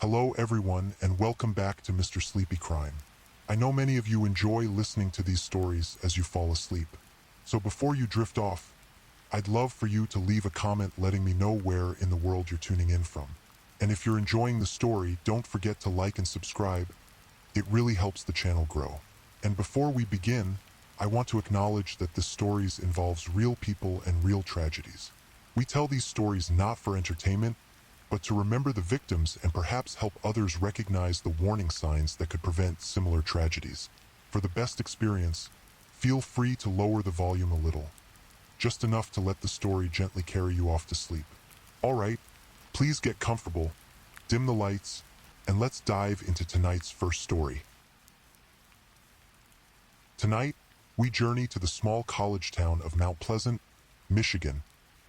Hello everyone and welcome back to Mr. Sleepy Crime. I know many of you enjoy listening to these stories as you fall asleep. So before you drift off, I'd love for you to leave a comment letting me know where in the world you're tuning in from. And if you're enjoying the story, don't forget to like and subscribe. It really helps the channel grow. And before we begin, I want to acknowledge that this story involves real people and real tragedies. We tell these stories not for entertainment, but to remember the victims and perhaps help others recognize the warning signs that could prevent similar tragedies. For the best experience, feel free to lower the volume a little, just enough to let the story gently carry you off to sleep. All right, please get comfortable, dim the lights, and let's dive into tonight's first story. Tonight, we journey to the small college town of Mount Pleasant, Michigan,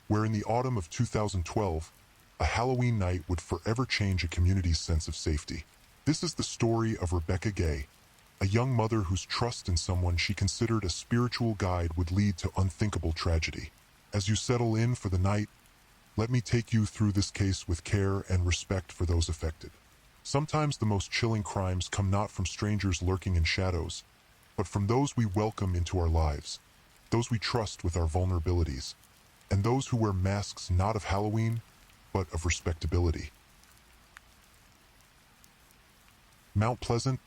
where in the autumn of 2012, a Halloween night would forever change a community's sense of safety. This is the story of Rebecca Gay, a young mother whose trust in someone she considered a spiritual guide would lead to unthinkable tragedy. As you settle in for the night, let me take you through this case with care and respect for those affected. Sometimes the most chilling crimes come not from strangers lurking in shadows, but from those we welcome into our lives, those we trust with our vulnerabilities, and those who wear masks not of Halloween, but of respectability. Mount Pleasant,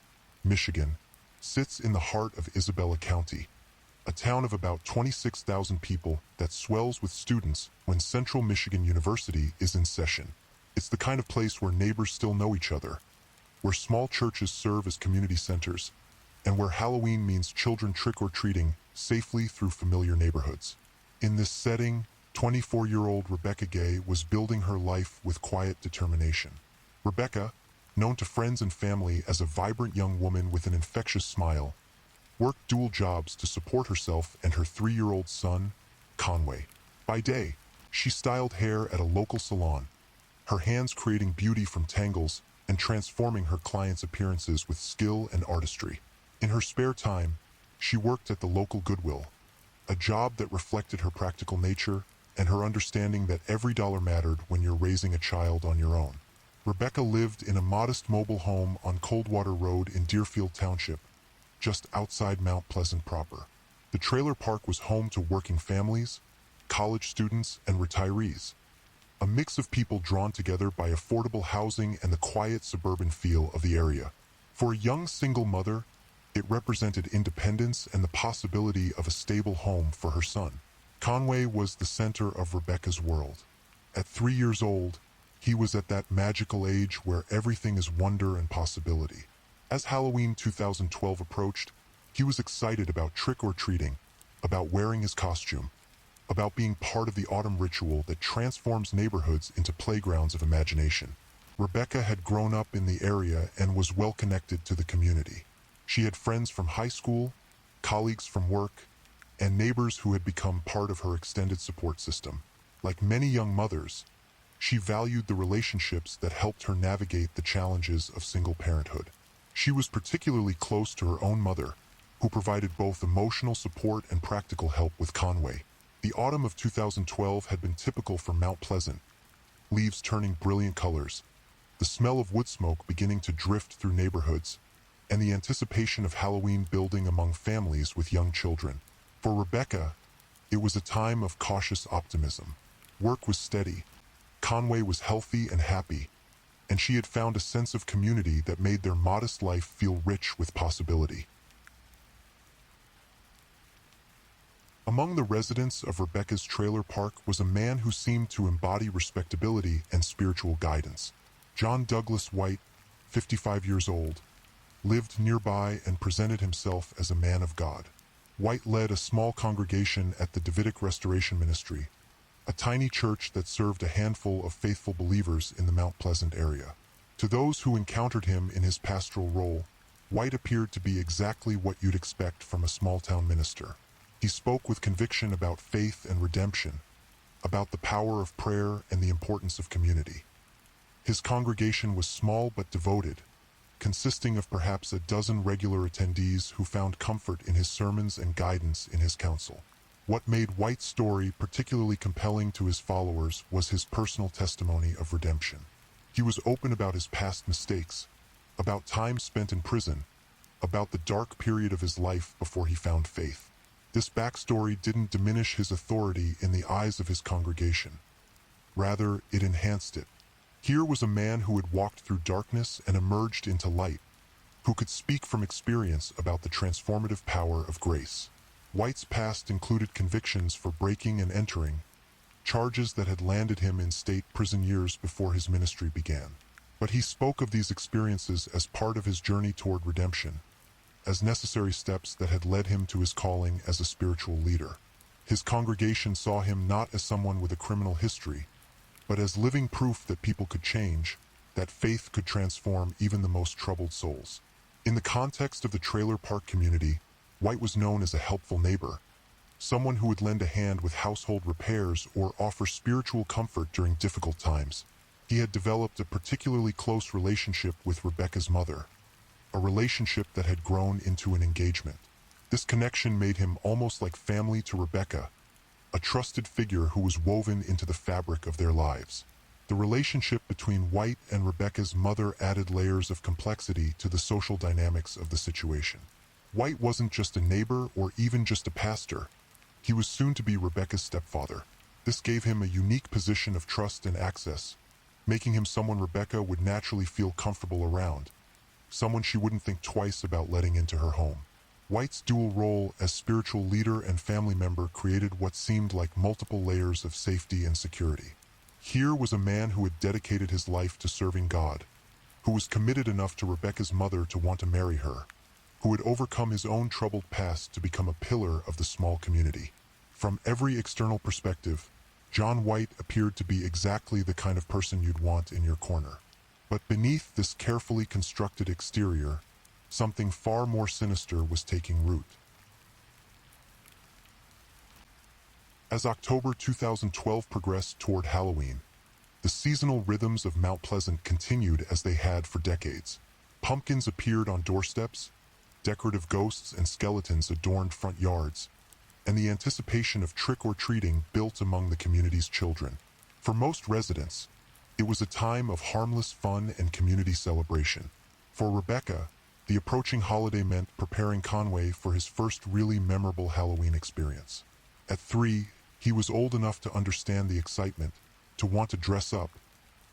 Michigan, sits in the heart of Isabella County, a town of about 26,000 people that swells with students when Central Michigan University is in session. It's the kind of place where neighbors still know each other, where small churches serve as community centers, and where Halloween means children trick-or-treating safely through familiar neighborhoods. In this setting, 24-year-old Rebecca Gay was building her life with quiet determination. Rebecca, known to friends and family as a vibrant young woman with an infectious smile, worked dual jobs to support herself and her 3-year-old son, Conway. By day, she styled hair at a local salon, her hands creating beauty from tangles and transforming her clients' appearances with skill and artistry. In her spare time, she worked at the local Goodwill, a job that reflected her practical nature and her understanding that every dollar mattered when you're raising a child on your own. Rebecca lived in a modest mobile home on Coldwater Road in Deerfield Township, just outside Mount Pleasant proper. The trailer park was home to working families, college students, and retirees, a mix of people drawn together by affordable housing and the quiet suburban feel of the area. For a young single mother, it represented independence and the possibility of a stable home for her son. Conway was the center of Rebecca's world. At 3 years old, he was at that magical age where everything is wonder and possibility. As Halloween 2012 approached, he was excited about trick-or-treating, about wearing his costume, about being part of the autumn ritual that transforms neighborhoods into playgrounds of imagination. Rebecca had grown up in the area and was well connected to the community. She had friends from high school, colleagues from work, and neighbors who had become part of her extended support system. Like many young mothers, she valued the relationships that helped her navigate the challenges of single parenthood. She was particularly close to her own mother, who provided both emotional support and practical help with Conway. The autumn of 2012 had been typical for Mount Pleasant, leaves turning brilliant colors, the smell of wood smoke beginning to drift through neighborhoods, and the anticipation of Halloween building among families with young children. For Rebecca, it was a time of cautious optimism. Work was steady, Conway was healthy and happy, and she had found a sense of community that made their modest life feel rich with possibility. Among the residents of Rebecca's trailer park was a man who seemed to embody respectability and spiritual guidance. John Douglas White, 55 years old, lived nearby and presented himself as a man of God. White led a small congregation at the Davidic Restoration Ministry, a tiny church that served a handful of faithful believers in the Mount Pleasant area. To those who encountered him in his pastoral role, White appeared to be exactly what you'd expect from a small-town minister. He spoke with conviction about faith and redemption, about the power of prayer and the importance of community. His congregation was small but devoted, consisting of perhaps a dozen regular attendees who found comfort in his sermons and guidance in his counsel. What made White's story particularly compelling to his followers was his personal testimony of redemption. He was open about his past mistakes, about time spent in prison, about the dark period of his life before he found faith. This backstory didn't diminish his authority in the eyes of his congregation. Rather, it enhanced it. Here was a man who had walked through darkness and emerged into light, who could speak from experience about the transformative power of grace. White's past included convictions for breaking and entering, charges that had landed him in state prison years before his ministry began. But he spoke of these experiences as part of his journey toward redemption, as necessary steps that had led him to his calling as a spiritual leader. His congregation saw him not as someone with a criminal history, but as living proof that people could change, that faith could transform even the most troubled souls. In the context of the trailer park community, White was known as a helpful neighbor, someone who would lend a hand with household repairs or offer spiritual comfort during difficult times. He had developed a particularly close relationship with Rebecca's mother, a relationship that had grown into an engagement. This connection made him almost like family to Rebecca, a trusted figure who was woven into the fabric of their lives. The relationship between White and Rebecca's mother added layers of complexity to the social dynamics of the situation. White wasn't just a neighbor or even just a pastor. He was soon to be Rebecca's stepfather. This gave him a unique position of trust and access, making him someone Rebecca would naturally feel comfortable around, someone she wouldn't think twice about letting into her home. White's dual role as spiritual leader and family member created what seemed like multiple layers of safety and security. Here was a man who had dedicated his life to serving God, who was committed enough to Rebecca's mother to want to marry her, who had overcome his own troubled past to become a pillar of the small community. From every external perspective, John White appeared to be exactly the kind of person you'd want in your corner. But beneath this carefully constructed exterior, something far more sinister was taking root. As October 2012 progressed toward Halloween, the seasonal rhythms of Mount Pleasant continued as they had for decades. Pumpkins appeared on doorsteps, decorative ghosts and skeletons adorned front yards, and the anticipation of trick-or-treating built among the community's children. For most residents, it was a time of harmless fun and community celebration. For Rebecca, the approaching holiday meant preparing Conway for his first really memorable Halloween experience. At 3, he was old enough to understand the excitement, to want to dress up,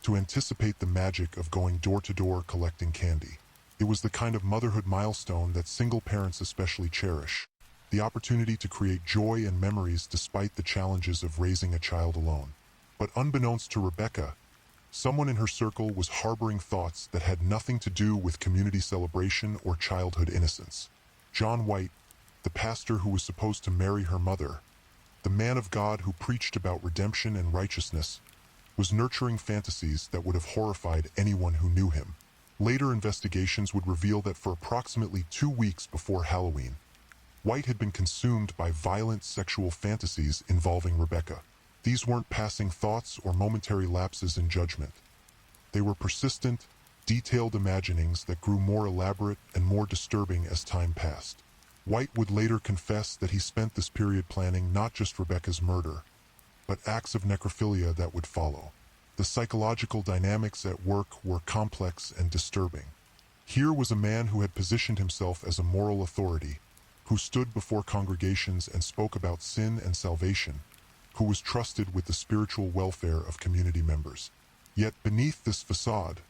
to anticipate the magic of going door to door collecting candy. It was the kind of motherhood milestone that single parents especially cherish, the opportunity to create joy and memories despite the challenges of raising a child alone. But unbeknownst to Rebecca, someone in her circle was harboring thoughts that had nothing to do with community celebration or childhood innocence. John White, the pastor who was supposed to marry her mother, the man of God who preached about redemption and righteousness, was nurturing fantasies that would have horrified anyone who knew him. Later investigations would reveal that for approximately 2 weeks before Halloween, White had been consumed by violent sexual fantasies involving Rebecca. These weren't passing thoughts or momentary lapses in judgment. They were persistent, detailed imaginings that grew more elaborate and more disturbing as time passed. White would later confess that he spent this period planning not just Rebecca's murder, but acts of necrophilia that would follow. The psychological dynamics at work were complex and disturbing. Here was a man who had positioned himself as a moral authority, who stood before congregations and spoke about sin and salvation, who was trusted with the spiritual welfare of community members. Yet beneath this facade,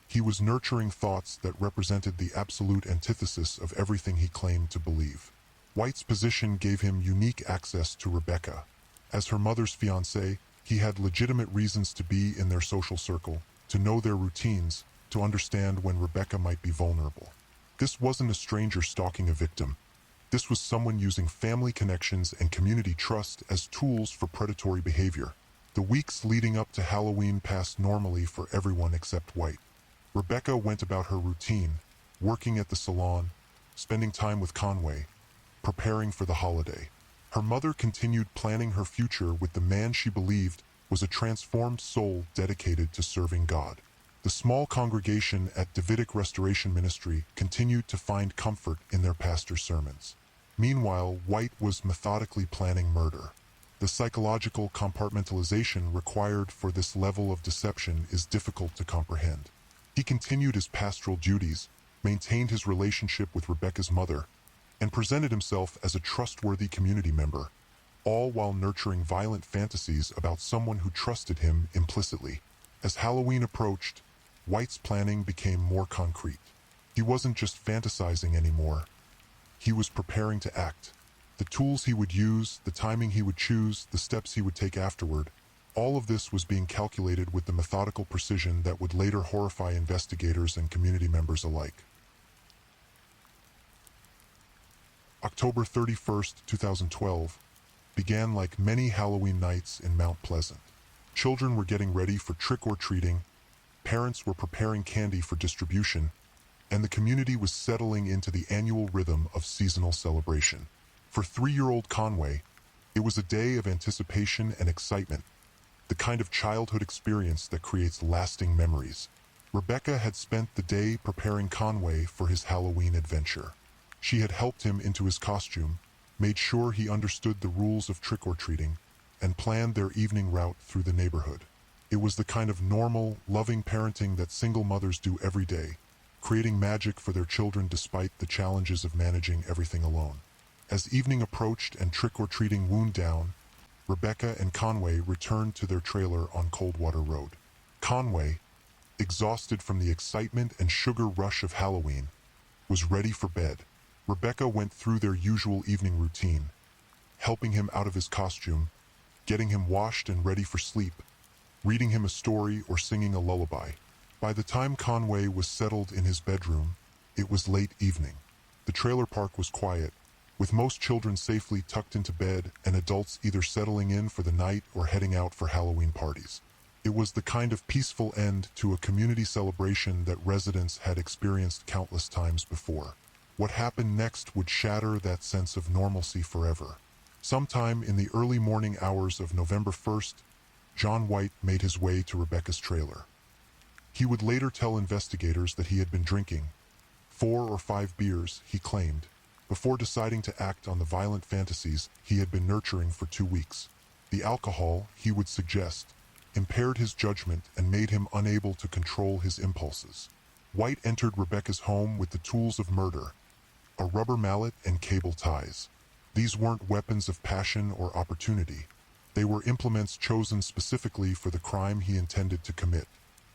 he was nurturing thoughts that represented the absolute antithesis of everything he claimed to believe. White's position gave him unique access to Rebecca. As her mother's fiancé, he had legitimate reasons to be in their social circle, to know their routines, to understand when Rebecca might be vulnerable. This wasn't a stranger stalking a victim. This was someone using family connections and community trust as tools for predatory behavior. The weeks leading up to Halloween passed normally for everyone except White. Rebecca went about her routine, working at the salon, spending time with Conway, preparing for the holiday. Her mother continued planning her future with the man she believed was a transformed soul dedicated to serving God. The small congregation at Davidic Restoration Ministry continued to find comfort in their pastor's sermons. Meanwhile, White was methodically planning murder. The psychological compartmentalization required for this level of deception is difficult to comprehend. He continued his pastoral duties, maintained his relationship with Rebecca's mother, and presented himself as a trustworthy community member, all while nurturing violent fantasies about someone who trusted him implicitly. As Halloween approached, White's planning became more concrete. He wasn't just fantasizing anymore. He was preparing to act. The tools he would use, the timing he would choose, the steps he would take afterward, all of this was being calculated with the methodical precision that would later horrify investigators and community members alike. October 31st, 2012, began like many Halloween nights in Mount Pleasant. Children were getting ready for trick-or-treating, parents were preparing candy for distribution, and the community was settling into the annual rhythm of seasonal celebration. For 3-year-old Conway, it was a day of anticipation and excitement, the kind of childhood experience that creates lasting memories. Rebecca had spent the day preparing Conway for his Halloween adventure. She had helped him into his costume, made sure he understood the rules of trick-or-treating, and planned their evening route through the neighborhood. It was the kind of normal, loving parenting that single mothers do every day, creating magic for their children despite the challenges of managing everything alone. As evening approached and trick-or-treating wound down, Rebecca and Conway returned to their trailer on Coldwater Road. Conway, exhausted from the excitement and sugar rush of Halloween, was ready for bed. Rebecca went through their usual evening routine, helping him out of his costume, getting him washed and ready for sleep, reading him a story or singing a lullaby. By the time Conway was settled in his bedroom, it was late evening. The trailer park was quiet, with most children safely tucked into bed and adults either settling in for the night or heading out for Halloween parties. It was the kind of peaceful end to a community celebration that residents had experienced countless times before. What happened next would shatter that sense of normalcy forever. Sometime in the early morning hours of November 1st, John White made his way to Rebecca's trailer. He would later tell investigators that he had been drinking 4 or 5 beers, he claimed, before deciding to act on the violent fantasies he had been nurturing for 2 weeks. The alcohol, he would suggest, impaired his judgment and made him unable to control his impulses. White entered Rebecca's home with the tools of murder, a rubber mallet and cable ties. These weren't weapons of passion or opportunity. They were implements chosen specifically for the crime he intended to commit.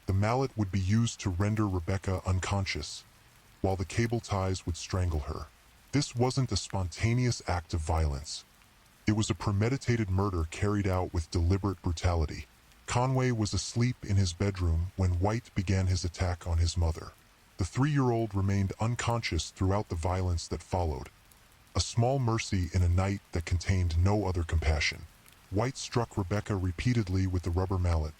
The mallet would be used to render Rebecca unconscious, while the cable ties would strangle her. This wasn't a spontaneous act of violence. It was a premeditated murder carried out with deliberate brutality. Conway was asleep in his bedroom when White began his attack on his mother. The 3-year-old remained unconscious throughout the violence that followed, a small mercy in a night that contained no other compassion. White struck Rebecca repeatedly with the rubber mallet,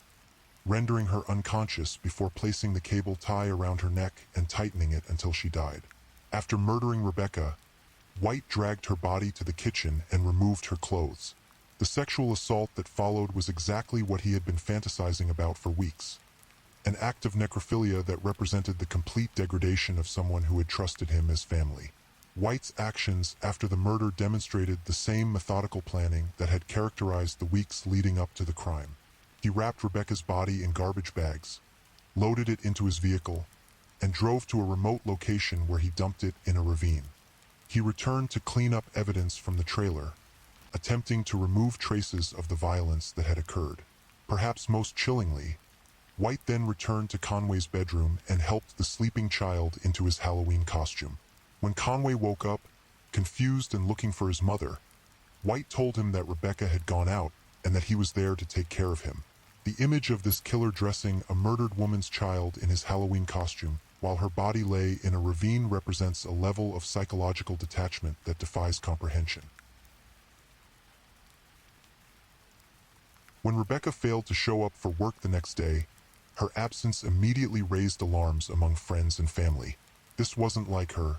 rendering her unconscious before placing the cable tie around her neck and tightening it until she died. After murdering Rebecca, White dragged her body to the kitchen and removed her clothes. The sexual assault that followed was exactly what he had been fantasizing about for weeks. An act of necrophilia that represented the complete degradation of someone who had trusted him as family. White's actions after the murder demonstrated the same methodical planning that had characterized the weeks leading up to the crime. He wrapped Rebecca's body in garbage bags, loaded it into his vehicle, and drove to a remote location where he dumped it in a ravine. He returned to clean up evidence from the trailer, attempting to remove traces of the violence that had occurred. Perhaps most chillingly, White then returned to Conway's bedroom and helped the sleeping child into his Halloween costume. When Conway woke up, confused and looking for his mother, White told him that Rebecca had gone out and that he was there to take care of him. The image of this killer dressing a murdered woman's child in his Halloween costume while her body lay in a ravine represents a level of psychological detachment that defies comprehension. When Rebecca failed to show up for work the next day, her absence immediately raised alarms among friends and family. This wasn't like her.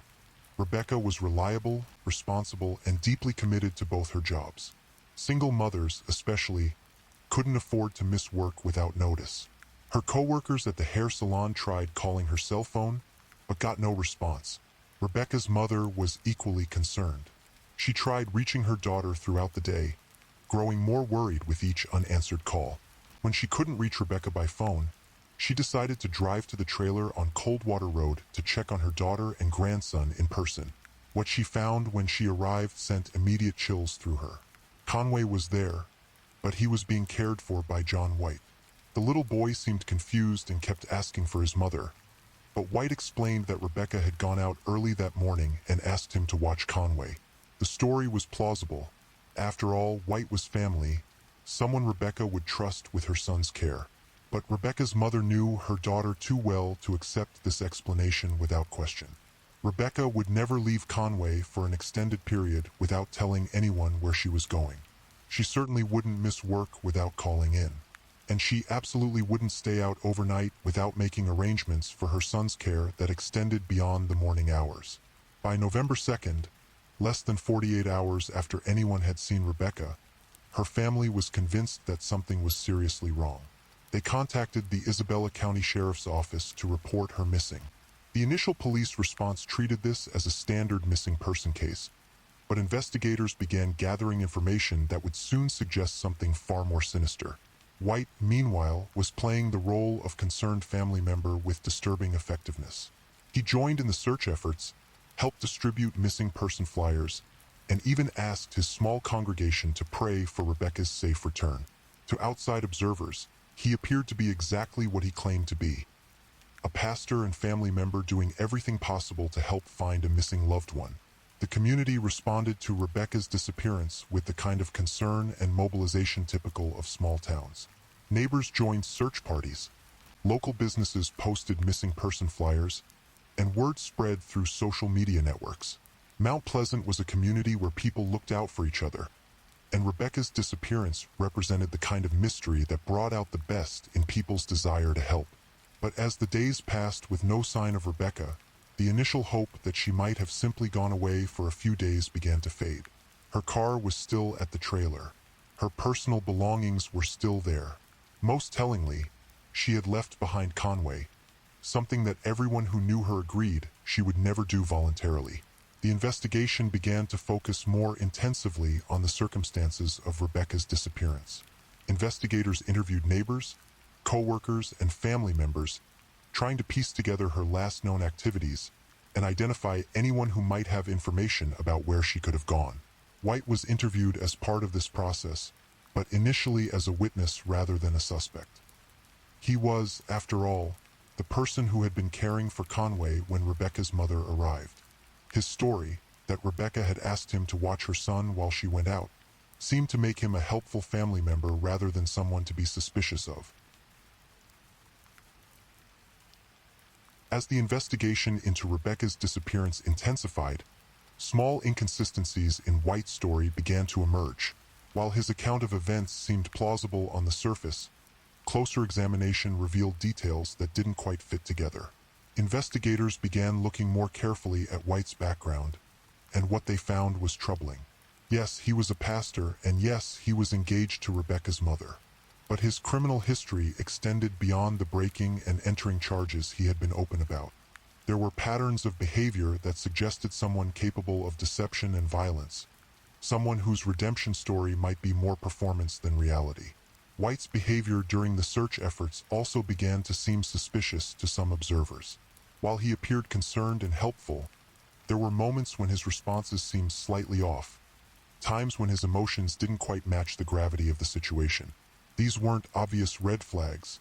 Rebecca was reliable, responsible, and deeply committed to both her jobs. Single mothers, especially, couldn't afford to miss work without notice. Her coworkers at the hair salon tried calling her cell phone, but got no response. Rebecca's mother was equally concerned. She tried reaching her daughter throughout the day, growing more worried with each unanswered call. When she couldn't reach Rebecca by phone, she decided to drive to the trailer on Coldwater Road to check on her daughter and grandson in person. What she found when she arrived sent immediate chills through her. Conway was there, but he was being cared for by John White. The little boy seemed confused and kept asking for his mother, but White explained that Rebecca had gone out early that morning and asked him to watch Conway. The story was plausible. After all, White was family, someone Rebecca would trust with her son's care. But Rebecca's mother knew her daughter too well to accept this explanation without question. Rebecca would never leave Conway for an extended period without telling anyone where she was going. She certainly wouldn't miss work without calling in. And she absolutely wouldn't stay out overnight without making arrangements for her son's care that extended beyond the morning hours. By November 2nd, less than 48 hours after anyone had seen Rebecca, her family was convinced that something was seriously wrong. They contacted the Isabella County Sheriff's Office to report her missing. The initial police response treated this as a standard missing person case, but investigators began gathering information that would soon suggest something far more sinister. White, meanwhile, was playing the role of concerned family member with disturbing effectiveness. He joined in the search efforts, helped distribute missing person flyers, and even asked his small congregation to pray for Rebecca's safe return. To outside observers, he appeared to be exactly what he claimed to be, a pastor and family member doing everything possible to help find a missing loved one. The community responded to Rebecca's disappearance with the kind of concern and mobilization typical of small towns. Neighbors joined search parties, local businesses posted missing person flyers, and word spread through social media networks. Mount Pleasant was a community where people looked out for each other, and Rebecca's disappearance represented the kind of mystery that brought out the best in people's desire to help. But as the days passed with no sign of Rebecca, the initial hope that she might have simply gone away for a few days began to fade. Her car was still at the trailer. Her personal belongings were still there. Most tellingly, she had left behind Conway, something that everyone who knew her agreed she would never do voluntarily. The investigation began to focus more intensively on the circumstances of Rebecca's disappearance. Investigators interviewed neighbors, co-workers, and family members, trying to piece together her last known activities and identify anyone who might have information about where she could have gone. White was interviewed as part of this process, but initially as a witness rather than a suspect. He was, after all, the person who had been caring for Conway when Rebecca's mother arrived. His story, that Rebecca had asked him to watch her son while she went out, seemed to make him a helpful family member rather than someone to be suspicious of. As the investigation into Rebecca's disappearance intensified, small inconsistencies in White's story began to emerge. While his account of events seemed plausible on the surface, closer examination revealed details that didn't quite fit together. Investigators began looking more carefully at White's background, and what they found was troubling. Yes, he was a pastor, and yes, he was engaged to Rebecca's mother. But his criminal history extended beyond the breaking and entering charges he had been open about. There were patterns of behavior that suggested someone capable of deception and violence, someone whose redemption story might be more performance than reality. White's behavior during the search efforts also began to seem suspicious to some observers. While he appeared concerned and helpful, there were moments when his responses seemed slightly off, times when his emotions didn't quite match the gravity of the situation. These weren't obvious red flags,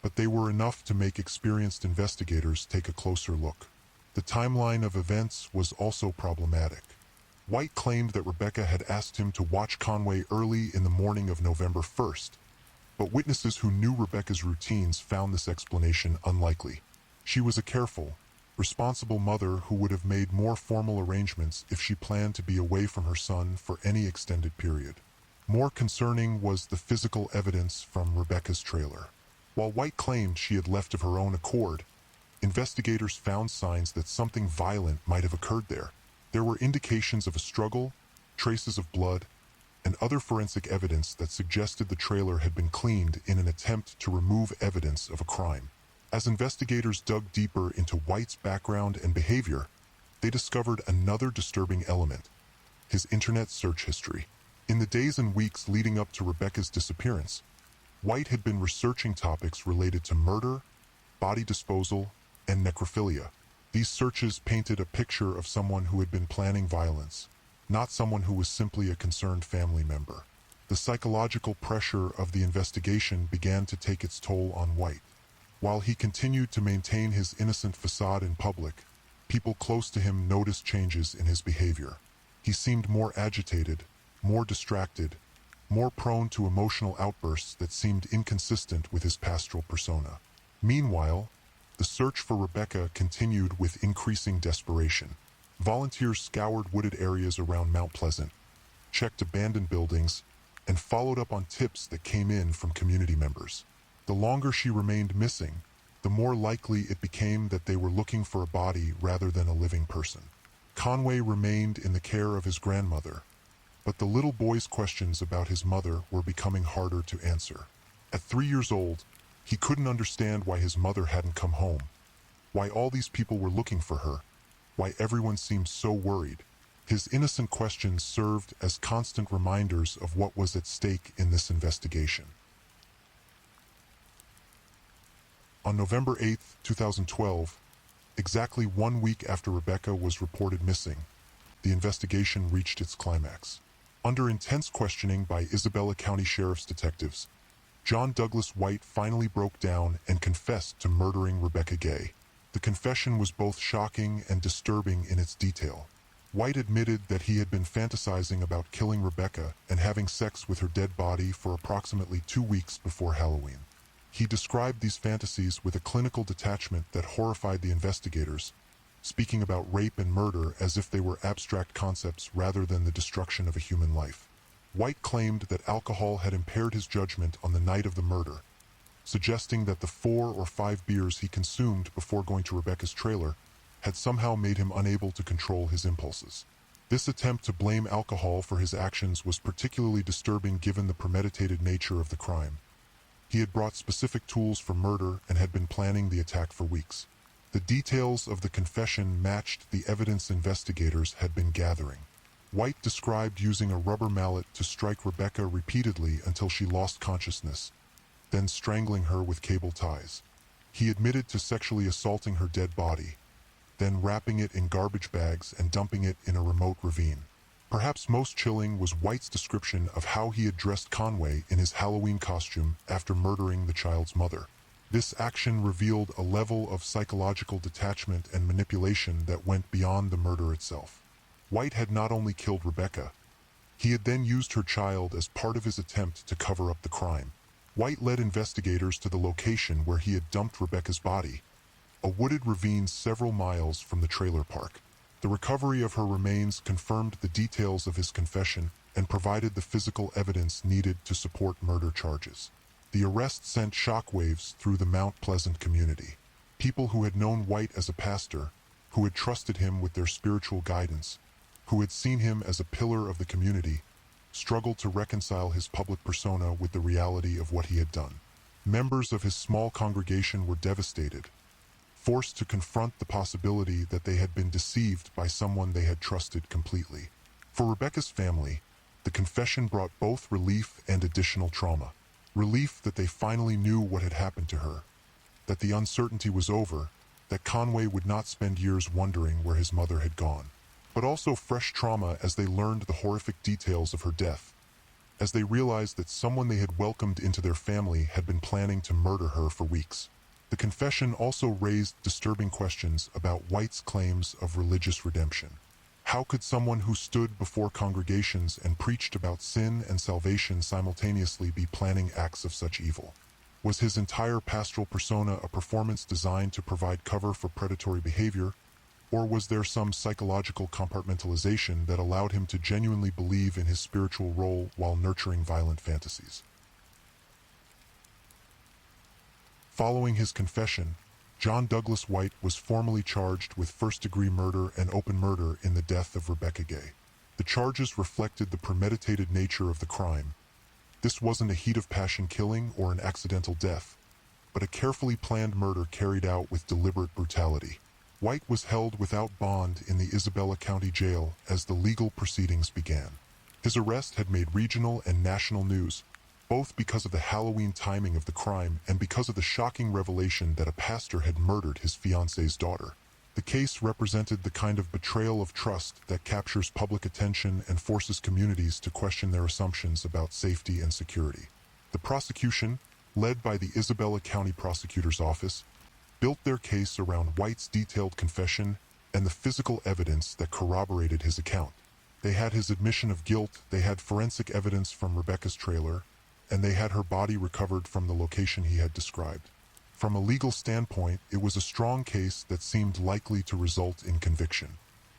but they were enough to make experienced investigators take a closer look. The timeline of events was also problematic. White claimed that Rebecca had asked him to watch Conway early in the morning of November 1st, but witnesses who knew Rebecca's routines found this explanation unlikely. She was a careful, responsible mother who would have made more formal arrangements if she planned to be away from her son for any extended period. More concerning was the physical evidence from Rebecca's trailer. While White claimed she had left of her own accord, investigators found signs that something violent might have occurred there. There were indications of a struggle, traces of blood, and other forensic evidence that suggested the trailer had been cleaned in an attempt to remove evidence of a crime. As investigators dug deeper into White's background and behavior, they discovered another disturbing element: his internet search history. In the days and weeks leading up to Rebecca's disappearance, White had been researching topics related to murder, body disposal, and necrophilia. These searches painted a picture of someone who had been planning violence, not someone who was simply a concerned family member. The psychological pressure of the investigation began to take its toll on White. While he continued to maintain his innocent facade in public, people close to him noticed changes in his behavior. He seemed more agitated, more distracted, more prone to emotional outbursts that seemed inconsistent with his pastoral persona. Meanwhile, the search for Rebecca continued with increasing desperation. Volunteers scoured wooded areas around Mount Pleasant, checked abandoned buildings, and followed up on tips that came in from community members. The longer she remained missing, the more likely it became that they were looking for a body rather than a living person. Conway remained in the care of his grandmother, but the little boy's questions about his mother were becoming harder to answer. At 3 years old, he couldn't understand why his mother hadn't come home, why all these people were looking for her, why everyone seemed so worried. His innocent questions served as constant reminders of what was at stake in this investigation. On November 8, 2012, exactly 1 week after Rebecca was reported missing, the investigation reached its climax. Under intense questioning by Isabella County Sheriff's detectives, John Douglas White finally broke down and confessed to murdering Rebecca Gay. The confession was both shocking and disturbing in its detail. White admitted that he had been fantasizing about killing Rebecca and having sex with her dead body for approximately 2 weeks before Halloween. He described these fantasies with a clinical detachment that horrified the investigators, speaking about rape and murder as if they were abstract concepts rather than the destruction of a human life. White claimed that alcohol had impaired his judgment on the night of the murder, suggesting that the 4 or 5 beers he consumed before going to Rebecca's trailer had somehow made him unable to control his impulses. This attempt to blame alcohol for his actions was particularly disturbing given the premeditated nature of the crime. He had brought specific tools for murder and had been planning the attack for weeks. The details of the confession matched the evidence investigators had been gathering. White described using a rubber mallet to strike Rebecca repeatedly until she lost consciousness, then strangling her with cable ties. He admitted to sexually assaulting her dead body, then wrapping it in garbage bags and dumping it in a remote ravine. Perhaps most chilling was White's description of how he had dressed Conway in his Halloween costume after murdering the child's mother. This action revealed a level of psychological detachment and manipulation that went beyond the murder itself. White had not only killed Rebecca, he had then used her child as part of his attempt to cover up the crime. White led investigators to the location where he had dumped Rebecca's body, a wooded ravine several miles from the trailer park. The recovery of her remains confirmed the details of his confession and provided the physical evidence needed to support murder charges. The arrest sent shockwaves through the Mount Pleasant community. People who had known White as a pastor, who had trusted him with their spiritual guidance, who had seen him as a pillar of the community, struggled to reconcile his public persona with the reality of what he had done. Members of his small congregation were devastated, forced to confront the possibility that they had been deceived by someone they had trusted completely. For Rebecca's family, the confession brought both relief and additional trauma. Relief that they finally knew what had happened to her, that the uncertainty was over, that Conway would not spend years wondering where his mother had gone. But also fresh trauma as they learned the horrific details of her death, as they realized that someone they had welcomed into their family had been planning to murder her for weeks. The confession also raised disturbing questions about White's claims of religious redemption. How could someone who stood before congregations and preached about sin and salvation simultaneously be planning acts of such evil? Was his entire pastoral persona a performance designed to provide cover for predatory behavior, or was there some psychological compartmentalization that allowed him to genuinely believe in his spiritual role while nurturing violent fantasies? Following his confession, John Douglas White was formally charged with first-degree murder and open murder in the death of Rebecca Gay. The charges reflected the premeditated nature of the crime. This wasn't a heat-of-passion killing or an accidental death, but a carefully planned murder carried out with deliberate brutality. White was held without bond in the Isabella County Jail as the legal proceedings began. His arrest had made regional and national news, both because of the Halloween timing of the crime and because of the shocking revelation that a pastor had murdered his fiance's daughter. The case represented the kind of betrayal of trust that captures public attention and forces communities to question their assumptions about safety and security. The prosecution, led by the Isabella County Prosecutor's Office, built their case around White's detailed confession and the physical evidence that corroborated his account. They had his admission of guilt, they had forensic evidence from Rebecca's trailer, and they had her body recovered from the location he had described. From a legal standpoint, it was a strong case that seemed likely to result in conviction.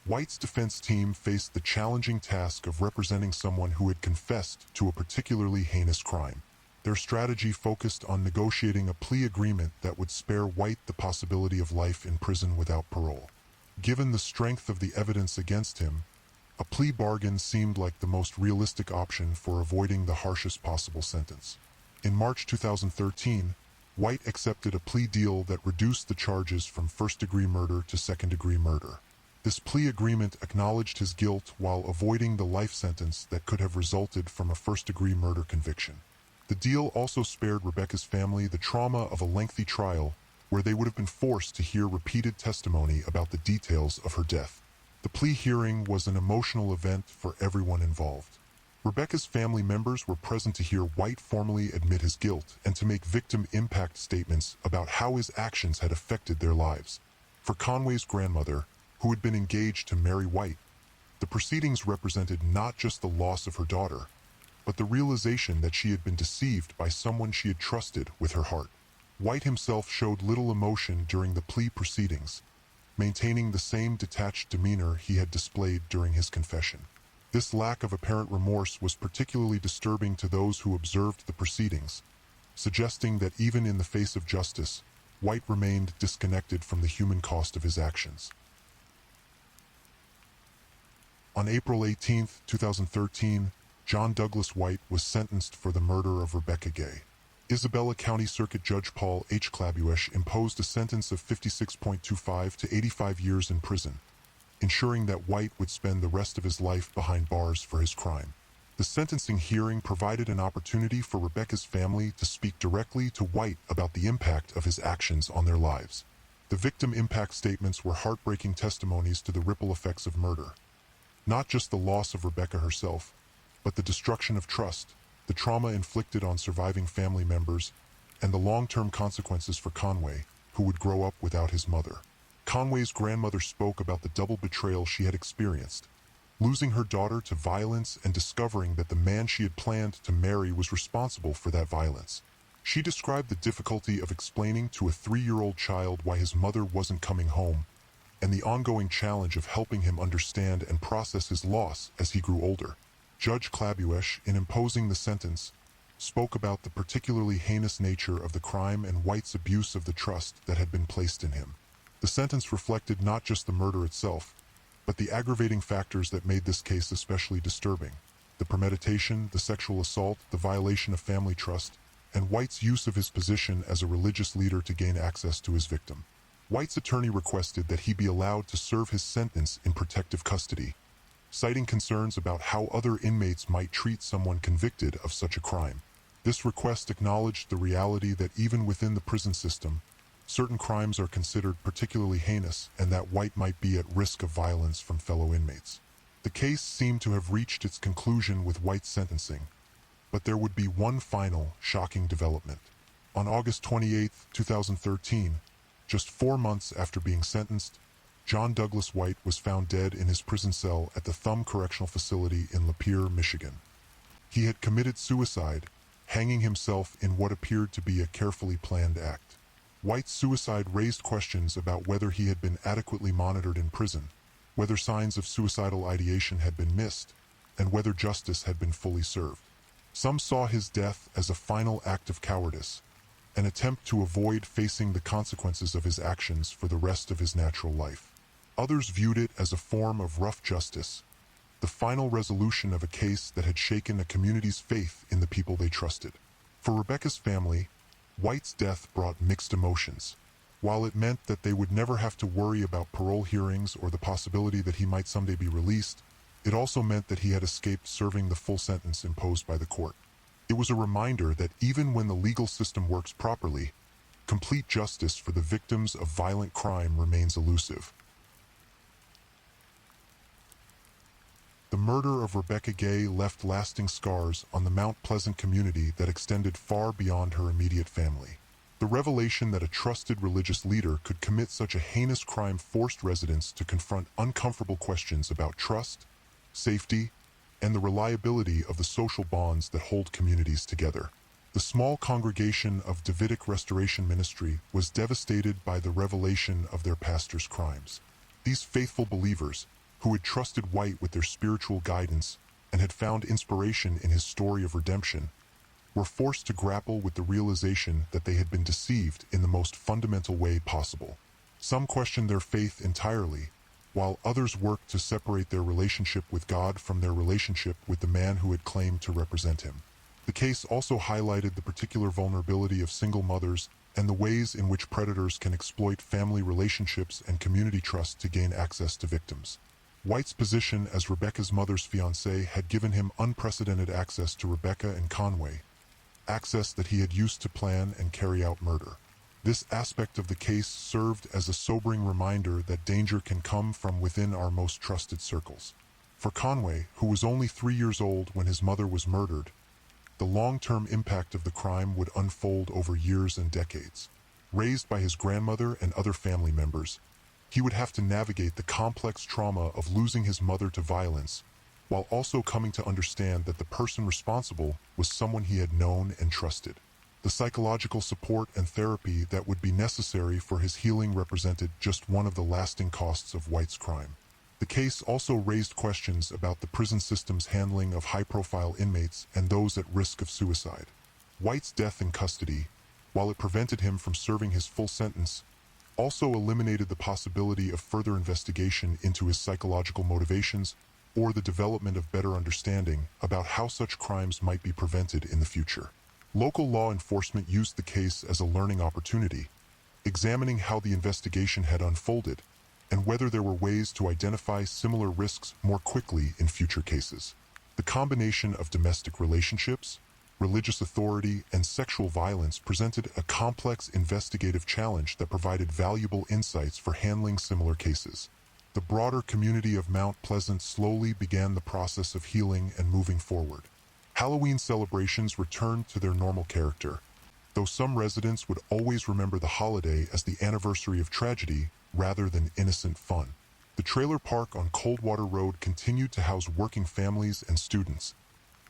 White's defense team faced the challenging task of representing someone who had confessed to a particularly heinous crime. Their strategy focused on negotiating a plea agreement that would spare White the possibility of life in prison without parole. Given the strength of the evidence against him, a plea bargain seemed like the most realistic option for avoiding the harshest possible sentence. In March 2013, White accepted a plea deal that reduced the charges from first-degree murder to second-degree murder. This plea agreement acknowledged his guilt while avoiding the life sentence that could have resulted from a first-degree murder conviction. The deal also spared Rebecca's family the trauma of a lengthy trial where they would have been forced to hear repeated testimony about the details of her death. The plea hearing was an emotional event for everyone involved. Rebecca's family members were present to hear White formally admit his guilt and to make victim impact statements about how his actions had affected their lives. For Conway's grandmother, who had been engaged to Mary White, the proceedings represented not just the loss of her daughter, but the realization that she had been deceived by someone she had trusted with her heart. White himself showed little emotion during the plea proceedings, maintaining the same detached demeanor he had displayed during his confession. This lack of apparent remorse was particularly disturbing to those who observed the proceedings, suggesting that even in the face of justice, White remained disconnected from the human cost of his actions. On April 18, 2013, John Douglas White was sentenced for the murder of Rebecca Gay. Isabella County Circuit Judge Paul H. Klabuesh imposed a sentence of 56.25 to 85 years in prison, ensuring that White would spend the rest of his life behind bars for his crime. The sentencing hearing provided an opportunity for Rebecca's family to speak directly to White about the impact of his actions on their lives. The victim impact statements were heartbreaking testimonies to the ripple effects of murder. Not just the loss of Rebecca herself, but the destruction of trust, the trauma inflicted on surviving family members, and the long-term consequences for Conway, who would grow up without his mother. Conway's grandmother spoke about the double betrayal she had experienced, losing her daughter to violence and discovering that the man she had planned to marry was responsible for that violence. She described the difficulty of explaining to a 3-year-old child why his mother wasn't coming home, and the ongoing challenge of helping him understand and process his loss as he grew older. Judge Klabuesh, in imposing the sentence, spoke about the particularly heinous nature of the crime and White's abuse of the trust that had been placed in him. The sentence reflected not just the murder itself, but the aggravating factors that made this case especially disturbing: the premeditation, the sexual assault, the violation of family trust, and White's use of his position as a religious leader to gain access to his victim. White's attorney requested that he be allowed to serve his sentence in protective custody, citing concerns about how other inmates might treat someone convicted of such a crime. This request acknowledged the reality that even within the prison system, certain crimes are considered particularly heinous and that White might be at risk of violence from fellow inmates. The case seemed to have reached its conclusion with White's sentencing, but there would be one final, shocking development. On August 28, 2013, just 4 months after being sentenced, John Douglas White was found dead in his prison cell at the Thumb Correctional Facility in Lapeer, Michigan. He had committed suicide, hanging himself in what appeared to be a carefully planned act. White's suicide raised questions about whether he had been adequately monitored in prison, whether signs of suicidal ideation had been missed, and whether justice had been fully served. Some saw his death as a final act of cowardice, an attempt to avoid facing the consequences of his actions for the rest of his natural life. Others viewed it as a form of rough justice, the final resolution of a case that had shaken a community's faith in the people they trusted. For Rebecca's family, White's death brought mixed emotions. While it meant that they would never have to worry about parole hearings or the possibility that he might someday be released, It also meant that he had escaped serving the full sentence imposed by the court. It was a reminder that even when the legal system works properly, complete justice for the victims of violent crime remains elusive. The murder of Rebecca Gay left lasting scars on the Mount Pleasant community that extended far beyond her immediate family. The revelation that a trusted religious leader could commit such a heinous crime forced residents to confront uncomfortable questions about trust, safety, and the reliability of the social bonds that hold communities together. The small congregation of Davidic Restoration Ministry was devastated by the revelation of their pastor's crimes. These faithful believers, who had trusted White with their spiritual guidance and had found inspiration in his story of redemption, were forced to grapple with the realization that they had been deceived in the most fundamental way possible. Some questioned their faith entirely, while others worked to separate their relationship with God from their relationship with the man who had claimed to represent him. The case also highlighted the particular vulnerability of single mothers and the ways in which predators can exploit family relationships and community trust to gain access to victims. White's position as Rebecca's mother's fiancé had given him unprecedented access to Rebecca and Conway, access that he had used to plan and carry out murder. This aspect of the case served as a sobering reminder that danger can come from within our most trusted circles. For Conway, who was only 3 years old when his mother was murdered, the long-term impact of the crime would unfold over years and decades. Raised by his grandmother and other family members, he would have to navigate the complex trauma of losing his mother to violence, while also coming to understand that the person responsible was someone he had known and trusted. The psychological support and therapy that would be necessary for his healing represented just one of the lasting costs of White's crime. The case also raised questions about the prison system's handling of high-profile inmates and those at risk of suicide. White's death in custody, while it prevented him from serving his full sentence, also eliminated the possibility of further investigation into his psychological motivations or the development of better understanding about how such crimes might be prevented in the future. Local law enforcement used the case as a learning opportunity, examining how the investigation had unfolded and whether there were ways to identify similar risks more quickly in future cases. The combination of domestic relationships, religious authority, and sexual violence presented a complex investigative challenge that provided valuable insights for handling similar cases. The broader community of Mount Pleasant slowly began the process of healing and moving forward. Halloween celebrations returned to their normal character, though some residents would always remember the holiday as the anniversary of tragedy rather than innocent fun. The trailer park on Coldwater Road continued to house working families and students,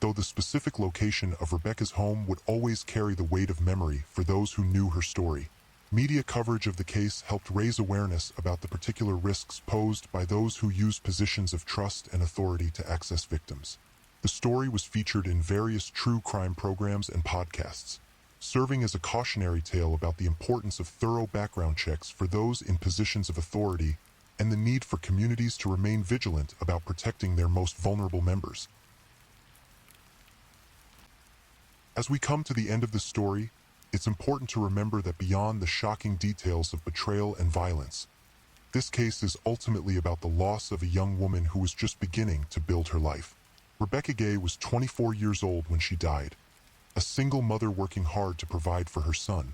though the specific location of Rebecca's home would always carry the weight of memory for those who knew her story. Media coverage of the case helped raise awareness about the particular risks posed by those who use positions of trust and authority to access victims. The story was featured in various true crime programs and podcasts, serving as a cautionary tale about the importance of thorough background checks for those in positions of authority and the need for communities to remain vigilant about protecting their most vulnerable members. As we come to the end of this story, it's important to remember that beyond the shocking details of betrayal and violence, this case is ultimately about the loss of a young woman who was just beginning to build her life. Rebecca Gay was 24 years old when she died, a single mother working hard to provide for her son,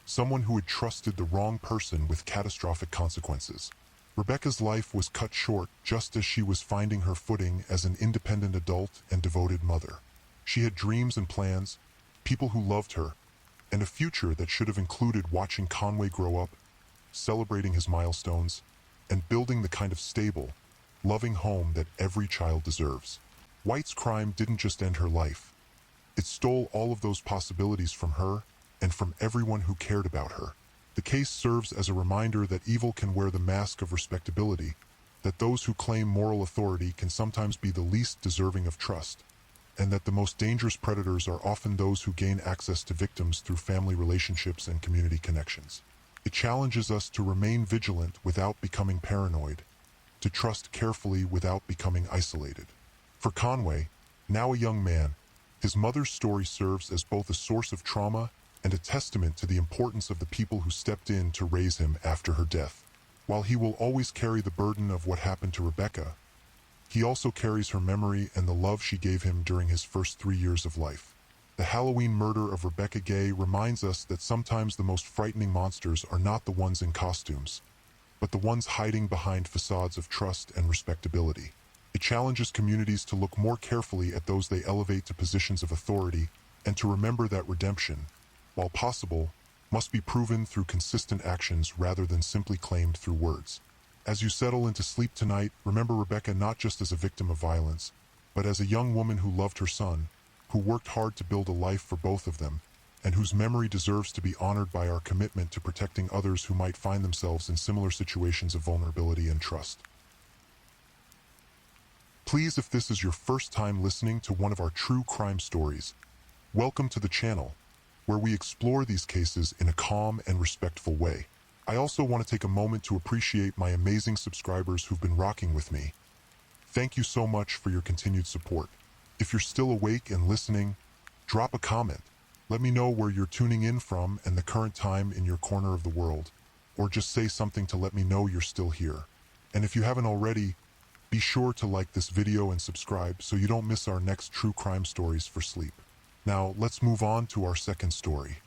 someone who had trusted the wrong person with catastrophic consequences. Rebecca's life was cut short just as she was finding her footing as an independent adult and devoted mother. She had dreams and plans, people who loved her, and a future that should have included watching Conway grow up, celebrating his milestones, and building the kind of stable, loving home that every child deserves. White's crime didn't just end her life. It stole all of those possibilities from her and from everyone who cared about her. The case serves as a reminder that evil can wear the mask of respectability, that those who claim moral authority can sometimes be the least deserving of trust, and that the most dangerous predators are often those who gain access to victims through family relationships and community connections. It challenges us to remain vigilant without becoming paranoid, to trust carefully without becoming isolated. For Conway, now a young man, his mother's story serves as both a source of trauma and a testament to the importance of the people who stepped in to raise him after her death. While he will always carry the burden of what happened to Rebecca, He also carries her memory and the love she gave him during his first 3 years of life. The Halloween murder of Rebecca Gay reminds us that sometimes the most frightening monsters are not the ones in costumes, but the ones hiding behind facades of trust and respectability. It challenges communities to look more carefully at those they elevate to positions of authority and to remember that redemption, while possible, must be proven through consistent actions rather than simply claimed through words. As you settle into sleep tonight, remember Rebecca not just as a victim of violence, but as a young woman who loved her son, who worked hard to build a life for both of them, and whose memory deserves to be honored by our commitment to protecting others who might find themselves in similar situations of vulnerability and trust. Please, if this is your first time listening to one of our true crime stories, welcome to the channel, where we explore these cases in a calm and respectful way. I also want to take a moment to appreciate my amazing subscribers who've been rocking with me. Thank you so much for your continued support. If you're still awake and listening, drop a comment. Let me know where you're tuning in from and the current time in your corner of the world, or just say something to let me know you're still here. And if you haven't already, be sure to like this video and subscribe so you don't miss our next true crime stories for sleep. Now, let's move on to our second story.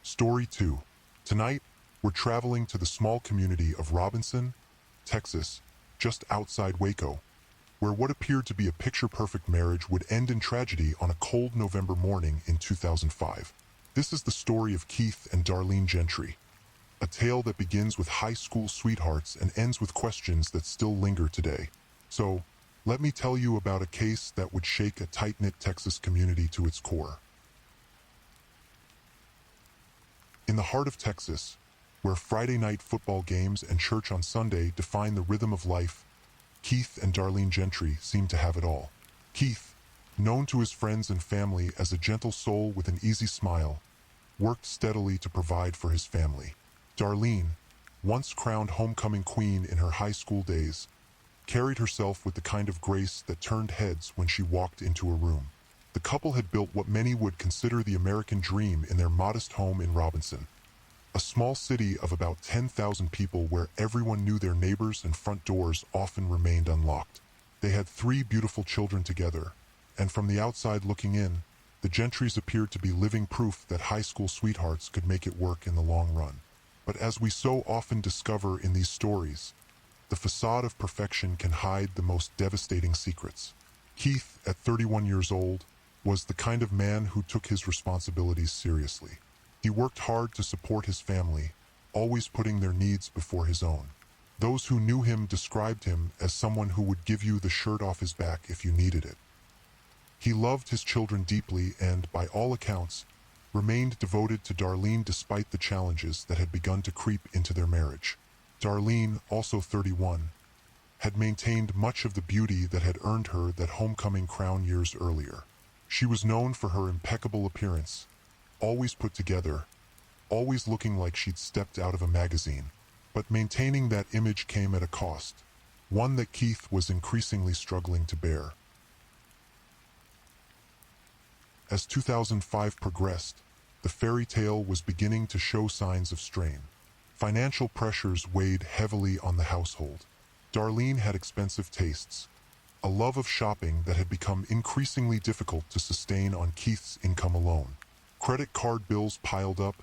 Story 2. Tonight, we're traveling to the small community of Robinson, Texas, just outside Waco, where what appeared to be a picture-perfect marriage would end in tragedy on a cold November morning in 2005. This is the story of Keith and Darlene Gentry, a tale that begins with high school sweethearts and ends with questions that still linger today. So, let me tell you about a case that would shake a tight-knit Texas community to its core. In the heart of Texas, where Friday night football games and church on Sunday define the rhythm of life, Keith and Darlene Gentry seem to have it all. Keith, known to his friends and family as a gentle soul with an easy smile, worked steadily to provide for his family. Darlene, once crowned homecoming queen in her high school days, carried herself with the kind of grace that turned heads when she walked into a room. The couple had built what many would consider the American dream in their modest home in Robinson, a small city of about 10,000 people where everyone knew their neighbors and front doors often remained unlocked. They had 3 beautiful children together, and from the outside looking in, the Gentrys appeared to be living proof that high school sweethearts could make it work in the long run. But as we so often discover in these stories, the facade of perfection can hide the most devastating secrets. Keith, at 31 years old, was the kind of man who took his responsibilities seriously. He worked hard to support his family, always putting their needs before his own. Those who knew him described him as someone who would give you the shirt off his back if you needed it. He loved his children deeply and, by all accounts, remained devoted to Darlene despite the challenges that had begun to creep into their marriage. Darlene, also 31, had maintained much of the beauty that had earned her that homecoming crown years earlier. She was known for her impeccable appearance, always put together, always looking like she'd stepped out of a magazine. But maintaining that image came at a cost, one that Keith was increasingly struggling to bear. As 2005 progressed, the fairy tale was beginning to show signs of strain. Financial pressures weighed heavily on the household. Darlene had expensive tastes, a love of shopping that had become increasingly difficult to sustain on Keith's income alone. Credit card bills piled up,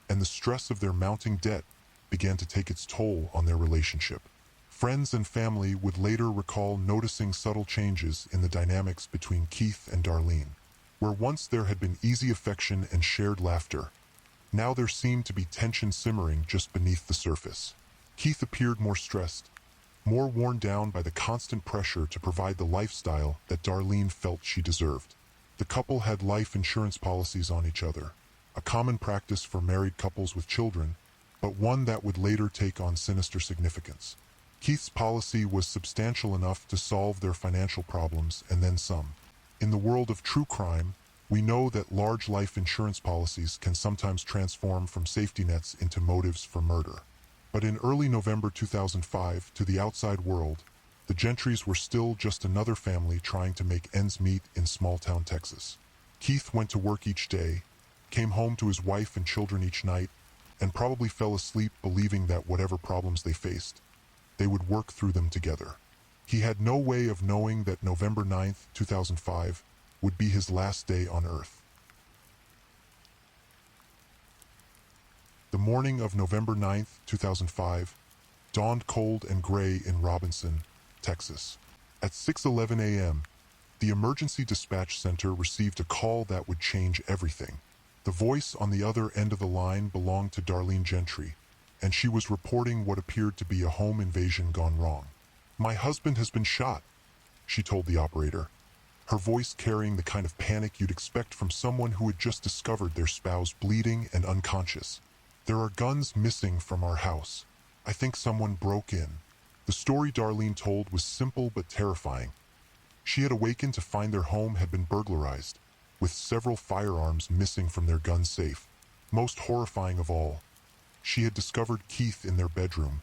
and the stress of their mounting debt began to take its toll on their relationship. Friends and family would later recall noticing subtle changes in the dynamics between Keith and Darlene. Where once there had been easy affection and shared laughter, now there seemed to be tension simmering just beneath the surface. Keith appeared more stressed, more worn down by the constant pressure to provide the lifestyle that Darlene felt she deserved. The couple had life insurance policies on each other, a common practice for married couples with children, but one that would later take on sinister significance. Keith's policy was substantial enough to solve their financial problems and then some. In the world of true crime, we know that large life insurance policies can sometimes transform from safety nets into motives for murder. But in early November 2005, to the outside world, the Gentrys were still just another family trying to make ends meet in small-town Texas. Keith went to work each day, came home to his wife and children each night, and probably fell asleep believing that whatever problems they faced, they would work through them together. He had no way of knowing that November 9th, 2005, would be his last day on Earth. The morning of November 9th, 2005, dawned cold and gray in Robinson, Texas. At 6:11 a.m., the emergency dispatch center received a call that would change everything. The voice on the other end of the line belonged to Darlene Gentry, and she was reporting what appeared to be a home invasion gone wrong. "My husband has been shot," she told the operator, her voice carrying the kind of panic you'd expect from someone who had just discovered their spouse bleeding and unconscious. "There are guns missing from our house. I think someone broke in." The story Darlene told was simple but terrifying. She had awakened to find their home had been burglarized, with several firearms missing from their gun safe. Most horrifying of all, she had discovered Keith in their bedroom,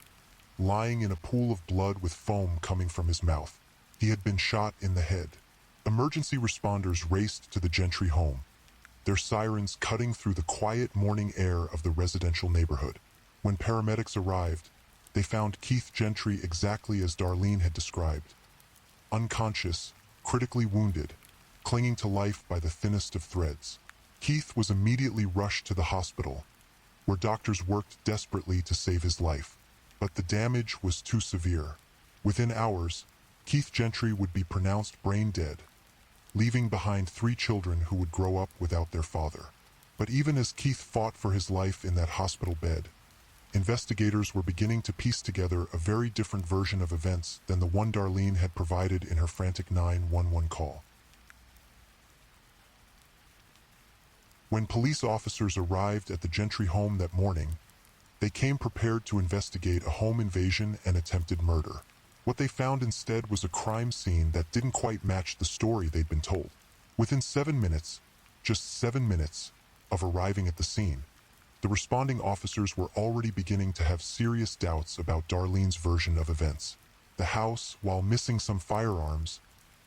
lying in a pool of blood with foam coming from his mouth. He had been shot in the head. Emergency responders raced to the Gentry home, their sirens cutting through the quiet morning air of the residential neighborhood. When paramedics arrived, they found Keith Gentry exactly as Darlene had described. Unconscious, critically wounded, clinging to life by the thinnest of threads. Keith was immediately rushed to the hospital, where doctors worked desperately to save his life. But the damage was too severe. Within hours, Keith Gentry would be pronounced brain dead, leaving behind 3 children who would grow up without their father. But even as Keith fought for his life in that hospital bed, investigators were beginning to piece together a very different version of events than the one Darlene had provided in her frantic 911 call. When police officers arrived at the Gentry home that morning, they came prepared to investigate a home invasion and attempted murder. What they found instead was a crime scene that didn't quite match the story they'd been told. Within 7 minutes, just 7 minutes, of arriving at the scene, the responding officers were already beginning to have serious doubts about Darlene's version of events. The house, while missing some firearms,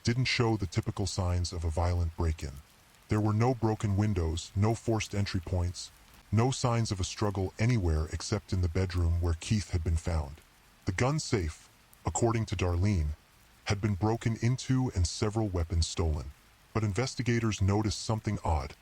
didn't show the typical signs of a violent break-in. There were no broken windows, no forced entry points, no signs of a struggle anywhere except in the bedroom where Keith had been found. The gun safe, according to Darlene, had been broken into and several weapons stolen. But investigators noticed something odd.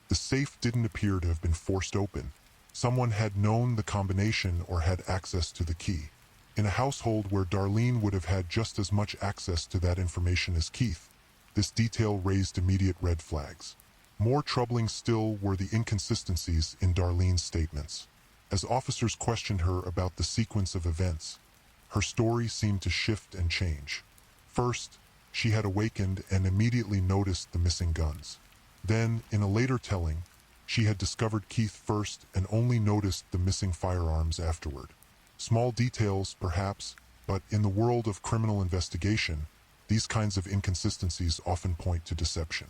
The safe didn't appear to have been forced open. Someone had known the combination or had access to the key. In a household where Darlene would have had just as much access to that information as Keith, this detail raised immediate red flags. More troubling still were the inconsistencies in Darlene's statements. As officers questioned her about the sequence of events, her story seemed to shift and change. First, she had awakened and immediately noticed the missing guns. Then, in a later telling, she had discovered Keith first and only noticed the missing firearms afterward. Small details, perhaps, but in the world of criminal investigation, these kinds of inconsistencies often point to deception.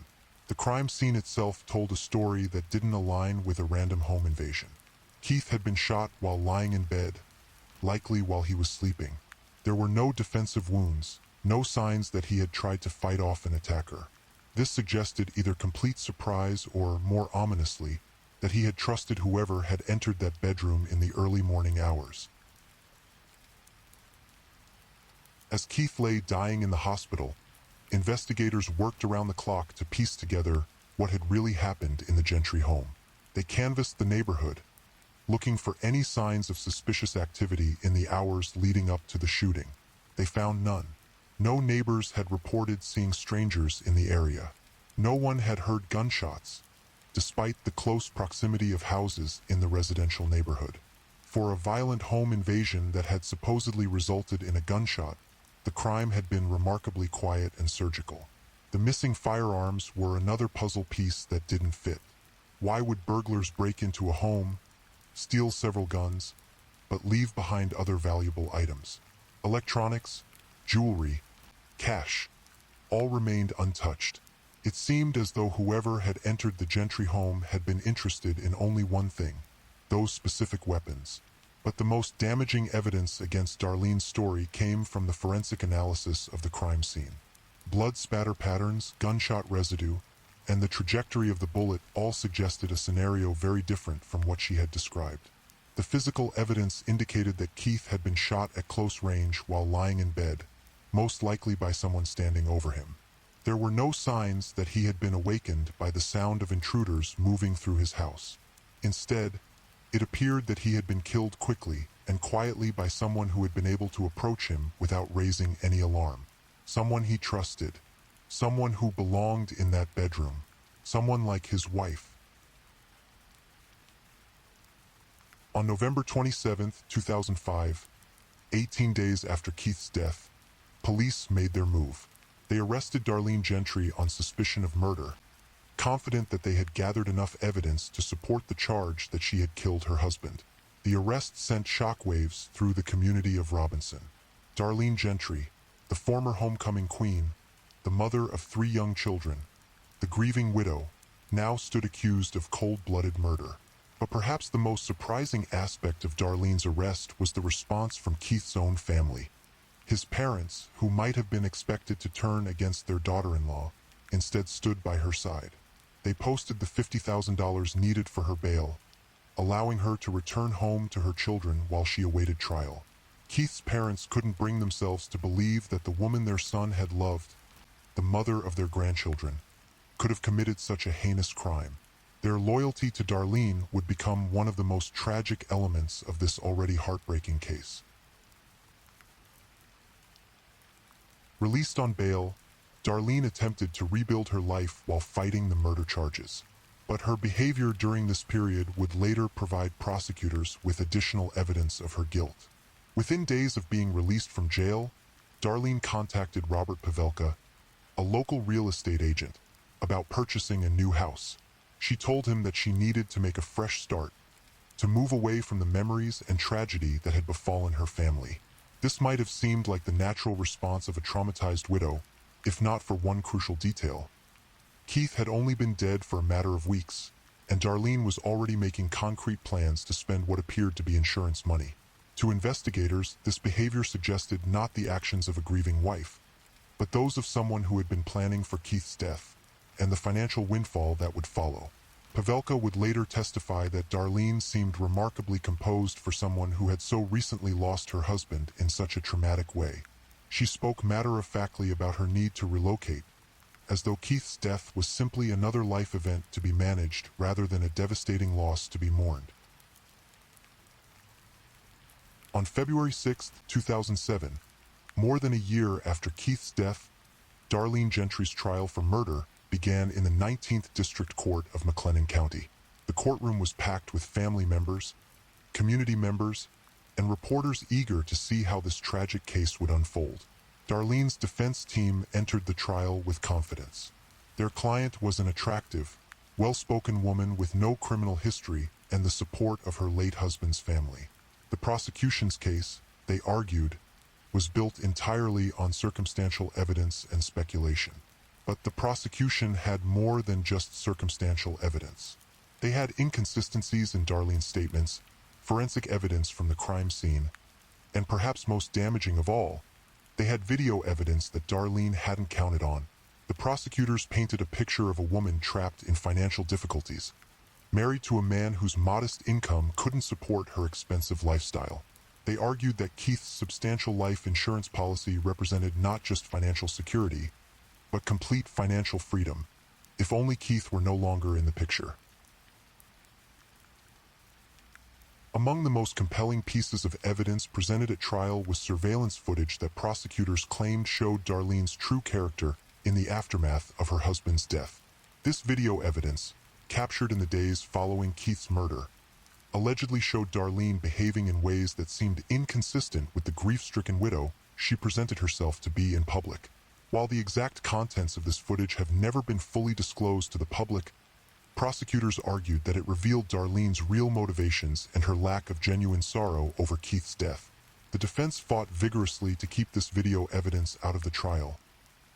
The crime scene itself told a story that didn't align with a random home invasion. Keith had been shot while lying in bed, likely while he was sleeping. There were no defensive wounds, no signs that he had tried to fight off an attacker. This suggested either complete surprise or, more ominously, that he had trusted whoever had entered that bedroom in the early morning hours. As Keith lay dying in the hospital, investigators worked around the clock to piece together what had really happened in the Gentry home. They canvassed the neighborhood, looking for any signs of suspicious activity in the hours leading up to the shooting. They found none. No neighbors had reported seeing strangers in the area. No one had heard gunshots, despite the close proximity of houses in the residential neighborhood. For a violent home invasion that had supposedly resulted in a gunshot, the crime had been remarkably quiet and surgical. The missing firearms were another puzzle piece that didn't fit. Why would burglars break into a home, steal several guns, but leave behind other valuable items? Electronics, jewelry, cash, all remained untouched. It seemed as though whoever had entered the Gentry home had been interested in only one thing, those specific weapons. But the most damaging evidence against Darlene's story came from the forensic analysis of the crime scene. Blood spatter patterns, gunshot residue, and the trajectory of the bullet all suggested a scenario very different from what she had described. The physical evidence indicated that Keith had been shot at close range while lying in bed, most likely by someone standing over him. There were no signs that he had been awakened by the sound of intruders moving through his house. Instead, it appeared that he had been killed quickly and quietly by someone who had been able to approach him without raising any alarm. Someone he trusted. Someone who belonged in that bedroom. Someone like his wife. On November 27, 2005, 18 days after Keith's death, police made their move. They arrested Darlene Gentry on suspicion of murder, confident that they had gathered enough evidence to support the charge that she had killed her husband. The arrest sent shockwaves through the community of Robinson. Darlene Gentry, the former homecoming queen, the mother of 3 young children, the grieving widow, now stood accused of cold-blooded murder. But perhaps the most surprising aspect of Darlene's arrest was the response from Keith's own family. His parents, who might have been expected to turn against their daughter-in-law, instead stood by her side. They posted the $50,000 needed for her bail, allowing her to return home to her children while she awaited trial. Keith's parents couldn't bring themselves to believe that the woman their son had loved, the mother of their grandchildren, could have committed such a heinous crime. Their loyalty to Darlene would become one of the most tragic elements of this already heartbreaking case. Released on bail, Darlene attempted to rebuild her life while fighting the murder charges. But her behavior during this period would later provide prosecutors with additional evidence of her guilt. Within days of being released from jail, Darlene contacted Robert Pavelka, a local real estate agent, about purchasing a new house. She told him that she needed to make a fresh start, to move away from the memories and tragedy that had befallen her family. This might have seemed like the natural response of a traumatized widow, if not for one crucial detail. Keith had only been dead for a matter of weeks, and Darlene was already making concrete plans to spend what appeared to be insurance money. To investigators, this behavior suggested not the actions of a grieving wife, but those of someone who had been planning for Keith's death, and the financial windfall that would follow. Pavelka would later testify that Darlene seemed remarkably composed for someone who had so recently lost her husband in such a traumatic way. She spoke matter-of-factly about her need to relocate, as though Keith's death was simply another life event to be managed rather than a devastating loss to be mourned. On February 6, 2007, more than a year after Keith's death, Darlene Gentry's trial for murder began in the 19th District Court of McLennan County. The courtroom was packed with family members, community members, and reporters eager to see how this tragic case would unfold. Darlene's defense team entered the trial with confidence. Their client was an attractive, well-spoken woman with no criminal history and the support of her late husband's family. The prosecution's case, they argued, was built entirely on circumstantial evidence and speculation. But the prosecution had more than just circumstantial evidence. They had inconsistencies in Darlene's statements, forensic evidence from the crime scene, and perhaps most damaging of all, they had video evidence that Darlene hadn't counted on. The prosecutors painted a picture of a woman trapped in financial difficulties, married to a man whose modest income couldn't support her expensive lifestyle. They argued that Keith's substantial life insurance policy represented not just financial security, but complete financial freedom, if only Keith were no longer in the picture. Among the most compelling pieces of evidence presented at trial was surveillance footage that prosecutors claimed showed Darlene's true character in the aftermath of her husband's death. This video evidence, captured in the days following Keith's murder, allegedly showed Darlene behaving in ways that seemed inconsistent with the grief-stricken widow she presented herself to be in public. While the exact contents of this footage have never been fully disclosed to the public, prosecutors argued that it revealed Darlene's real motivations and her lack of genuine sorrow over Keith's death. The defense fought vigorously to keep this video evidence out of the trial,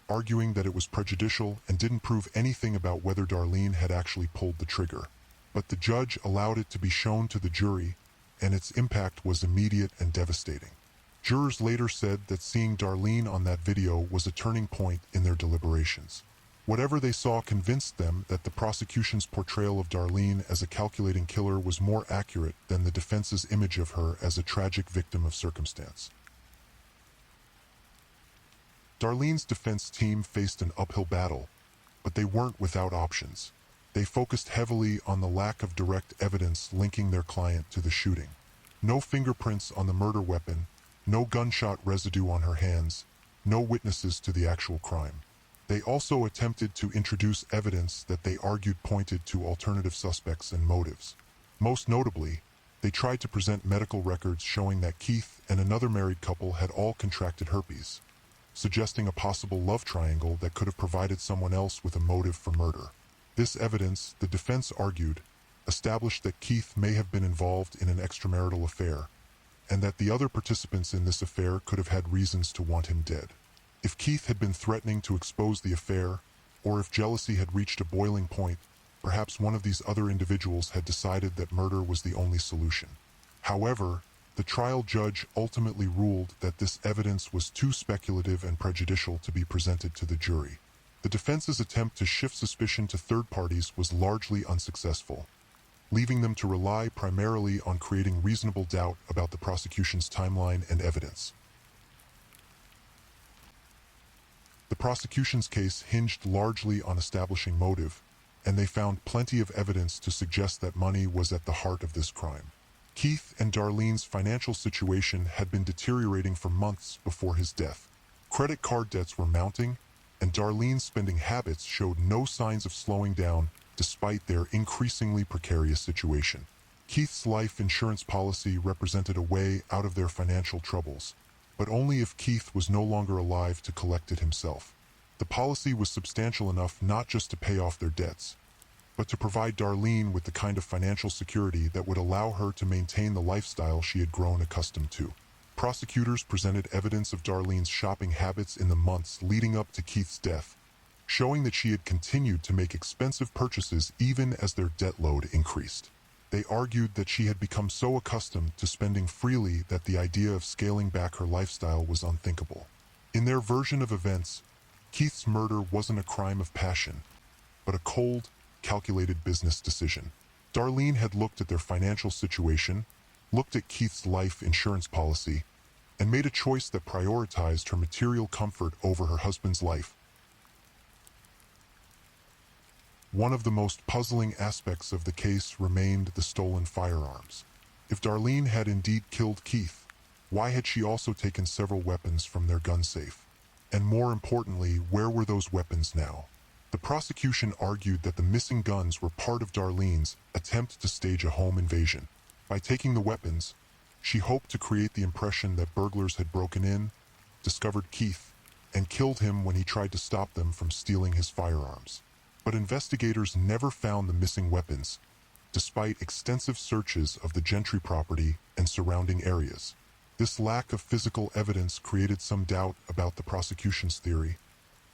arguing that it was prejudicial and didn't prove anything about whether Darlene had actually pulled the trigger. But the judge allowed it to be shown to the jury, and its impact was immediate and devastating. Jurors later said that seeing Darlene on that video was a turning point in their deliberations. Whatever they saw convinced them that the prosecution's portrayal of Darlene as a calculating killer was more accurate than the defense's image of her as a tragic victim of circumstance. Darlene's defense team faced an uphill battle, but they weren't without options. They focused heavily on the lack of direct evidence linking their client to the shooting. No fingerprints on the murder weapon, no gunshot residue on her hands, no witnesses to the actual crime. They also attempted to introduce evidence that they argued pointed to alternative suspects and motives. Most notably, they tried to present medical records showing that Keith and another married couple had all contracted herpes, suggesting a possible love triangle that could have provided someone else with a motive for murder. This evidence, the defense argued, established that Keith may have been involved in an extramarital affair, and that the other participants in this affair could have had reasons to want him dead. If Keith had been threatening to expose the affair, or if jealousy had reached a boiling point, perhaps one of these other individuals had decided that murder was the only solution. However, the trial judge ultimately ruled that this evidence was too speculative and prejudicial to be presented to the jury. The defense's attempt to shift suspicion to third parties was largely unsuccessful, leaving them to rely primarily on creating reasonable doubt about the prosecution's timeline and evidence. The prosecution's case hinged largely on establishing motive, and they found plenty of evidence to suggest that money was at the heart of this crime. Keith and Darlene's financial situation had been deteriorating for months before his death. Credit card debts were mounting, and Darlene's spending habits showed no signs of slowing down despite their increasingly precarious situation. Keith's life insurance policy represented a way out of their financial troubles, but only if Keith was no longer alive to collect it himself. The policy was substantial enough not just to pay off their debts, but to provide Darlene with the kind of financial security that would allow her to maintain the lifestyle she had grown accustomed to. Prosecutors presented evidence of Darlene's shopping habits in the months leading up to Keith's death, showing that she had continued to make expensive purchases even as their debt load increased. They argued that she had become so accustomed to spending freely that the idea of scaling back her lifestyle was unthinkable. In their version of events, Keith's murder wasn't a crime of passion, but a cold, calculated business decision. Darlene had looked at their financial situation, looked at Keith's life insurance policy, and made a choice that prioritized her material comfort over her husband's life. One of the most puzzling aspects of the case remained the stolen firearms. If Darlene had indeed killed Keith, why had she also taken several weapons from their gun safe? And more importantly, where were those weapons now? The prosecution argued that the missing guns were part of Darlene's attempt to stage a home invasion. By taking the weapons, she hoped to create the impression that burglars had broken in, discovered Keith, and killed him when he tried to stop them from stealing his firearms. But investigators never found the missing weapons, despite extensive searches of the Gentry property and surrounding areas. This lack of physical evidence created some doubt about the prosecution's theory,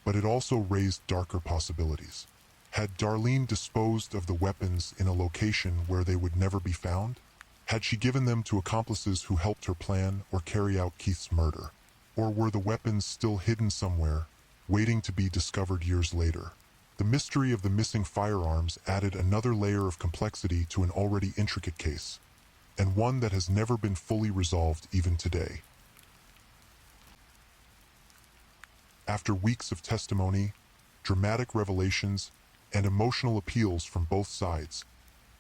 but it also raised darker possibilities. Had Darlene disposed of the weapons in a location where they would never be found? Had she given them to accomplices who helped her plan or carry out Keith's murder? Or were the weapons still hidden somewhere, waiting to be discovered years later? The mystery of the missing firearms added another layer of complexity to an already intricate case, and one that has never been fully resolved even today. After weeks of testimony, dramatic revelations, and emotional appeals from both sides,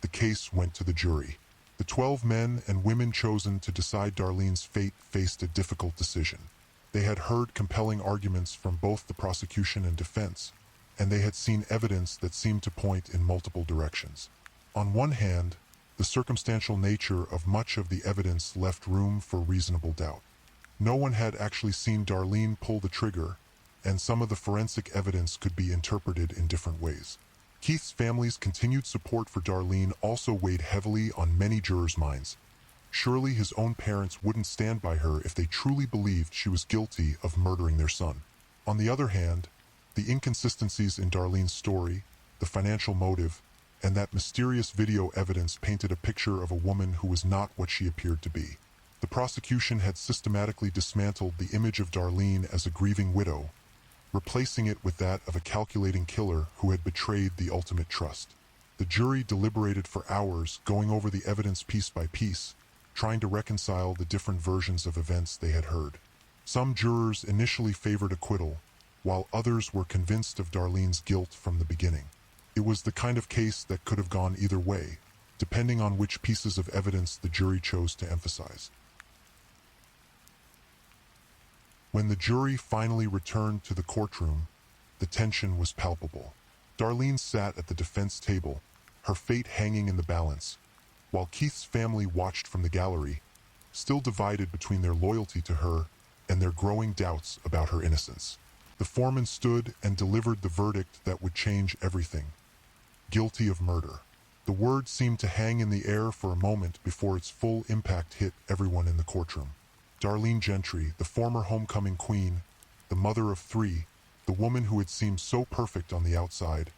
the case went to the jury. The 12 men and women chosen to decide Darlene's fate faced a difficult decision. They had heard compelling arguments from both the prosecution and defense, and they had seen evidence that seemed to point in multiple directions. On one hand, the circumstantial nature of much of the evidence left room for reasonable doubt. No one had actually seen Darlene pull the trigger, and some of the forensic evidence could be interpreted in different ways. Keith's family's continued support for Darlene also weighed heavily on many jurors' minds. Surely his own parents wouldn't stand by her if they truly believed she was guilty of murdering their son. On the other hand, the inconsistencies in Darlene's story, the financial motive, and that mysterious video evidence painted a picture of a woman who was not what she appeared to be. The prosecution had systematically dismantled the image of Darlene as a grieving widow, replacing it with that of a calculating killer who had betrayed the ultimate trust. The jury deliberated for hours, going over the evidence piece by piece, trying to reconcile the different versions of events they had heard. Some jurors initially favored acquittal, while others were convinced of Darlene's guilt from the beginning. It was the kind of case that could have gone either way, depending on which pieces of evidence the jury chose to emphasize. When the jury finally returned to the courtroom, the tension was palpable. Darlene sat at the defense table, her fate hanging in the balance, while Keith's family watched from the gallery, still divided between their loyalty to her and their growing doubts about her innocence. The foreman stood and delivered the verdict that would change everything. Guilty of murder. The word seemed to hang in the air for a moment before its full impact hit everyone in the courtroom. Darlene Gentry, the former homecoming queen, the mother of three, the woman who had seemed so perfect on the outside,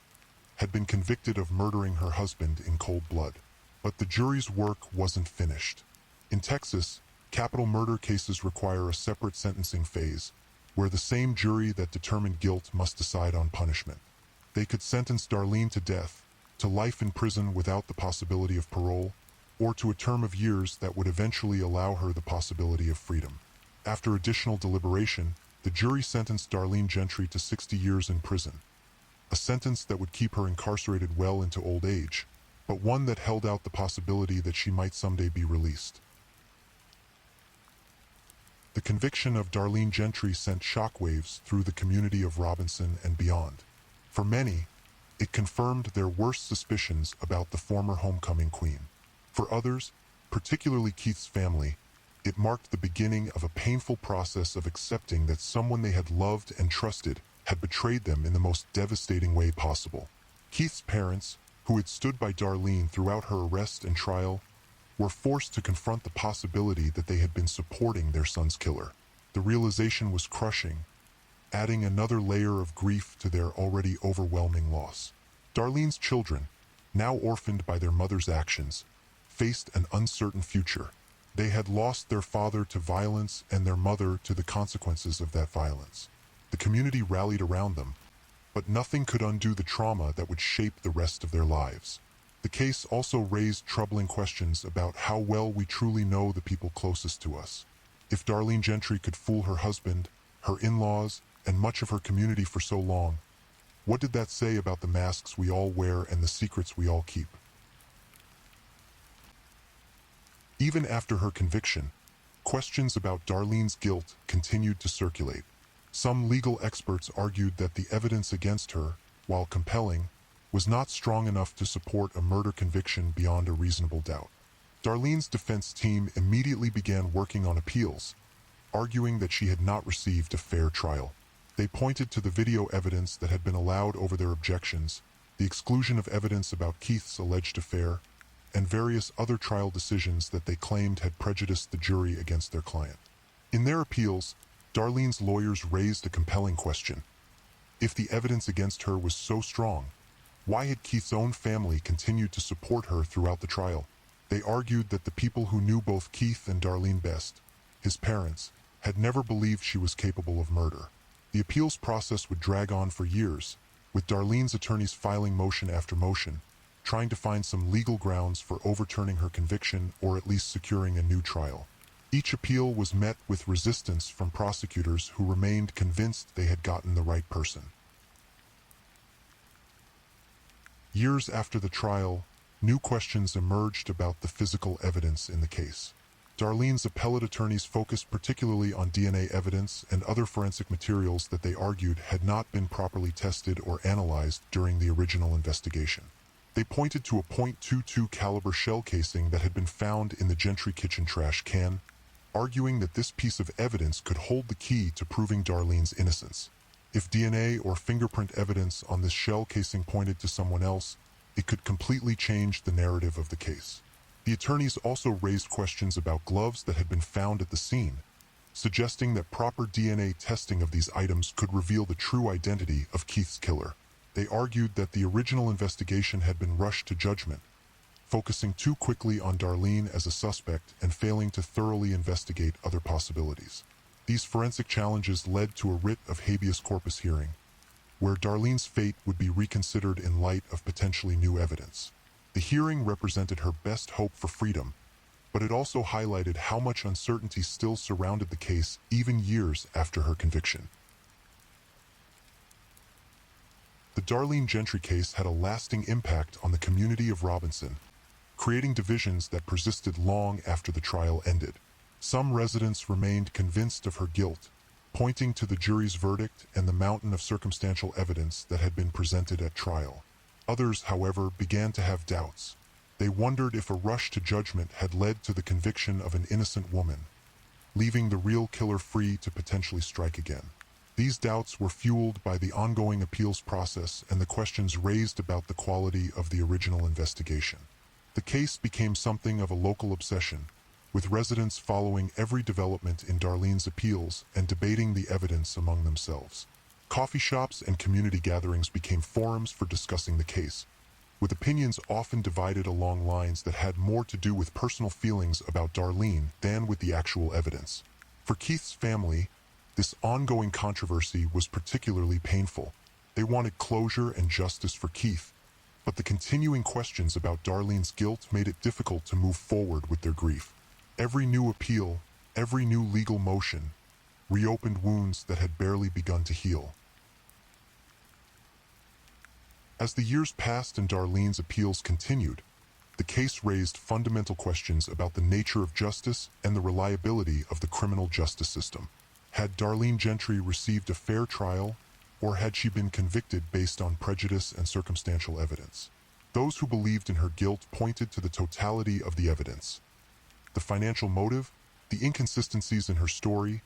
had been convicted of murdering her husband in cold blood. But the jury's work wasn't finished. In Texas, capital murder cases require a separate sentencing phase, where the same jury that determined guilt must decide on punishment. They could sentence Darlene to death, to life in prison without the possibility of parole, or to a term of years that would eventually allow her the possibility of freedom. After additional deliberation, the jury sentenced Darlene Gentry to 60 years in prison, a sentence that would keep her incarcerated well into old age, but one that held out the possibility that she might someday be released. The conviction of Darlene Gentry sent shockwaves through the community of Robinson and beyond. For many, it confirmed their worst suspicions about the former homecoming queen. For others, particularly Keith's family, it marked the beginning of a painful process of accepting that someone they had loved and trusted had betrayed them in the most devastating way possible. Keith's parents, who had stood by Darlene throughout her arrest and trial, were forced to confront the possibility that they had been supporting their son's killer. The realization was crushing, adding another layer of grief to their already overwhelming loss. Darlene's children, now orphaned by their mother's actions, faced an uncertain future. They had lost their father to violence and their mother to the consequences of that violence. The community rallied around them, but nothing could undo the trauma that would shape the rest of their lives. The case also raised troubling questions about how well we truly know the people closest to us. If Darlene Gentry could fool her husband, her in-laws, and much of her community for so long, what did that say about the masks we all wear and the secrets we all keep? Even after her conviction, questions about Darlene's guilt continued to circulate. Some legal experts argued that the evidence against her, while compelling, was not strong enough to support a murder conviction beyond a reasonable doubt. Darlene's defense team immediately began working on appeals, arguing that she had not received a fair trial. They pointed to the video evidence that had been allowed over their objections, the exclusion of evidence about Keith's alleged affair, and various other trial decisions that they claimed had prejudiced the jury against their client. In their appeals, Darlene's lawyers raised a compelling question. If the evidence against her was so strong, why had Keith's own family continued to support her throughout the trial? They argued that the people who knew both Keith and Darlene best, his parents, had never believed she was capable of murder. The appeals process would drag on for years, with Darlene's attorneys filing motion after motion, trying to find some legal grounds for overturning her conviction or at least securing a new trial. Each appeal was met with resistance from prosecutors who remained convinced they had gotten the right person. Years after the trial, new questions emerged about the physical evidence in the case. Darlene's appellate attorneys focused particularly on DNA evidence and other forensic materials that they argued had not been properly tested or analyzed during the original investigation. They pointed to a .22 caliber shell casing that had been found in the Gentry kitchen trash can, arguing that this piece of evidence could hold the key to proving Darlene's innocence. If DNA or fingerprint evidence on this shell casing pointed to someone else, it could completely change the narrative of the case. The attorneys also raised questions about gloves that had been found at the scene, suggesting that proper DNA testing of these items could reveal the true identity of Keith's killer. They argued that the original investigation had been rushed to judgment, focusing too quickly on Darlene as a suspect and failing to thoroughly investigate other possibilities. These forensic challenges led to a writ of habeas corpus hearing, where Darlene's fate would be reconsidered in light of potentially new evidence. The hearing represented her best hope for freedom, but it also highlighted how much uncertainty still surrounded the case even years after her conviction. The Darlene Gentry case had a lasting impact on the community of Robinson, creating divisions that persisted long after the trial ended. Some residents remained convinced of her guilt, pointing to the jury's verdict and the mountain of circumstantial evidence that had been presented at trial. Others, however, began to have doubts. They wondered if a rush to judgment had led to the conviction of an innocent woman, leaving the real killer free to potentially strike again. These doubts were fueled by the ongoing appeals process and the questions raised about the quality of the original investigation. The case became something of a local obsession, with residents following every development in Darlene's appeals and debating the evidence among themselves. Coffee shops and community gatherings became forums for discussing the case, with opinions often divided along lines that had more to do with personal feelings about Darlene than with the actual evidence. For Keith's family, this ongoing controversy was particularly painful. They wanted closure and justice for Keith, but the continuing questions about Darlene's guilt made it difficult to move forward with their grief. Every new appeal, every new legal motion, reopened wounds that had barely begun to heal. As the years passed and Darlene's appeals continued, the case raised fundamental questions about the nature of justice and the reliability of the criminal justice system. Had Darlene Gentry received a fair trial, or had she been convicted based on prejudice and circumstantial evidence? Those who believed in her guilt pointed to the totality of the evidence: the financial motive, the inconsistencies in her story,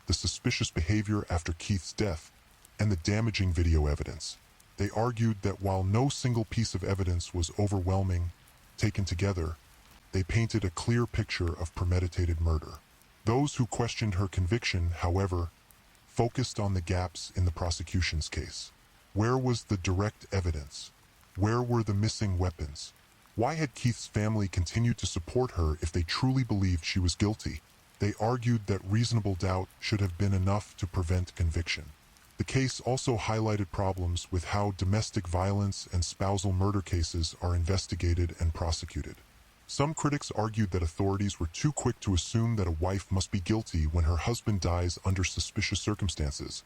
the suspicious behavior after Keith's death, and the damaging video evidence. They argued that while no single piece of evidence was overwhelming, taken together, they painted a clear picture of premeditated murder. Those who questioned her conviction, however, focused on the gaps in the prosecution's case. Where was the direct evidence? Where were the missing weapons? Why had Keith's family continued to support her if they truly believed she was guilty? They argued that reasonable doubt should have been enough to prevent conviction. The case also highlighted problems with how domestic violence and spousal murder cases are investigated and prosecuted. Some critics argued that authorities were too quick to assume that a wife must be guilty when her husband dies under suspicious circumstances,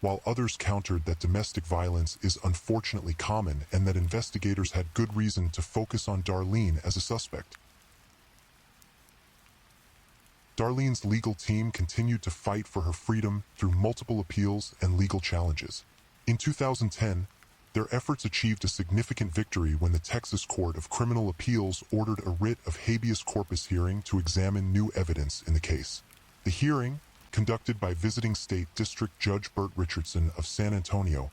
while others countered that domestic violence is unfortunately common and that investigators had good reason to focus on Darlene as a suspect. Darlene's legal team continued to fight for her freedom through multiple appeals and legal challenges. In 2010, their efforts achieved a significant victory when the Texas Court of Criminal Appeals ordered a writ of habeas corpus hearing to examine new evidence in the case. The hearing, conducted by visiting State District Judge Burt Richardson of San Antonio,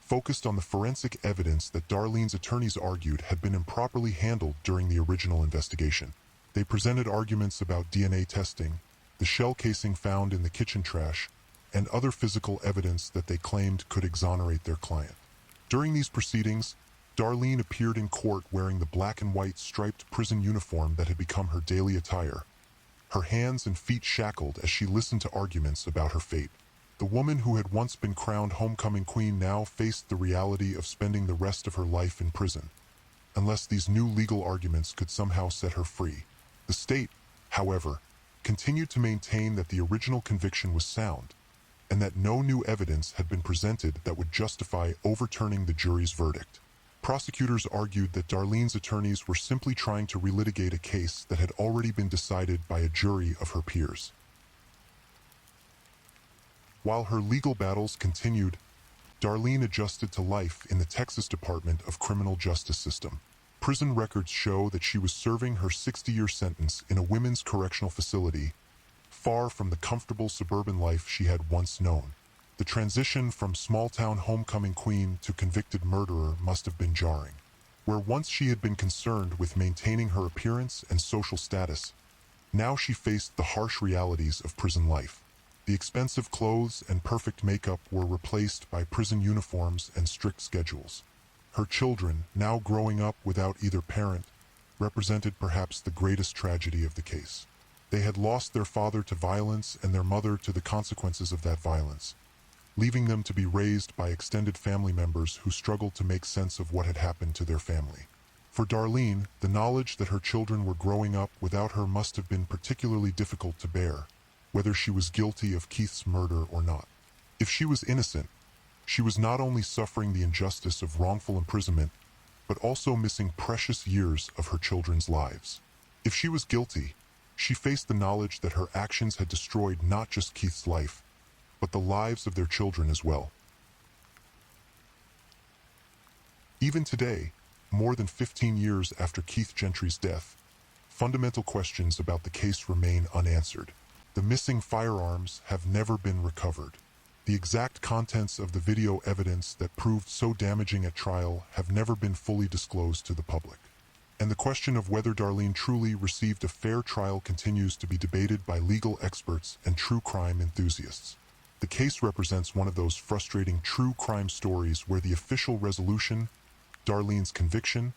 focused on the forensic evidence that Darlene's attorneys argued had been improperly handled during the original investigation. They presented arguments about DNA testing, the shell casing found in the kitchen trash, and other physical evidence that they claimed could exonerate their client. During these proceedings, Darlene appeared in court wearing the black and white striped prison uniform that had become her daily attire, her hands and feet shackled as she listened to arguments about her fate. The woman who had once been crowned homecoming queen now faced the reality of spending the rest of her life in prison, unless these new legal arguments could somehow set her free. The state, however, continued to maintain that the original conviction was sound, and that no new evidence had been presented that would justify overturning the jury's verdict. Prosecutors argued that Darlene's attorneys were simply trying to relitigate a case that had already been decided by a jury of her peers. While her legal battles continued, Darlene adjusted to life in the Texas Department of Criminal Justice System. Prison records show that she was serving her 60-year sentence in a women's correctional facility, far from the comfortable suburban life she had once known. The transition from small-town homecoming queen to convicted murderer must have been jarring. Where once she had been concerned with maintaining her appearance and social status, now she faced the harsh realities of prison life. The expensive clothes and perfect makeup were replaced by prison uniforms and strict schedules. Her children, now growing up without either parent, represented perhaps the greatest tragedy of the case. They had lost their father to violence and their mother to the consequences of that violence, leaving them to be raised by extended family members who struggled to make sense of what had happened to their family. For Darlene, the knowledge that her children were growing up without her must have been particularly difficult to bear, whether she was guilty of Keith's murder or not. If she was innocent, she was not only suffering the injustice of wrongful imprisonment, but also missing precious years of her children's lives. If she was guilty, she faced the knowledge that her actions had destroyed not just Keith's life, but the lives of their children as well. Even today, more than 15 years after Keith Gentry's death, fundamental questions about the case remain unanswered. The missing firearms have never been recovered. The exact contents of the video evidence that proved so damaging at trial have never been fully disclosed to the public. And the question of whether Darlene truly received a fair trial continues to be debated by legal experts and true crime enthusiasts. The case represents one of those frustrating true crime stories where the official resolution, Darlene's conviction,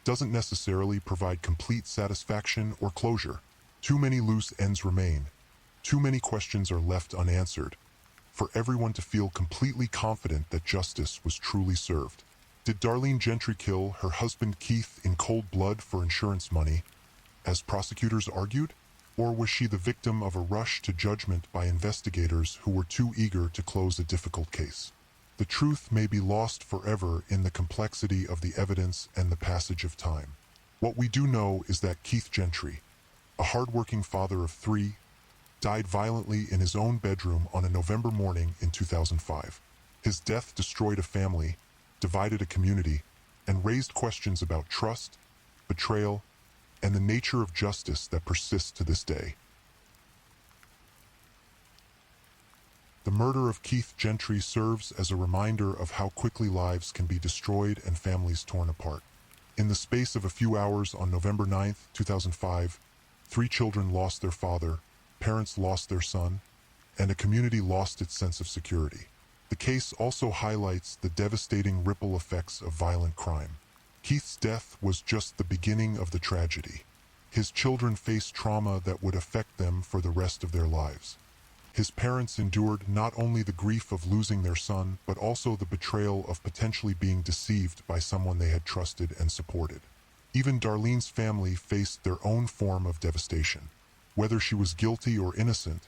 doesn't necessarily provide complete satisfaction or closure. Too many loose ends remain. Too many questions are left unanswered for everyone to feel completely confident that justice was truly served. Did Darlene Gentry kill her husband Keith in cold blood for insurance money, as prosecutors argued? Or was she the victim of a rush to judgment by investigators who were too eager to close a difficult case? The truth may be lost forever in the complexity of the evidence and the passage of time. What we do know is that Keith Gentry, a hardworking father of 3, died violently in his own bedroom on a November morning in 2005. His death destroyed a family, divided a community, and raised questions about trust, betrayal, and the nature of justice that persists to this day. The murder of Keith Gentry serves as a reminder of how quickly lives can be destroyed and families torn apart. In the space of a few hours on November 9, 2005, 3 children lost their father, parents lost their son, and a community lost its sense of security. The case also highlights the devastating ripple effects of violent crime. Keith's death was just the beginning of the tragedy. His children faced trauma that would affect them for the rest of their lives. His parents endured not only the grief of losing their son, but also the betrayal of potentially being deceived by someone they had trusted and supported. Even Darlene's family faced their own form of devastation. Whether she was guilty or innocent,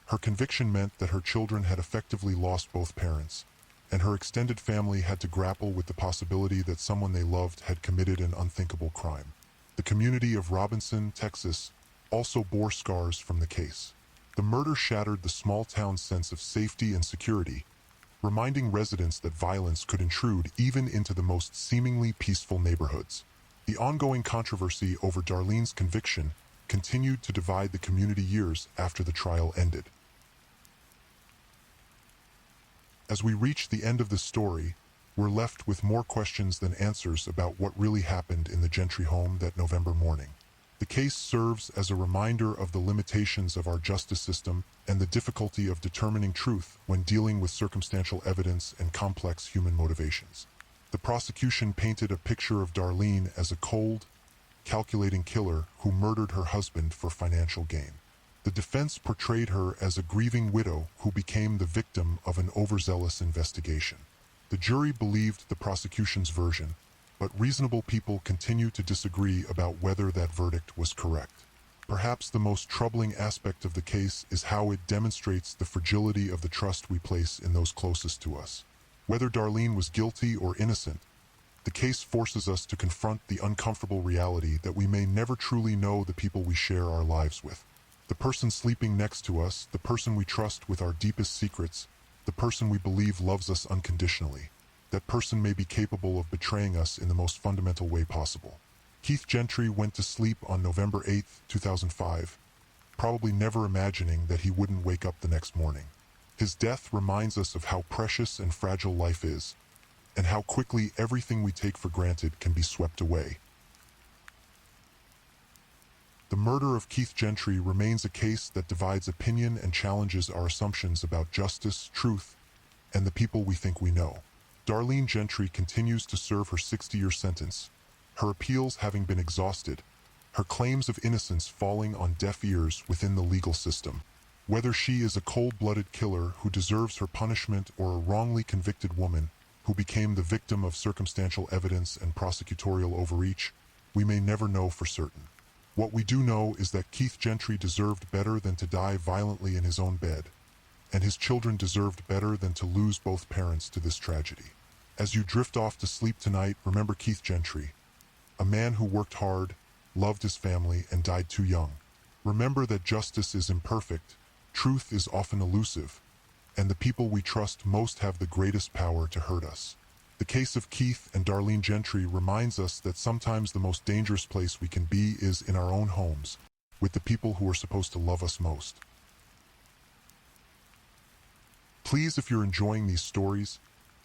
her conviction meant that her children had effectively lost both parents, and her extended family had to grapple with the possibility that someone they loved had committed an unthinkable crime. The community of Robinson, Texas, also bore scars from the case. The murder shattered the small town's sense of safety and security, reminding residents that violence could intrude even into the most seemingly peaceful neighborhoods. The ongoing controversy over Darlene's conviction continued to divide the community years after the trial ended. As we reach the end of the story, we're left with more questions than answers about what really happened in the Gentry home that November morning. The case serves as a reminder of the limitations of our justice system and the difficulty of determining truth when dealing with circumstantial evidence and complex human motivations. The prosecution painted a picture of Darlene as a cold, calculating killer who murdered her husband for financial gain. The defense portrayed her as a grieving widow who became the victim of an overzealous investigation. The jury believed the prosecution's version, but reasonable people continue to disagree about whether that verdict was correct. Perhaps the most troubling aspect of the case is how it demonstrates the fragility of the trust we place in those closest to us. Whether Darlene was guilty or innocent, the case forces us to confront the uncomfortable reality that we may never truly know the people we share our lives with. The person sleeping next to us, the person we trust with our deepest secrets, the person we believe loves us unconditionally. That person may be capable of betraying us in the most fundamental way possible. Keith Gentry went to sleep on November 8, 2005, probably never imagining that he wouldn't wake up the next morning. His death reminds us of how precious and fragile life is, and how quickly everything we take for granted can be swept away. The murder of Keith Gentry remains a case that divides opinion and challenges our assumptions about justice, truth, and the people we think we know. Darlene Gentry continues to serve her 60-year sentence, her appeals having been exhausted, her claims of innocence falling on deaf ears within the legal system. Whether she is a cold-blooded killer who deserves her punishment or a wrongly convicted woman who became the victim of circumstantial evidence and prosecutorial overreach, we may never know for certain. What we do know is that Keith Gentry deserved better than to die violently in his own bed, and his children deserved better than to lose both parents to this tragedy. As you drift off to sleep tonight, remember Keith Gentry, a man who worked hard, loved his family, and died too young. Remember that justice is imperfect, truth is often elusive, and the people we trust most have the greatest power to hurt us. The case of Keith and Darlene Gentry reminds us that sometimes the most dangerous place we can be is in our own homes, with the people who are supposed to love us most. Please, if you're enjoying these stories,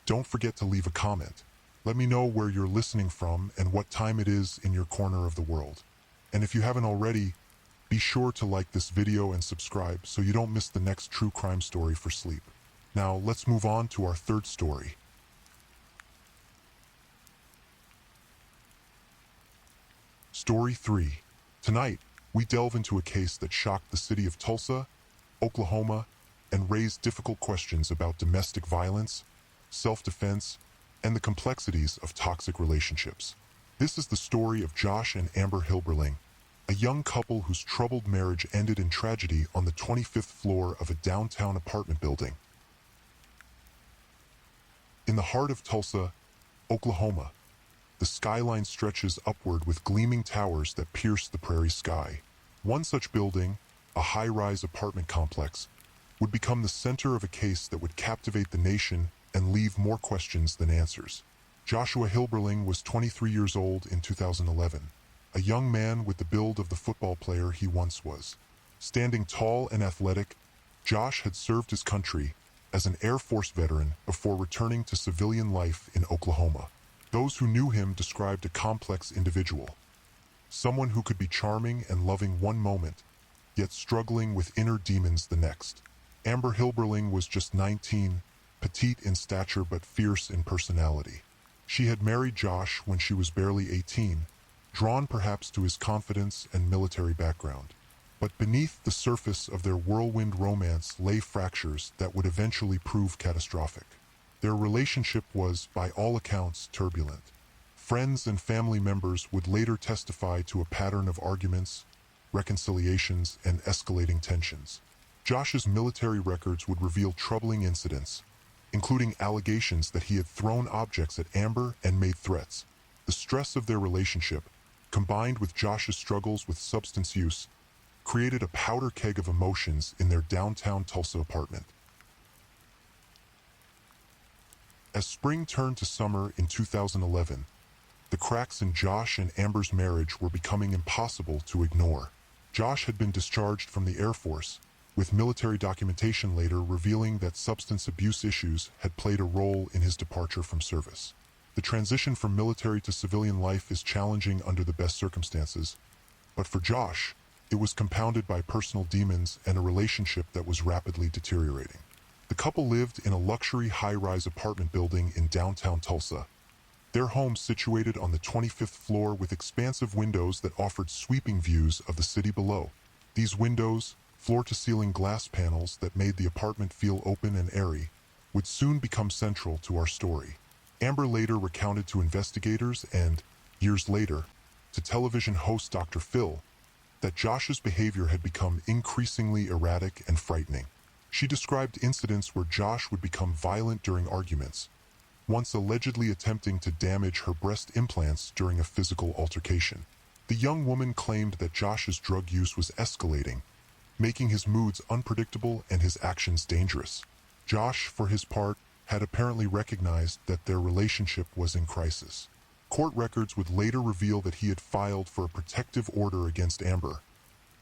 don't forget to leave a comment. Let me know where you're listening from and what time it is in your corner of the world. And if you haven't already, be sure to like this video and subscribe so you don't miss the next true crime story for sleep. Now, let's move on to our third story. Story 3. Tonight, we delve into a case that shocked the city of Tulsa, Oklahoma, and raised difficult questions about domestic violence, self-defense, and the complexities of toxic relationships. This is the story of Josh and Amber Hilberling, a young couple whose troubled marriage ended in tragedy on the 25th floor of a downtown apartment building. In the heart of Tulsa, Oklahoma, the skyline stretches upward with gleaming towers that pierce the prairie sky. One such building, a high-rise apartment complex, would become the center of a case that would captivate the nation and leave more questions than answers. Joshua Hilberling was 23 years old in 2011, a young man with the build of the football player he once was. Standing tall and athletic, Josh had served his country as an Air Force veteran before returning to civilian life in Oklahoma. Those who knew him described a complex individual, someone who could be charming and loving one moment, yet struggling with inner demons the next. Amber Hilberling was just 19, petite in stature but fierce in personality. She had married Josh when she was barely 18, drawn perhaps to his confidence and military background. But beneath the surface of their whirlwind romance lay fractures that would eventually prove catastrophic. Their relationship was, by all accounts, turbulent. Friends and family members would later testify to a pattern of arguments, reconciliations, and escalating tensions. Josh's military records would reveal troubling incidents, including allegations that he had thrown objects at Amber and made threats. The stress of their relationship, combined with Josh's struggles with substance use, created a powder keg of emotions in their downtown Tulsa apartment. As spring turned to summer in 2011, the cracks in Josh and Amber's marriage were becoming impossible to ignore. Josh had been discharged from the Air Force, with military documentation later revealing that substance abuse issues had played a role in his departure from service. The transition from military to civilian life is challenging under the best circumstances, but for Josh, it was compounded by personal demons and a relationship that was rapidly deteriorating. The couple lived in a luxury high-rise apartment building in downtown Tulsa, their home situated on the 25th floor with expansive windows that offered sweeping views of the city below. These windows, floor-to-ceiling glass panels that made the apartment feel open and airy, would soon become central to our story. Amber later recounted to investigators and, years later, to television host Dr. Phil, that Josh's behavior had become increasingly erratic and frightening. She described incidents where Josh would become violent during arguments, once allegedly attempting to damage her breast implants during a physical altercation. The young woman claimed that Josh's drug use was escalating, making his moods unpredictable and his actions dangerous. Josh, for his part, had apparently recognized that their relationship was in crisis. Court records would later reveal that he had filed for a protective order against Amber,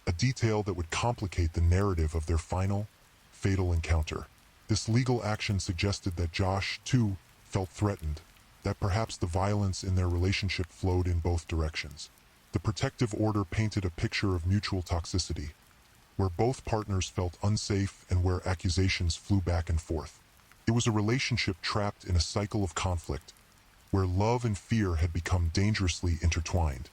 a detail that would complicate the narrative of their final, fatal encounter. This legal action suggested that Josh, too, felt threatened, that perhaps the violence in their relationship flowed in both directions. The protective order painted a picture of mutual toxicity, where both partners felt unsafe and where accusations flew back and forth. It was a relationship trapped in a cycle of conflict, where love and fear had become dangerously intertwined.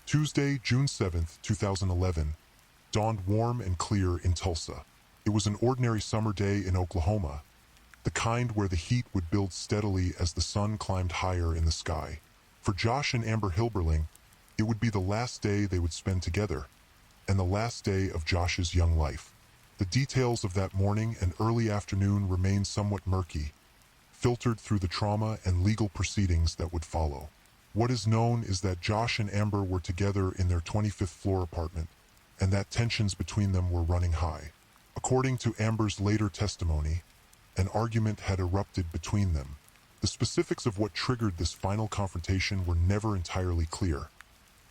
Tuesday, June 7, 2011, dawned warm and clear in Tulsa. It was an ordinary summer day in Oklahoma, the kind where the heat would build steadily as the sun climbed higher in the sky. For Josh and Amber Hilberling, it would be the last day they would spend together, and the last day of Josh's young life. The details of that morning and early afternoon remain somewhat murky, filtered through the trauma and legal proceedings that would follow. What is known is that Josh and Amber were together in their 25th floor apartment, and that tensions between them were running high. According to Amber's later testimony, an argument had erupted between them. The specifics of what triggered this final confrontation were never entirely clear.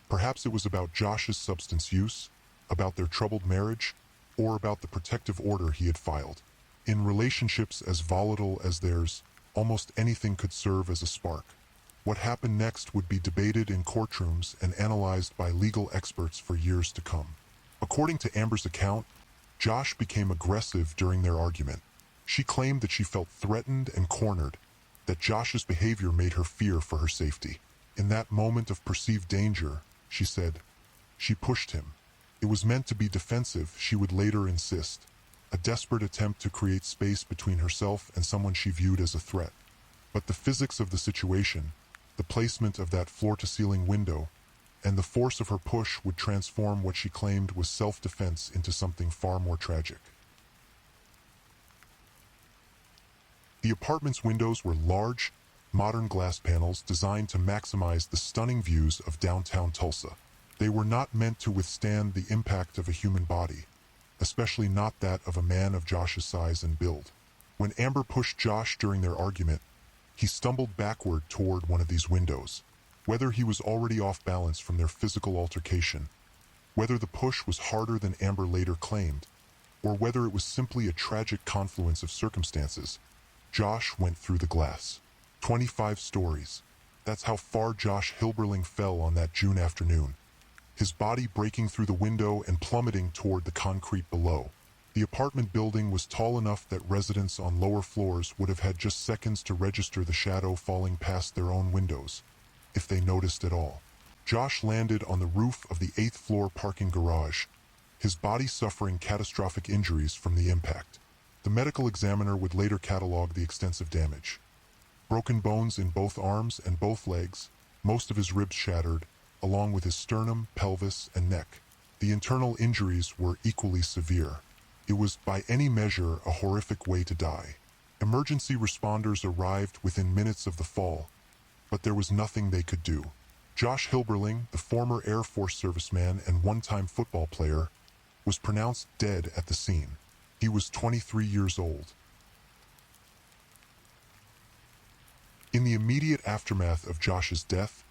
Perhaps it was about Josh's substance use, about their troubled marriage, or about the protective order he had filed. In relationships as volatile as theirs, almost anything could serve as a spark. What happened next would be debated in courtrooms and analyzed by legal experts for years to come. According to Amber's account, Josh became aggressive during their argument. She claimed that she felt threatened and cornered, that Josh's behavior made her fear for her safety. In that moment of perceived danger, she said, she pushed him. It was meant to be defensive, she would later insist, a desperate attempt to create space between herself and someone she viewed as a threat. But the physics of the situation, the placement of that floor-to-ceiling window, and the force of her push would transform what she claimed was self-defense into something far more tragic. The apartment's windows were large, modern glass panels designed to maximize the stunning views of downtown Tulsa. They were not meant to withstand the impact of a human body, especially not that of a man of Josh's size and build. When Amber pushed Josh during their argument, he stumbled backward toward one of these windows. Whether he was already off balance from their physical altercation, whether the push was harder than Amber later claimed, or whether it was simply a tragic confluence of circumstances, Josh went through the glass. 25 stories. That's how far Josh Hilberling fell on that June afternoon, his body breaking through the window and plummeting toward the concrete below. The apartment building was tall enough that residents on lower floors would have had just seconds to register the shadow falling past their own windows, if they noticed at all. Josh landed on the roof of the 8th floor parking garage, his body suffering catastrophic injuries from the impact. The medical examiner would later catalog the extensive damage. Broken bones in both arms and both legs, most of his ribs shattered, along with his sternum, pelvis, and neck. The internal injuries were equally severe. It was, by any measure, a horrific way to die. Emergency responders arrived within minutes of the fall, but there was nothing they could do. Josh Hilberling, the former Air Force serviceman and one-time football player, was pronounced dead at the scene. He was 23 years old. In the immediate aftermath of Josh's death,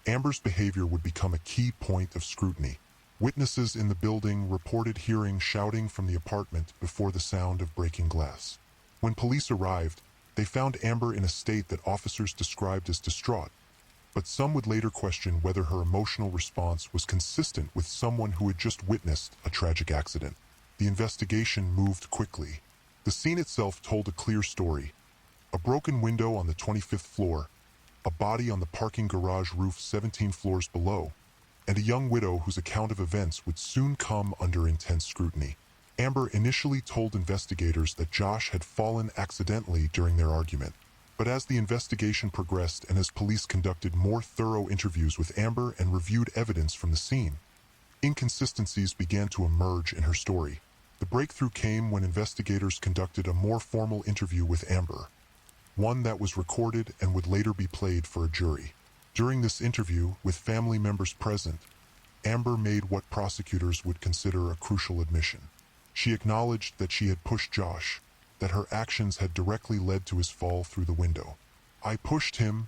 Amber's behavior would become a key point of scrutiny. Witnesses in the building reported hearing shouting from the apartment before the sound of breaking glass. When police arrived, they found Amber in a state that officers described as distraught, but some would later question whether her emotional response was consistent with someone who had just witnessed a tragic accident. The investigation moved quickly. The scene itself told a clear story. A broken window on the 25th floor, a body on the parking garage roof 17 floors below, and a young widow whose account of events would soon come under intense scrutiny. Amber initially told investigators that Josh had fallen accidentally during their argument. But as the investigation progressed and as police conducted more thorough interviews with Amber and reviewed evidence from the scene, inconsistencies began to emerge in her story. The breakthrough came when investigators conducted a more formal interview with Amber, one that was recorded and would later be played for a jury. During this interview, with family members present, Amber made what prosecutors would consider a crucial admission. She acknowledged that she had pushed Josh, that her actions had directly led to his fall through the window. "I pushed him,"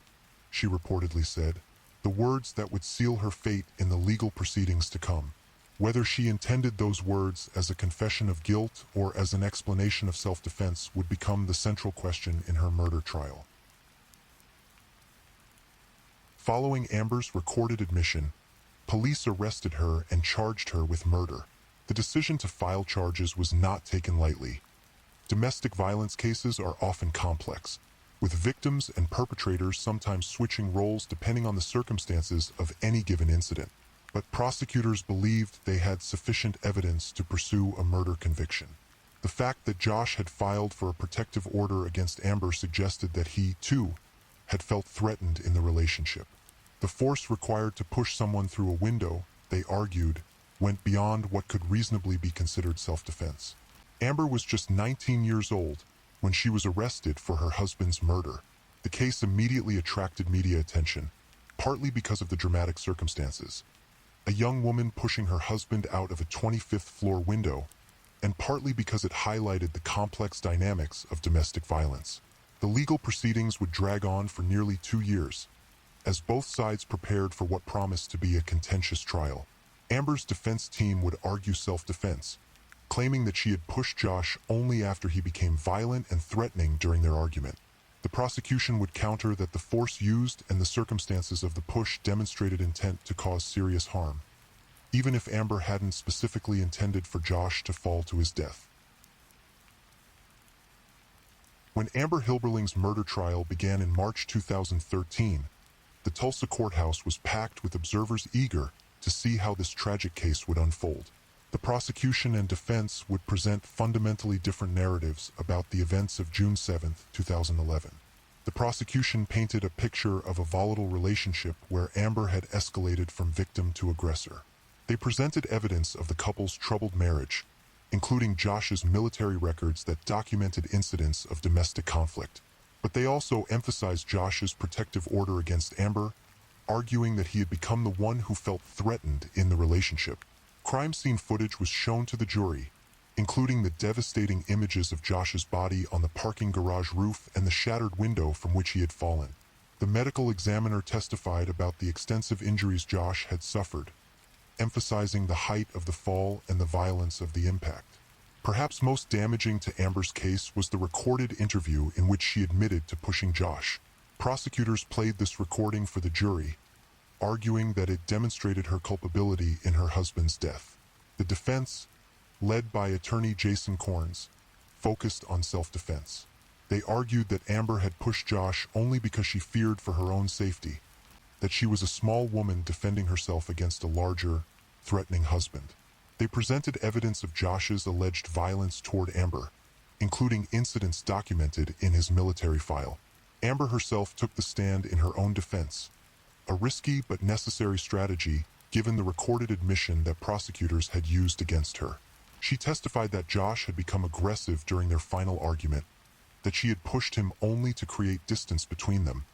she reportedly said, the words that would seal her fate in the legal proceedings to come. Whether she intended those words as a confession of guilt or as an explanation of self-defense would become the central question in her murder trial. Following Amber's recorded admission, police arrested her and charged her with murder. The decision to file charges was not taken lightly. Domestic violence cases are often complex, with victims and perpetrators sometimes switching roles depending on the circumstances of any given incident. but prosecutors believed they had sufficient evidence to pursue a murder conviction. The fact that Josh had filed for a protective order against Amber suggested that he, too, had felt threatened in the relationship. The force required to push someone through a window, they argued, went beyond what could reasonably be considered self-defense. Amber was just 19 years old when she was arrested for her husband's murder. The case immediately attracted media attention, partly because of the dramatic circumstances. A young woman pushing her husband out of a 25th floor window, and partly because it highlighted the complex dynamics of domestic violence. The legal proceedings would drag on for nearly 2 years, as both sides prepared for what promised to be a contentious trial. Amber's defense team would argue self-defense, claiming that she had pushed Josh only after he became violent and threatening during their argument. The prosecution would counter that the force used and the circumstances of the push demonstrated intent to cause serious harm, even if Amber hadn't specifically intended for Josh to fall to his death. When Amber Hilberling's murder trial began in March 2013, the Tulsa courthouse was packed with observers eager to see how this tragic case would unfold. The prosecution and defense would present fundamentally different narratives about the events of June 7, 2011. The prosecution painted a picture of a volatile relationship where Amber had escalated from victim to aggressor. They presented evidence of the couple's troubled marriage, including Josh's military records that documented incidents of domestic conflict. But they also emphasized Josh's protective order against Amber, arguing that he had become the one who felt threatened in the relationship. Crime scene footage was shown to the jury, including the devastating images of Josh's body on the parking garage roof and the shattered window from which he had fallen. The medical examiner testified about the extensive injuries Josh had suffered, emphasizing the height of the fall and the violence of the impact. Perhaps most damaging to Amber's case was the recorded interview in which she admitted to pushing Josh. Prosecutors played this recording for the jury, arguing that it demonstrated her culpability in her husband's death. The defense, led by attorney Jason Corns, focused on self-defense. They argued that Amber had pushed Josh only because she feared for her own safety, that she was a small woman defending herself against a larger, threatening husband. They presented evidence of Josh's alleged violence toward Amber, including incidents documented in his military file. Amber herself took the stand in her own defense, a risky but necessary strategy given the recorded admission that prosecutors had used against her. She testified that Josh had become aggressive during their final argument, that she had pushed him only to create distance between them,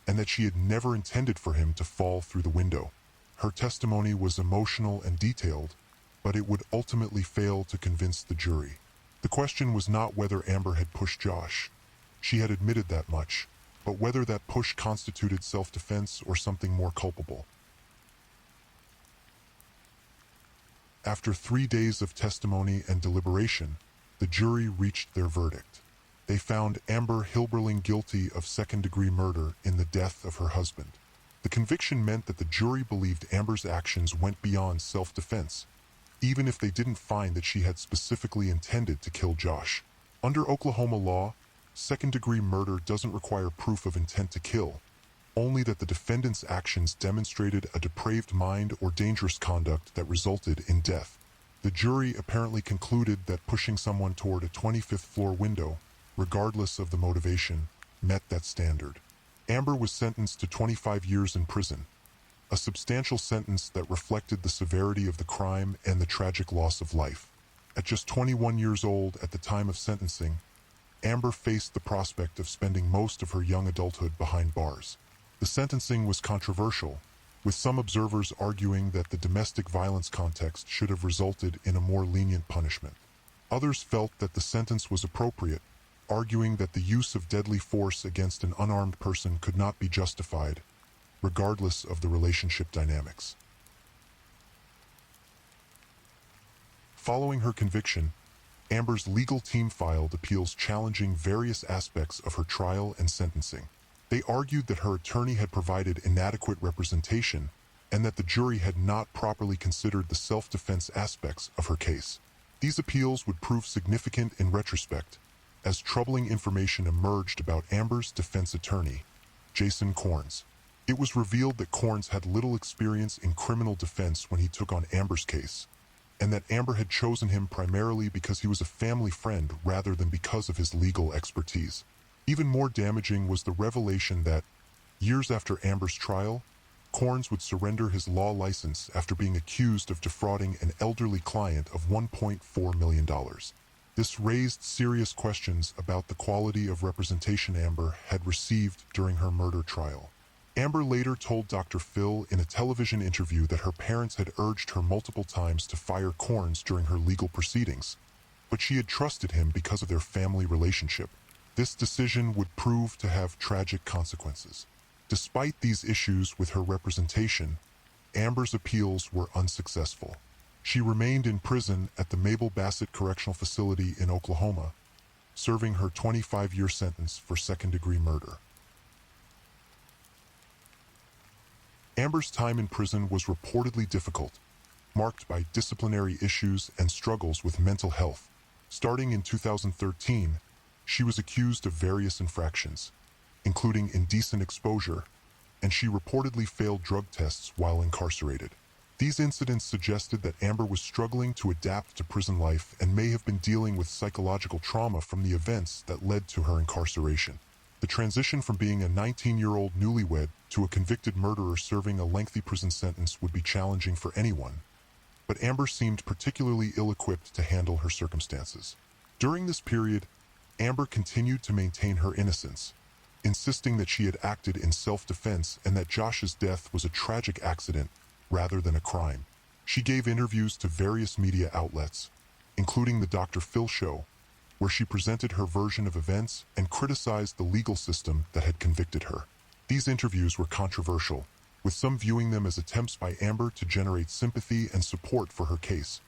and that she had never intended for him to fall through the window. Her testimony was emotional and detailed, but it would ultimately fail to convince the jury. The question was not whether Amber had pushed Josh. She had admitted that much, but whether that push constituted self-defense or something more culpable. After 3 days of testimony and deliberation, the jury reached their verdict. They found Amber Hilberling guilty of second-degree murder in the death of her husband. The conviction meant that the jury believed Amber's actions went beyond self-defense, even if they didn't find that she had specifically intended to kill Josh. Under Oklahoma law, second-degree murder doesn't require proof of intent to kill, only that the defendant's actions demonstrated a depraved mind or dangerous conduct that resulted in death. The jury apparently concluded that pushing someone toward a 25th floor window, regardless of the motivation, met that standard. Amber was sentenced to 25 years in prison, a substantial sentence that reflected the severity of the crime and the tragic loss of life. At just 21 years old at the time of sentencing, Amber faced the prospect of spending most of her young adulthood behind bars. The sentencing was controversial, with some observers arguing that the domestic violence context should have resulted in a more lenient punishment. Others felt that the sentence was appropriate, arguing that the use of deadly force against an unarmed person could not be justified, regardless of the relationship dynamics. Following her conviction, Amber's legal team filed appeals challenging various aspects of her trial and sentencing. They argued that her attorney had provided inadequate representation and that the jury had not properly considered the self-defense aspects of her case. These appeals would prove significant in retrospect, as troubling information emerged about Amber's defense attorney, Jason Corns. It was revealed that Corns had little experience in criminal defense when he took on Amber's case, and that Amber had chosen him primarily because he was a family friend rather than because of his legal expertise. Even more damaging was the revelation that, years after Amber's trial, Corns would surrender his law license after being accused of defrauding an elderly client of $1.4 million. This raised serious questions about the quality of representation Amber had received during her murder trial. Amber later told Dr. Phil in a television interview that her parents had urged her multiple times to fire Corns during her legal proceedings, but she had trusted him because of their family relationship. This decision would prove to have tragic consequences. Despite these issues with her representation, Amber's appeals were unsuccessful. She remained in prison at the Mabel Bassett Correctional Facility in Oklahoma, serving her 25-year sentence for second-degree murder. Amber's time in prison was reportedly difficult, marked by disciplinary issues and struggles with mental health. Starting in 2013, she was accused of various infractions, including indecent exposure, and she reportedly failed drug tests while incarcerated. These incidents suggested that Amber was struggling to adapt to prison life and may have been dealing with psychological trauma from the events that led to her incarceration. The transition from being a 19-year-old newlywed to a convicted murderer serving a lengthy prison sentence would be challenging for anyone, but Amber seemed particularly ill-equipped to handle her circumstances. During this period, Amber continued to maintain her innocence, insisting that she had acted in self-defense and that Josh's death was a tragic accident rather than a crime. She gave interviews to various media outlets, including the Dr. Phil Show, where she presented her version of events and criticized the legal system that had convicted her. These interviews were controversial, with some viewing them as attempts by Amber to generate sympathy and support for her case,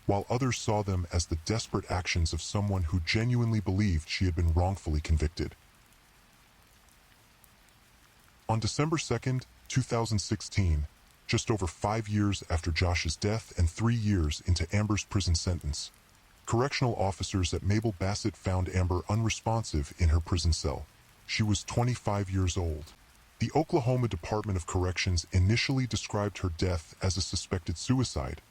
while others saw them as the desperate actions of someone who genuinely believed she had been wrongfully convicted. On December 2, 2016, just over 5 years after Josh's death and 3 years into Amber's prison sentence, correctional officers at Mabel Bassett found Amber unresponsive in her prison cell. She was 25 years old. The Oklahoma Department of Corrections initially described her death as a suspected suicide,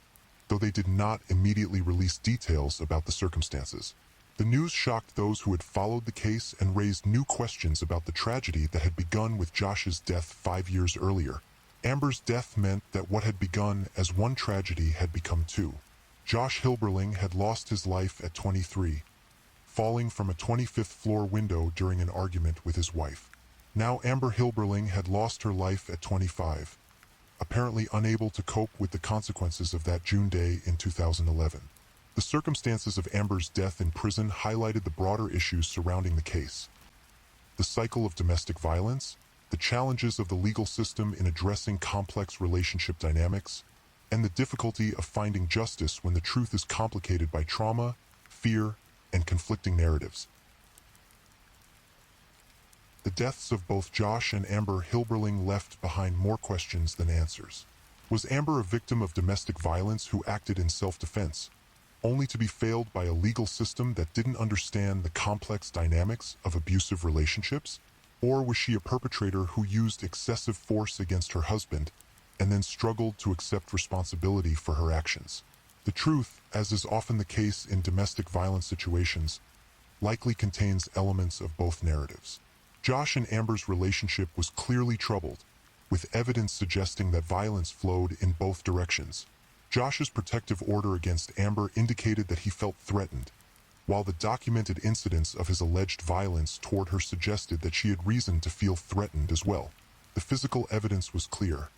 though they did not immediately release details about the circumstances. The news shocked those who had followed the case and raised new questions about the tragedy that had begun with Josh's death 5 years earlier. Amber's death meant that what had begun as one tragedy had become two. Josh Hilberling had lost his life at 23, falling from a 25th floor window during an argument with his wife. Now Amber Hilberling had lost her life at 25, apparently unable to cope with the consequences of that June day in 2011. The circumstances of Amber's death in prison highlighted the broader issues surrounding the case. The cycle of domestic violence, the challenges of the legal system in addressing complex relationship dynamics, and the difficulty of finding justice when the truth is complicated by trauma, fear, and conflicting narratives. The deaths of both Josh and Amber Hilberling left behind more questions than answers. Was Amber a victim of domestic violence who acted in self-defense, only to be failed by a legal system that didn't understand the complex dynamics of abusive relationships? Or was she a perpetrator who used excessive force against her husband and then struggled to accept responsibility for her actions? The truth, as is often the case in domestic violence situations, likely contains elements of both narratives. Josh and Amber's relationship was clearly troubled, with evidence suggesting that violence flowed in both directions. Josh's protective order against Amber indicated that he felt threatened, while the documented incidents of his alleged violence toward her suggested that she had reason to feel threatened as well. The physical evidence was clear.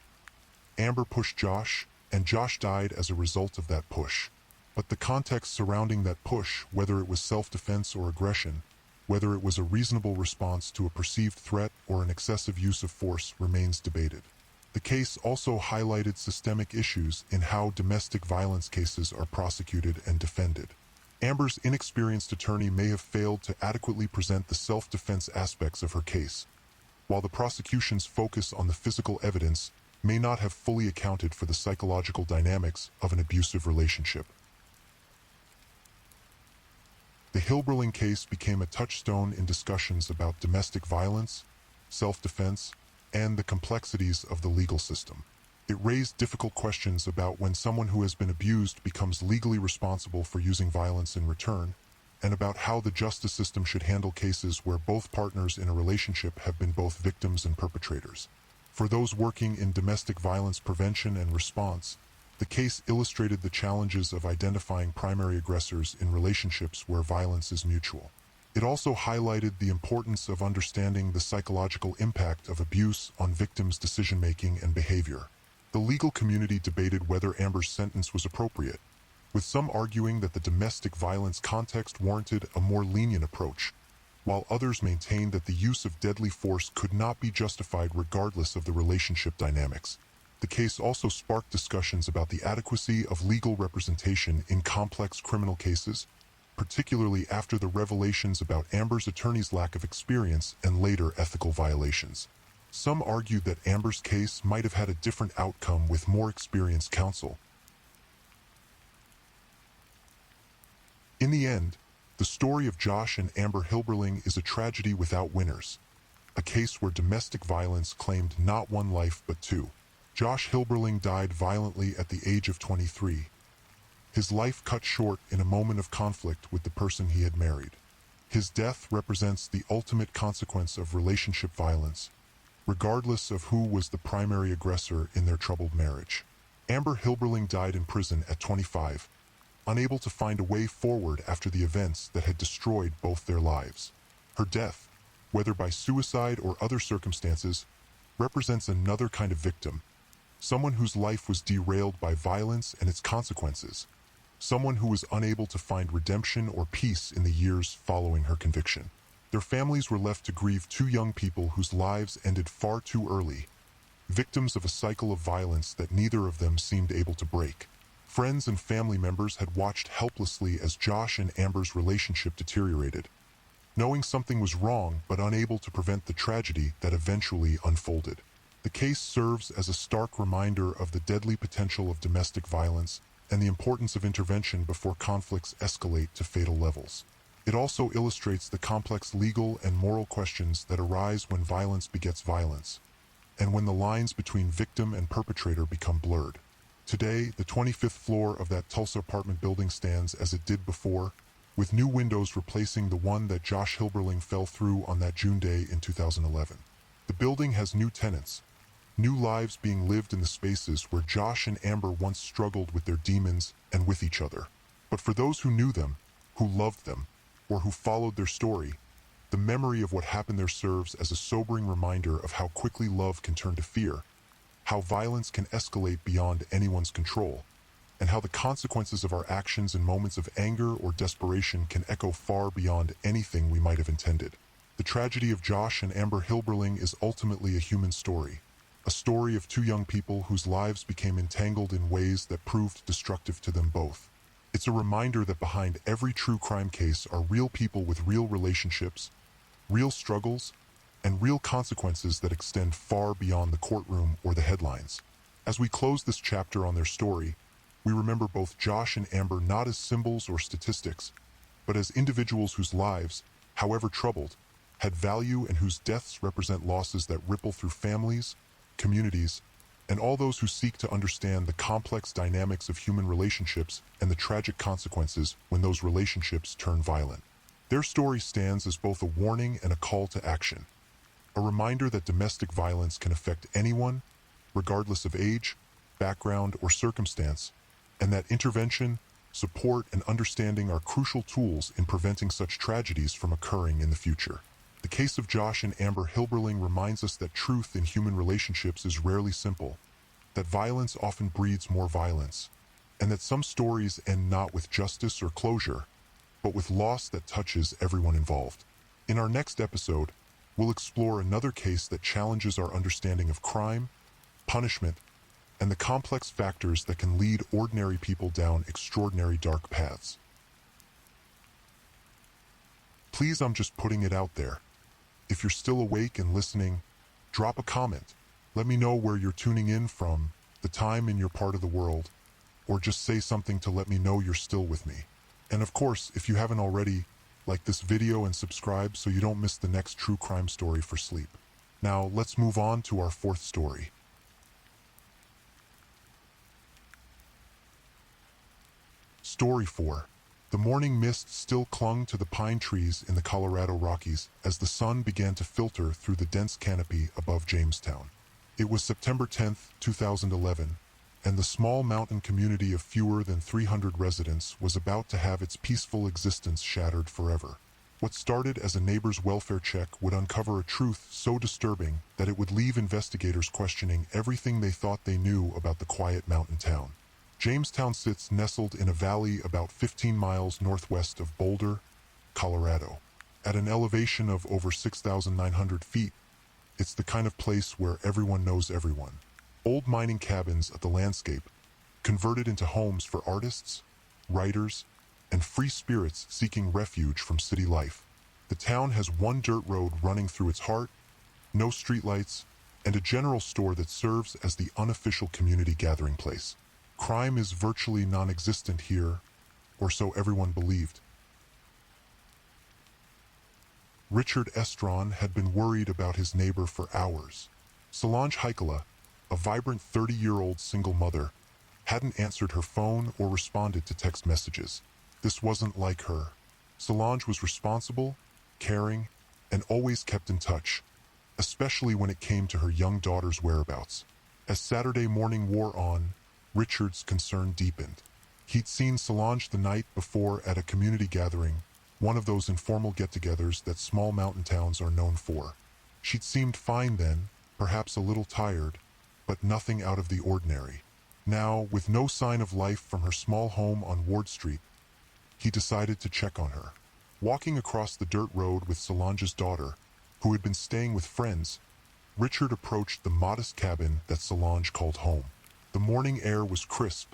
Amber pushed Josh, and Josh died as a result of that push. But the context surrounding that push, whether it was self-defense or aggression, whether it was a reasonable response to a perceived threat or an excessive use of force, remains debated. The case also highlighted systemic issues in how domestic violence cases are prosecuted and defended. Amber's inexperienced attorney may have failed to adequately present the self-defense aspects of her case, while the prosecution's focus on the physical evidence may not have fully accounted for the psychological dynamics of an abusive relationship. The Hilberling case became a touchstone in discussions about domestic violence, self-defense, and the complexities of the legal system. It raised difficult questions about when someone who has been abused becomes legally responsible for using violence in return, and about how the justice system should handle cases where both partners in a relationship have been both victims and perpetrators. For those working in domestic violence prevention and response, the case illustrated the challenges of identifying primary aggressors in relationships where violence is mutual. It also highlighted the importance of understanding the psychological impact of abuse on victims' decision-making and behavior. The legal community debated whether Amber's sentence was appropriate, with some arguing that the domestic violence context warranted a more lenient approach, while others maintained that the use of deadly force could not be justified regardless of the relationship dynamics. The case also sparked discussions about the adequacy of legal representation in complex criminal cases, particularly after the revelations about Amber's attorney's lack of experience and later ethical violations. Some argued that Amber's case might have had a different outcome with more experienced counsel. In the end, the story of Josh and Amber Hilberling is a tragedy without winners, a case where domestic violence claimed not one life but two. Josh Hilberling died violently at the age of 23. His life cut short in a moment of conflict with the person he had married. His death represents the ultimate consequence of relationship violence, regardless of who was the primary aggressor in their troubled marriage. Amber Hilberling died in prison at 25, unable to find a way forward after the events that had destroyed both their lives. Her death, whether by suicide or other circumstances, represents another kind of victim, someone whose life was derailed by violence and its consequences, someone who was unable to find redemption or peace in the years following her conviction. Their families were left to grieve two young people whose lives ended far too early, victims of a cycle of violence that neither of them seemed able to break. Friends and family members had watched helplessly as Josh and Amber's relationship deteriorated, knowing something was wrong but unable to prevent the tragedy that eventually unfolded. The case serves as a stark reminder of the deadly potential of domestic violence and the importance of intervention before conflicts escalate to fatal levels. It also illustrates the complex legal and moral questions that arise when violence begets violence, and when the lines between victim and perpetrator become blurred. Today, the 25th floor of that Tulsa apartment building stands as it did before, with new windows replacing the one that Josh Hilberling fell through on that June day in 2011. The building has new tenants, new lives being lived in the spaces where Josh and Amber once struggled with their demons and with each other. But for those who knew them, who loved them, or who followed their story, the memory of what happened there serves as a sobering reminder of how quickly love can turn to fear, how violence can escalate beyond anyone's control, and how the consequences of our actions in moments of anger or desperation can echo far beyond anything we might have intended. The tragedy of Josh and Amber Hilberling is ultimately a human story, a story of two young people whose lives became entangled in ways that proved destructive to them both. It's a reminder that behind every true crime case are real people with real relationships, real struggles, and real consequences that extend far beyond the courtroom or the headlines. As we close this chapter on their story, we remember both Josh and Amber not as symbols or statistics, but as individuals whose lives, however troubled, had value and whose deaths represent losses that ripple through families, communities, and all those who seek to understand the complex dynamics of human relationships and the tragic consequences when those relationships turn violent. Their story stands as both a warning and a call to action, a reminder that domestic violence can affect anyone, regardless of age, background, or circumstance, and that intervention, support, and understanding are crucial tools in preventing such tragedies from occurring in the future. The case of Josh and Amber Hilberling reminds us that truth in human relationships is rarely simple, that violence often breeds more violence, and that some stories end not with justice or closure, but with loss that touches everyone involved. In our next episode, we'll explore another case that challenges our understanding of crime, punishment, and the complex factors that can lead ordinary people down extraordinary dark paths. Please, I'm just putting it out there. If you're still awake and listening, drop a comment. Let me know where you're tuning in from, the time in your part of the world, or just say something to let me know you're still with me. And of course, if you haven't already, like this video and subscribe so you don't miss the next true crime story for sleep. Now, let's move on to our fourth story. Story 4. The morning mist still clung to the pine trees in the Colorado Rockies as the sun began to filter through the dense canopy above Jamestown. It was September 10, 2011, and the small mountain community of fewer than 300 residents was about to have its peaceful existence shattered forever. What started as a neighbor's welfare check would uncover a truth so disturbing that it would leave investigators questioning everything they thought they knew about the quiet mountain town. Jamestown sits nestled in a valley about 15 miles northwest of Boulder, Colorado. At an elevation of over 6,900 feet, it's the kind of place where everyone knows everyone. Old mining cabins at the landscape, converted into homes for artists, writers, and free spirits seeking refuge from city life. The town has one dirt road running through its heart, no streetlights, and a general store that serves as the unofficial community gathering place. Crime is virtually non-existent here, or so everyone believed. Richard Estron had been worried about his neighbor for hours. Solange Heikkila, a vibrant 30-year-old single mother, hadn't answered her phone or responded to text messages. This wasn't like her. Solange was responsible, caring, and always kept in touch, especially when it came to her young daughter's whereabouts. As Saturday morning wore on, Richard's concern deepened. He'd seen Solange the night before at a community gathering, one of those informal get-togethers that small mountain towns are known for. She'd seemed fine then, perhaps a little tired, but nothing out of the ordinary. Now, with no sign of life from her small home on Ward Street, he decided to check on her. Walking across the dirt road with Solange's daughter, who had been staying with friends, Richard approached the modest cabin that Solange called home. The morning air was crisp,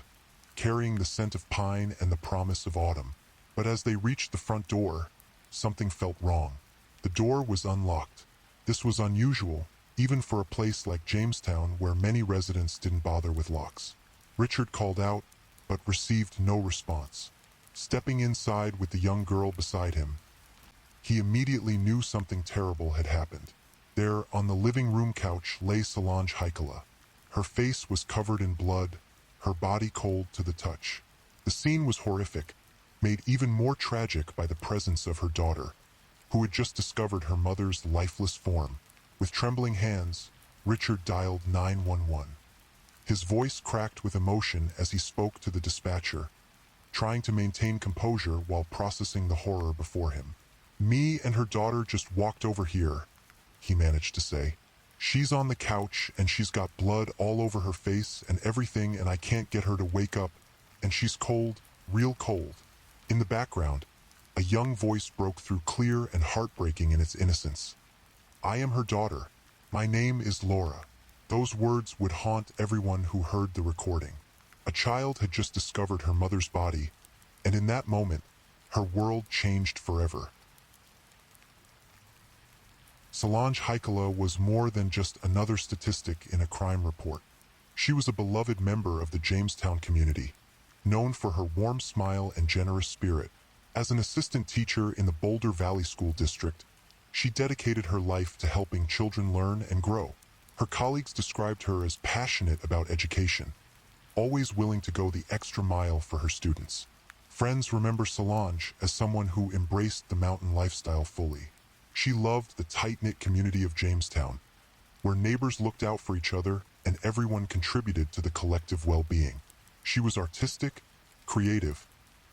carrying the scent of pine and the promise of autumn. But as they reached the front door, something felt wrong. The door was unlocked. This was unusual, even for a place like Jamestown where many residents didn't bother with locks. Richard called out, but received no response. Stepping inside with the young girl beside him, he immediately knew something terrible had happened. There, on the living room couch, lay Solange Heikkila. Her face was covered in blood, her body cold to the touch. The scene was horrific, made even more tragic by the presence of her daughter, who had just discovered her mother's lifeless form. With trembling hands, Richard dialed 911. His voice cracked with emotion as he spoke to the dispatcher, trying to maintain composure while processing the horror before him. "Me and her daughter just walked over here," he managed to say. "She's on the couch and she's got blood all over her face and everything, and I can't get her to wake up, and she's cold, real cold." In the background, a young voice broke through, clear and heartbreaking in its innocence. "I am her daughter. My name is Laura." Those words would haunt everyone who heard the recording. A child had just discovered her mother's body, and in that moment, her world changed forever. Solange Heikkila was more than just another statistic in a crime report. She was a beloved member of the Jamestown community, known for her warm smile and generous spirit. As an assistant teacher in the Boulder Valley School District, she dedicated her life to helping children learn and grow. Her colleagues described her as passionate about education, always willing to go the extra mile for her students. Friends remember Solange as someone who embraced the mountain lifestyle fully. She loved the tight-knit community of Jamestown, where neighbors looked out for each other and everyone contributed to the collective well-being. She was artistic, creative,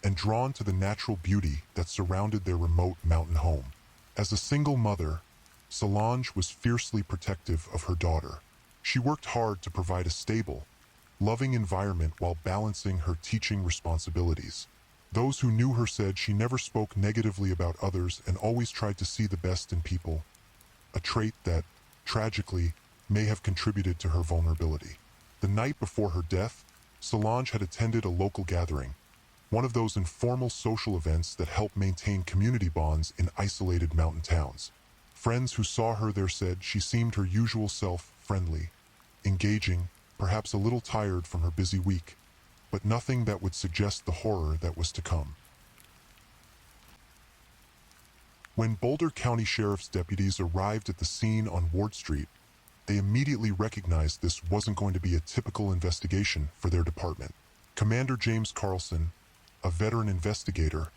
and drawn to the natural beauty that surrounded their remote mountain home. As a single mother, Solange was fiercely protective of her daughter. She worked hard to provide a stable, loving environment while balancing her teaching responsibilities. Those who knew her said she never spoke negatively about others and always tried to see the best in people, a trait that, tragically, may have contributed to her vulnerability. The night before her death, Solange had attended a local gathering, one of those informal social events that help maintain community bonds in isolated mountain towns. Friends who saw her there said she seemed her usual self, friendly, engaging, perhaps a little tired from her busy week, but nothing that would suggest the horror that was to come. When Boulder County Sheriff's deputies arrived at the scene on Ward Street, they immediately recognized this wasn't going to be a typical investigation for their department. Commander James Carlson, a veteran investigator,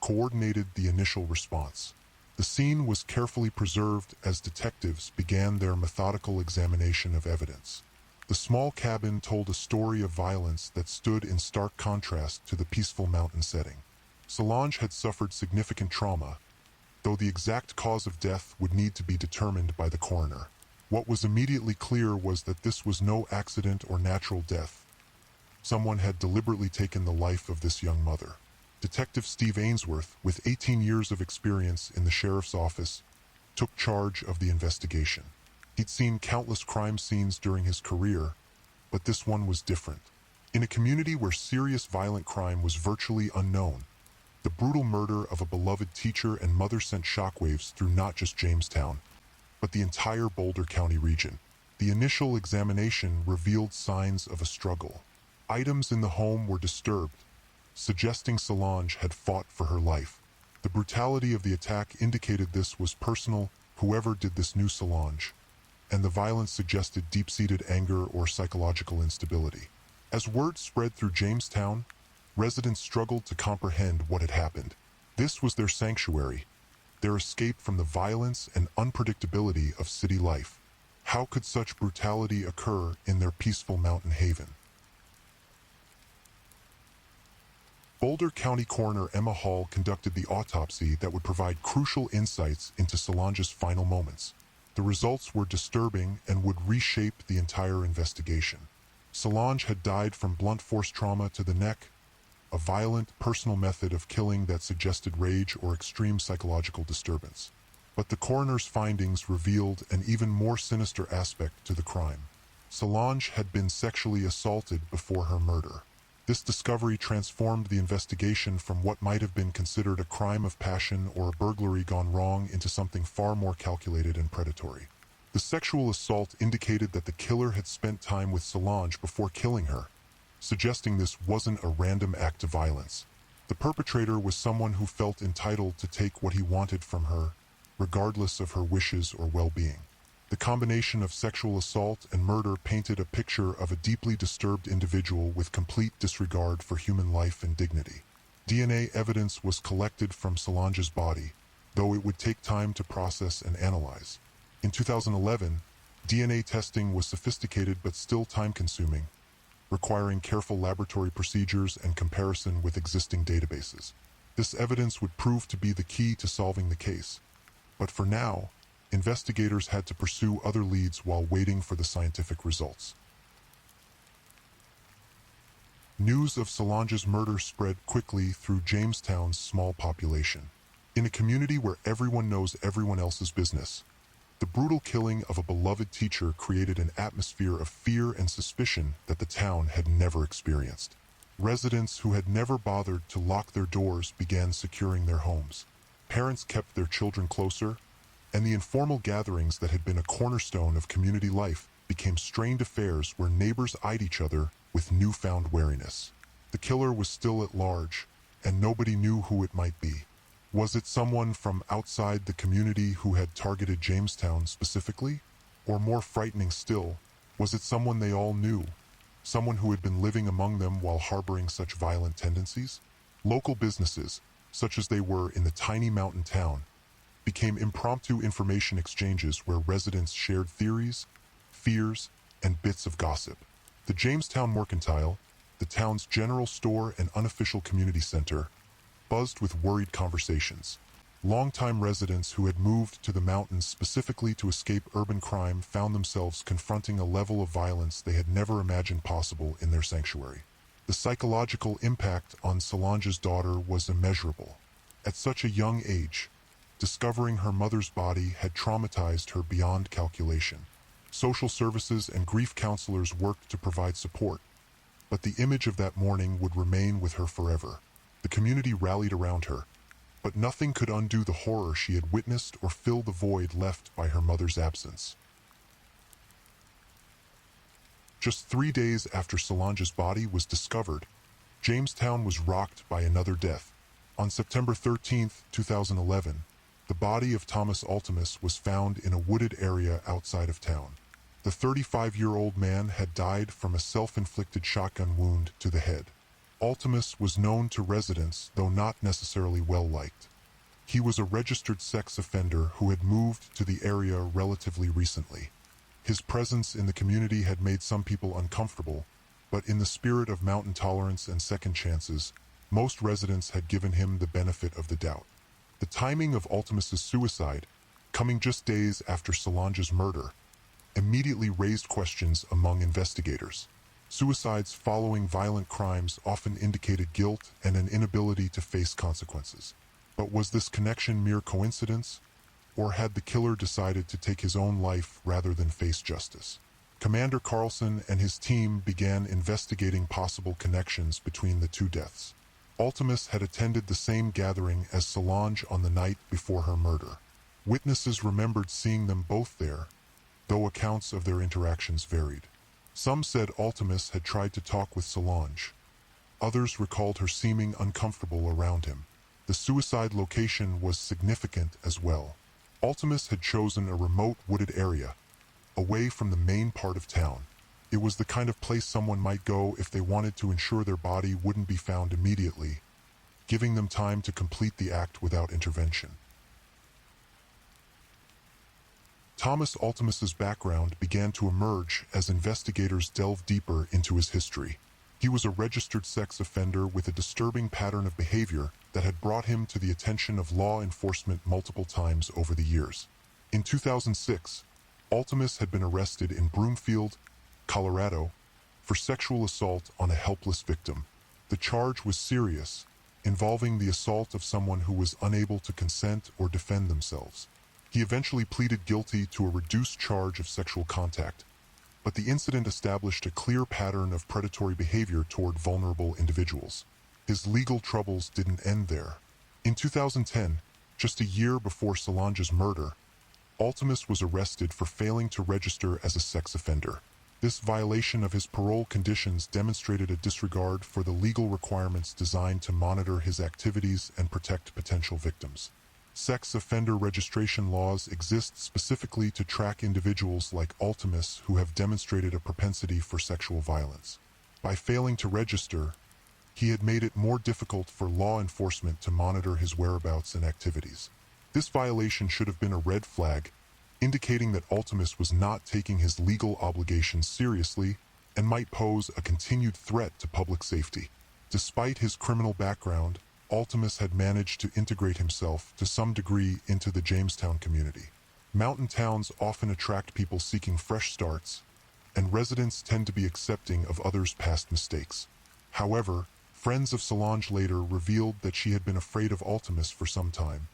coordinated the initial response. The scene was carefully preserved as detectives began their methodical examination of evidence. The small cabin told a story of violence that stood in stark contrast to the peaceful mountain setting. Solange had suffered significant trauma, though the exact cause of death would need to be determined by the coroner. What was immediately clear was that this was no accident or natural death. Someone had deliberately taken the life of this young mother. Detective Steve Ainsworth, with 18 years of experience in the sheriff's office, took charge of the investigation. He'd seen countless crime scenes during his career, but this one was different. In a community where serious violent crime was virtually unknown, the brutal murder of a beloved teacher and mother sent shockwaves through not just Jamestown, but the entire Boulder County region. The initial examination revealed signs of a struggle. Items in the home were disturbed, suggesting Solange had fought for her life. The brutality of the attack indicated this was personal, whoever did this knew Solange, and the violence suggested deep-seated anger or psychological instability. As word spread through Jamestown, residents struggled to comprehend what had happened. This was their sanctuary, their escape from the violence and unpredictability of city life. How could such brutality occur in their peaceful mountain haven? Boulder County Coroner Emma Hall conducted the autopsy that would provide crucial insights into Solange's final moments. The results were disturbing and would reshape the entire investigation. Solange had died from blunt force trauma to the neck, a violent, personal method of killing that suggested rage or extreme psychological disturbance. But the coroner's findings revealed an even more sinister aspect to the crime. Solange had been sexually assaulted before her murder. This discovery transformed the investigation from what might have been considered a crime of passion or a burglary gone wrong into something far more calculated and predatory. The sexual assault indicated that the killer had spent time with Solange before killing her, suggesting this wasn't a random act of violence. The perpetrator was someone who felt entitled to take what he wanted from her, regardless of her wishes or well-being. The combination of sexual assault and murder painted a picture of a deeply disturbed individual with complete disregard for human life and dignity. DNA evidence was collected from Solange's body, though it would take time to process and analyze. In 2011, DNA testing was sophisticated but still time-consuming, requiring careful laboratory procedures and comparison with existing databases. This evidence would prove to be the key to solving the case. But for now, investigators had to pursue other leads while waiting for the scientific results. News of Solange's murder spread quickly through Jamestown's small population. In a community where everyone knows everyone else's business, the brutal killing of a beloved teacher created an atmosphere of fear and suspicion that the town had never experienced. Residents who had never bothered to lock their doors began securing their homes. Parents kept their children closer, and the informal gatherings that had been a cornerstone of community life became strained affairs where neighbors eyed each other with newfound wariness. The killer was still at large, and nobody knew who it might be. Was it someone from outside the community who had targeted Jamestown specifically? Or more frightening still, was it someone they all knew? Someone who had been living among them while harboring such violent tendencies? Local businesses, such as they were in the tiny mountain town, became impromptu information exchanges where residents shared theories, fears, and bits of gossip. The Jamestown Mercantile, the town's general store and unofficial community center, buzzed with worried conversations. Longtime residents who had moved to the mountains specifically to escape urban crime found themselves confronting a level of violence they had never imagined possible in their sanctuary. The psychological impact on Solange's daughter was immeasurable. At such a young age, discovering her mother's body had traumatized her beyond calculation. Social services and grief counselors worked to provide support, but the image of that morning would remain with her forever. The community rallied around her, but nothing could undo the horror she had witnessed or fill the void left by her mother's absence. Just 3 days after Solange's body was discovered, Jamestown was rocked by another death. On September 13, 2011, The body of Thomas Ultimus was found in a wooded area outside of town. The 35-year-old man had died from a self-inflicted shotgun wound to the head. Ultimus was known to residents, though not necessarily well-liked. He was a registered sex offender who had moved to the area relatively recently. His presence in the community had made some people uncomfortable, but in the spirit of mountain tolerance and second chances, most residents had given him the benefit of the doubt. The timing of Ultimus's suicide, coming just days after Solange's murder, immediately raised questions among investigators. Suicides following violent crimes often indicated guilt and an inability to face consequences. But was this connection mere coincidence? Or had the killer decided to take his own life rather than face justice? Commander Carlson and his team began investigating possible connections between the two deaths. Ultimus had attended the same gathering as Solange on the night before her murder. Witnesses remembered seeing them both there, though accounts of their interactions varied. Some said Ultimus had tried to talk with Solange. Others recalled her seeming uncomfortable around him. The suicide location was significant as well. Ultimus had chosen a remote wooded area, away from the main part of town. It was the kind of place someone might go if they wanted to ensure their body wouldn't be found immediately, giving them time to complete the act without intervention. Thomas Ultimus's background began to emerge as investigators delved deeper into his history. He was a registered sex offender with a disturbing pattern of behavior that had brought him to the attention of law enforcement multiple times over the years. In 2006, Ultimus had been arrested in Broomfield, Colorado, for sexual assault on a helpless victim. The charge was serious, involving the assault of someone who was unable to consent or defend themselves. He eventually pleaded guilty to a reduced charge of sexual contact, but the incident established a clear pattern of predatory behavior toward vulnerable individuals. His legal troubles didn't end there. In 2010, just a year before Solange's murder, Ultimus was arrested for failing to register as a sex offender. This violation of his parole conditions demonstrated a disregard for the legal requirements designed to monitor his activities and protect potential victims. Sex offender registration laws exist specifically to track individuals like Ultimus who have demonstrated a propensity for sexual violence. By failing to register, he had made it more difficult for law enforcement to monitor his whereabouts and activities. This violation should have been a red flag, indicating that Ultimus was not taking his legal obligations seriously and might pose a continued threat to public safety. Despite his criminal background, Ultimus had managed to integrate himself to some degree into the Jamestown community. Mountain towns often attract people seeking fresh starts, and residents tend to be accepting of others' past mistakes. However, friends of Solange later revealed that she had been afraid of Ultimus for some time,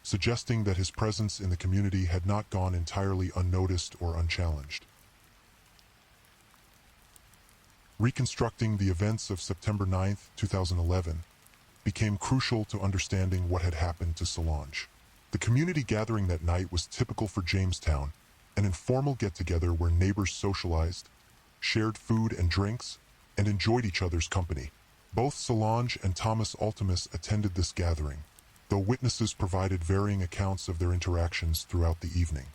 suggesting that his presence in the community had not gone entirely unnoticed or unchallenged. Reconstructing the events of September 9, 2011, became crucial to understanding what had happened to Solange. The community gathering that night was typical for Jamestown, an informal get-together where neighbors socialized, shared food and drinks, and enjoyed each other's company. Both Solange and Thomas Ultimus attended this gathering, though witnesses provided varying accounts of their interactions throughout the evening.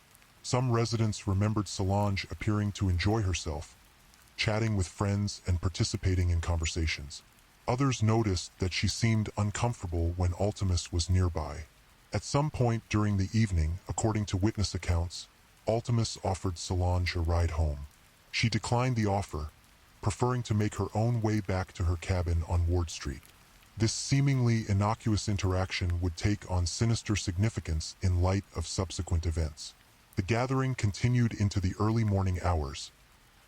Some residents remembered Solange appearing to enjoy herself, chatting with friends and participating in conversations. Others noticed that she seemed uncomfortable when Ultimus was nearby. At some point during the evening, according to witness accounts, Ultimus offered Solange a ride home. She declined the offer, preferring to make her own way back to her cabin on Ward Street. This seemingly innocuous interaction would take on sinister significance in light of subsequent events. The gathering continued into the early morning hours,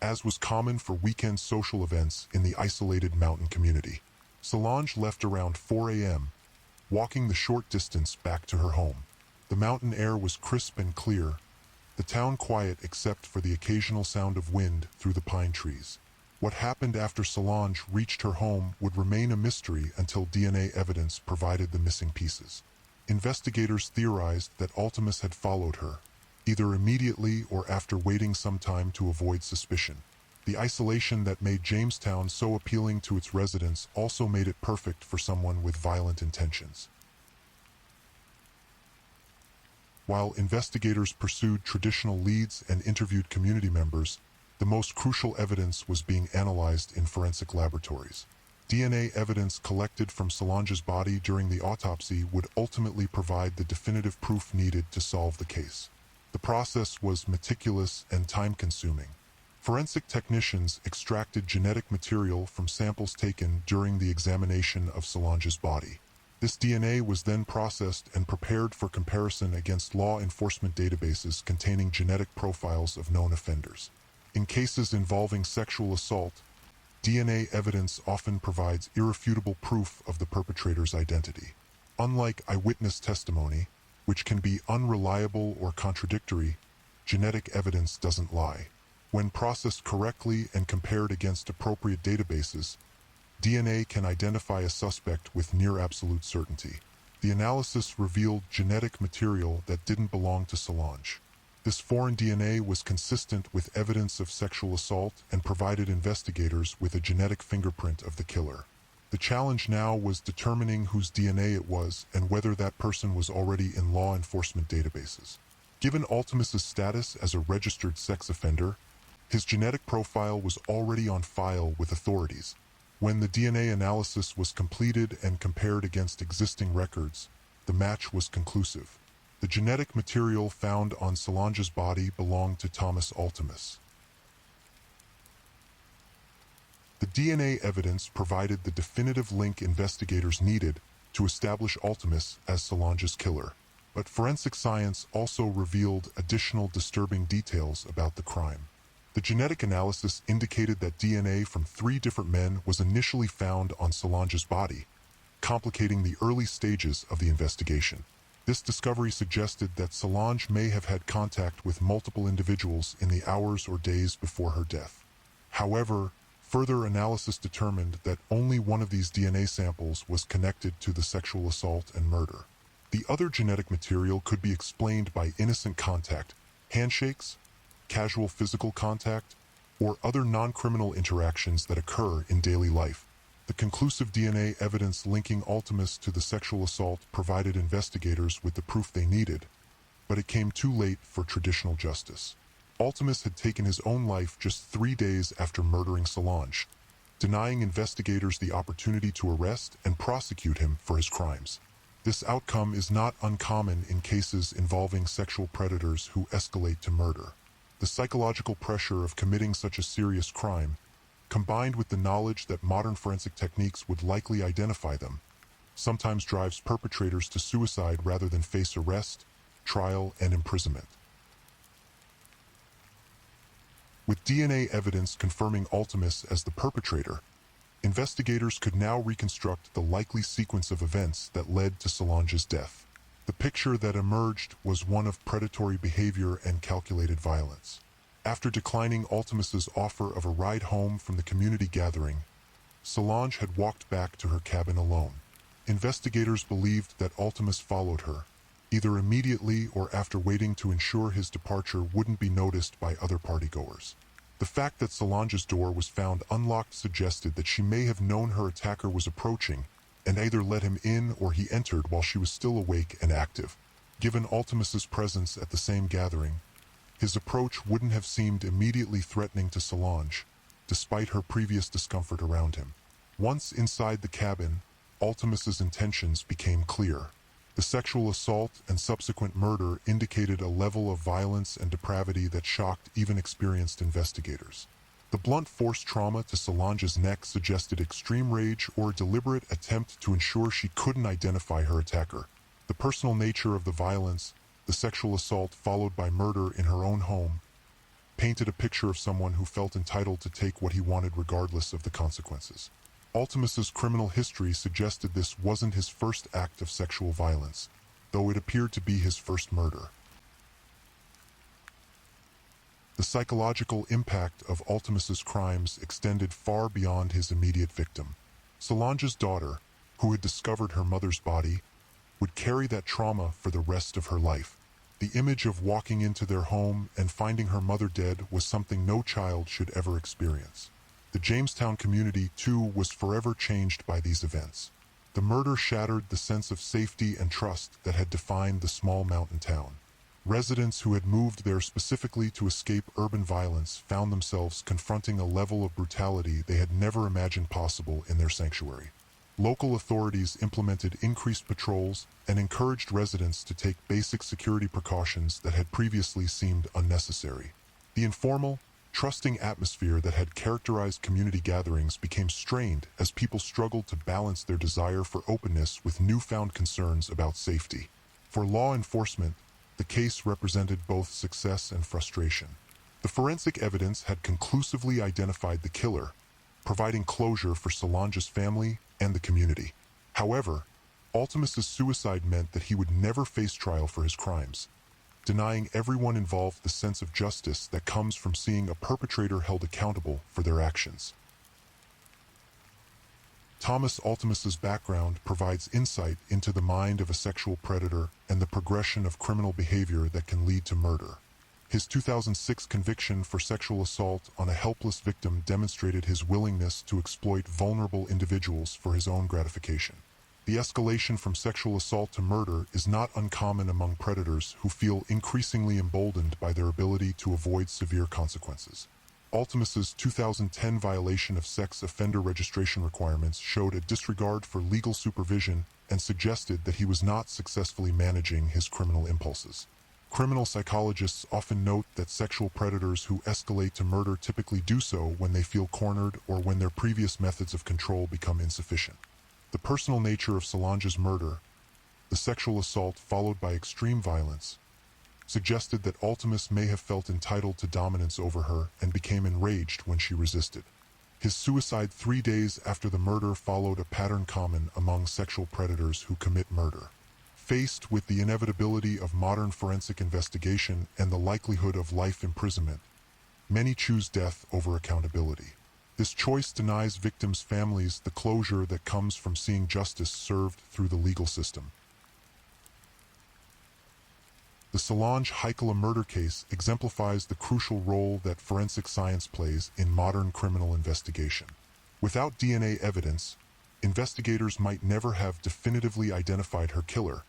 as was common for weekend social events in the isolated mountain community. Solange left around 4 a.m., walking the short distance back to her home. The mountain air was crisp and clear, the town quiet except for the occasional sound of wind through the pine trees. What happened after Solange reached her home would remain a mystery until DNA evidence provided the missing pieces. Investigators theorized that Ultimus had followed her, either immediately or after waiting some time to avoid suspicion. The isolation that made Jamestown so appealing to its residents also made it perfect for someone with violent intentions. While investigators pursued traditional leads and interviewed community members, the most crucial evidence was being analyzed in forensic laboratories. DNA evidence collected from Solange's body during the autopsy would ultimately provide the definitive proof needed to solve the case. The process was meticulous and time-consuming. Forensic technicians extracted genetic material from samples taken during the examination of Solange's body. This DNA was then processed and prepared for comparison against law enforcement databases containing genetic profiles of known offenders. In cases involving sexual assault, DNA evidence often provides irrefutable proof of the perpetrator's identity. Unlike eyewitness testimony, which can be unreliable or contradictory, genetic evidence doesn't lie. When processed correctly and compared against appropriate databases, DNA can identify a suspect with near-absolute certainty. The analysis revealed genetic material that didn't belong to Solange. This foreign DNA was consistent with evidence of sexual assault and provided investigators with a genetic fingerprint of the killer. The challenge now was determining whose DNA it was and whether that person was already in law enforcement databases. Given Ultimus's status as a registered sex offender, his genetic profile was already on file with authorities. When the DNA analysis was completed and compared against existing records, the match was conclusive. The genetic material found on Solange's body belonged to Thomas Ultimus. The DNA evidence provided the definitive link investigators needed to establish Ultimus as Solange's killer. But forensic science also revealed additional disturbing details about the crime. The genetic analysis indicated that DNA from 3 different men was initially found on Solange's body, complicating the early stages of the investigation. This discovery suggested that Solange may have had contact with multiple individuals in the hours or days before her death. However, further analysis determined that only one of these DNA samples was connected to the sexual assault and murder. The other genetic material could be explained by innocent contact, handshakes, casual physical contact, or other non-criminal interactions that occur in daily life. The conclusive DNA evidence linking Ultimus to the sexual assault provided investigators with the proof they needed, but it came too late for traditional justice. Ultimus had taken his own life just 3 days after murdering Solange, denying investigators the opportunity to arrest and prosecute him for his crimes. This outcome is not uncommon in cases involving sexual predators who escalate to murder. The psychological pressure of committing such a serious crime, combined with the knowledge that modern forensic techniques would likely identify them, sometimes drives perpetrators to suicide rather than face arrest, trial, and imprisonment. With DNA evidence confirming Ultimus as the perpetrator, investigators could now reconstruct the likely sequence of events that led to Solange's death. The picture that emerged was one of predatory behavior and calculated violence. After declining Ultimus's offer of a ride home from the community gathering, Solange had walked back to her cabin alone. Investigators believed that Ultimus followed her, either immediately or after waiting to ensure his departure wouldn't be noticed by other partygoers. The fact that Solange's door was found unlocked suggested that she may have known her attacker was approaching and either let him in or he entered while she was still awake and active. Given Ultimus's presence at the same gathering, his approach wouldn't have seemed immediately threatening to Solange, despite her previous discomfort around him. Once inside the cabin, Ultimus's intentions became clear. The sexual assault and subsequent murder indicated a level of violence and depravity that shocked even experienced investigators. The blunt force trauma to Solange's neck suggested extreme rage or a deliberate attempt to ensure she couldn't identify her attacker. The personal nature of the violence, the sexual assault followed by murder in her own home, painted a picture of someone who felt entitled to take what he wanted regardless of the consequences. Ultimus's criminal history suggested this wasn't his first act of sexual violence, though it appeared to be his first murder. The psychological impact of Ultimus's crimes extended far beyond his immediate victim. Solange's daughter, who had discovered her mother's body, would carry that trauma for the rest of her life. The image of walking into their home and finding her mother dead was something no child should ever experience. The Jamestown community, too, was forever changed by these events. The murder shattered the sense of safety and trust that had defined the small mountain town. Residents who had moved there specifically to escape urban violence found themselves confronting a level of brutality they had never imagined possible in their sanctuary. Local authorities implemented increased patrols and encouraged residents to take basic security precautions that had previously seemed unnecessary. The informal, trusting atmosphere that had characterized community gatherings became strained as people struggled to balance their desire for openness with newfound concerns about safety. For law enforcement, the case represented both success and frustration. The forensic evidence had conclusively identified the killer, providing closure for Solange's family and the community. However, Ultimus's suicide meant that he would never face trial for his crimes, denying everyone involved the sense of justice that comes from seeing a perpetrator held accountable for their actions. Thomas Ultimus's background provides insight into the mind of a sexual predator and the progression of criminal behavior that can lead to murder. His 2006 conviction for sexual assault on a helpless victim demonstrated his willingness to exploit vulnerable individuals for his own gratification. The escalation from sexual assault to murder is not uncommon among predators who feel increasingly emboldened by their ability to avoid severe consequences. Ultimus's 2010 violation of sex offender registration requirements showed a disregard for legal supervision and suggested that he was not successfully managing his criminal impulses. Criminal psychologists often note that sexual predators who escalate to murder typically do so when they feel cornered or when their previous methods of control become insufficient. The personal nature of Solange's murder, the sexual assault followed by extreme violence, suggested that Ultimus may have felt entitled to dominance over her and became enraged when she resisted. His suicide 3 days after the murder followed a pattern common among sexual predators who commit murder. Faced with the inevitability of modern forensic investigation and the likelihood of life imprisonment, many choose death over accountability. This choice denies victims' families the closure that comes from seeing justice served through the legal system. The Solange Heikela murder case exemplifies the crucial role that forensic science plays in modern criminal investigation. Without DNA evidence, investigators might never have definitively identified her killer,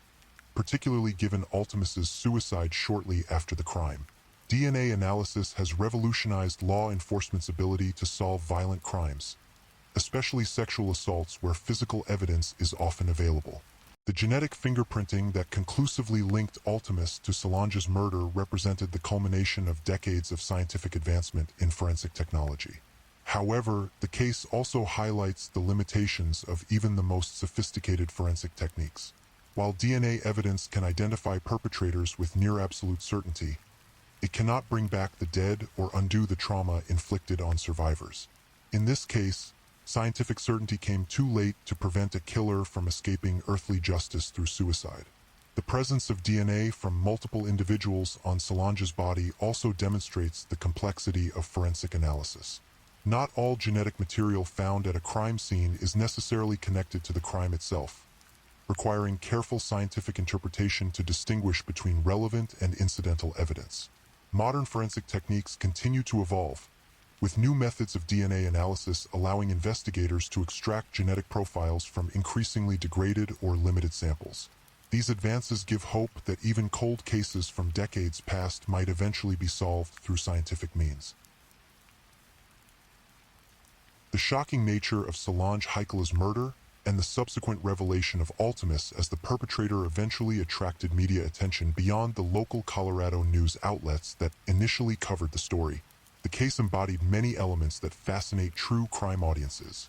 particularly given Ultimus's suicide shortly after the crime. DNA analysis has revolutionized law enforcement's ability to solve violent crimes, especially sexual assaults where physical evidence is often available. The genetic fingerprinting that conclusively linked Ultimus to Solange's murder represented the culmination of decades of scientific advancement in forensic technology. However, the case also highlights the limitations of even the most sophisticated forensic techniques. While DNA evidence can identify perpetrators with near-absolute certainty, it cannot bring back the dead or undo the trauma inflicted on survivors. In this case, scientific certainty came too late to prevent a killer from escaping earthly justice through suicide. The presence of DNA from multiple individuals on Solange's body also demonstrates the complexity of forensic analysis. Not all genetic material found at a crime scene is necessarily connected to the crime itself, requiring careful scientific interpretation to distinguish between relevant and incidental evidence. Modern forensic techniques continue to evolve, with new methods of DNA analysis allowing investigators to extract genetic profiles from increasingly degraded or limited samples. These advances give hope that even cold cases from decades past might eventually be solved through scientific means. The shocking nature of Solange Heikela's murder and the subsequent revelation of Ultimus as the perpetrator eventually attracted media attention beyond the local Colorado news outlets that initially covered the story. The case embodied many elements that fascinate true crime audiences: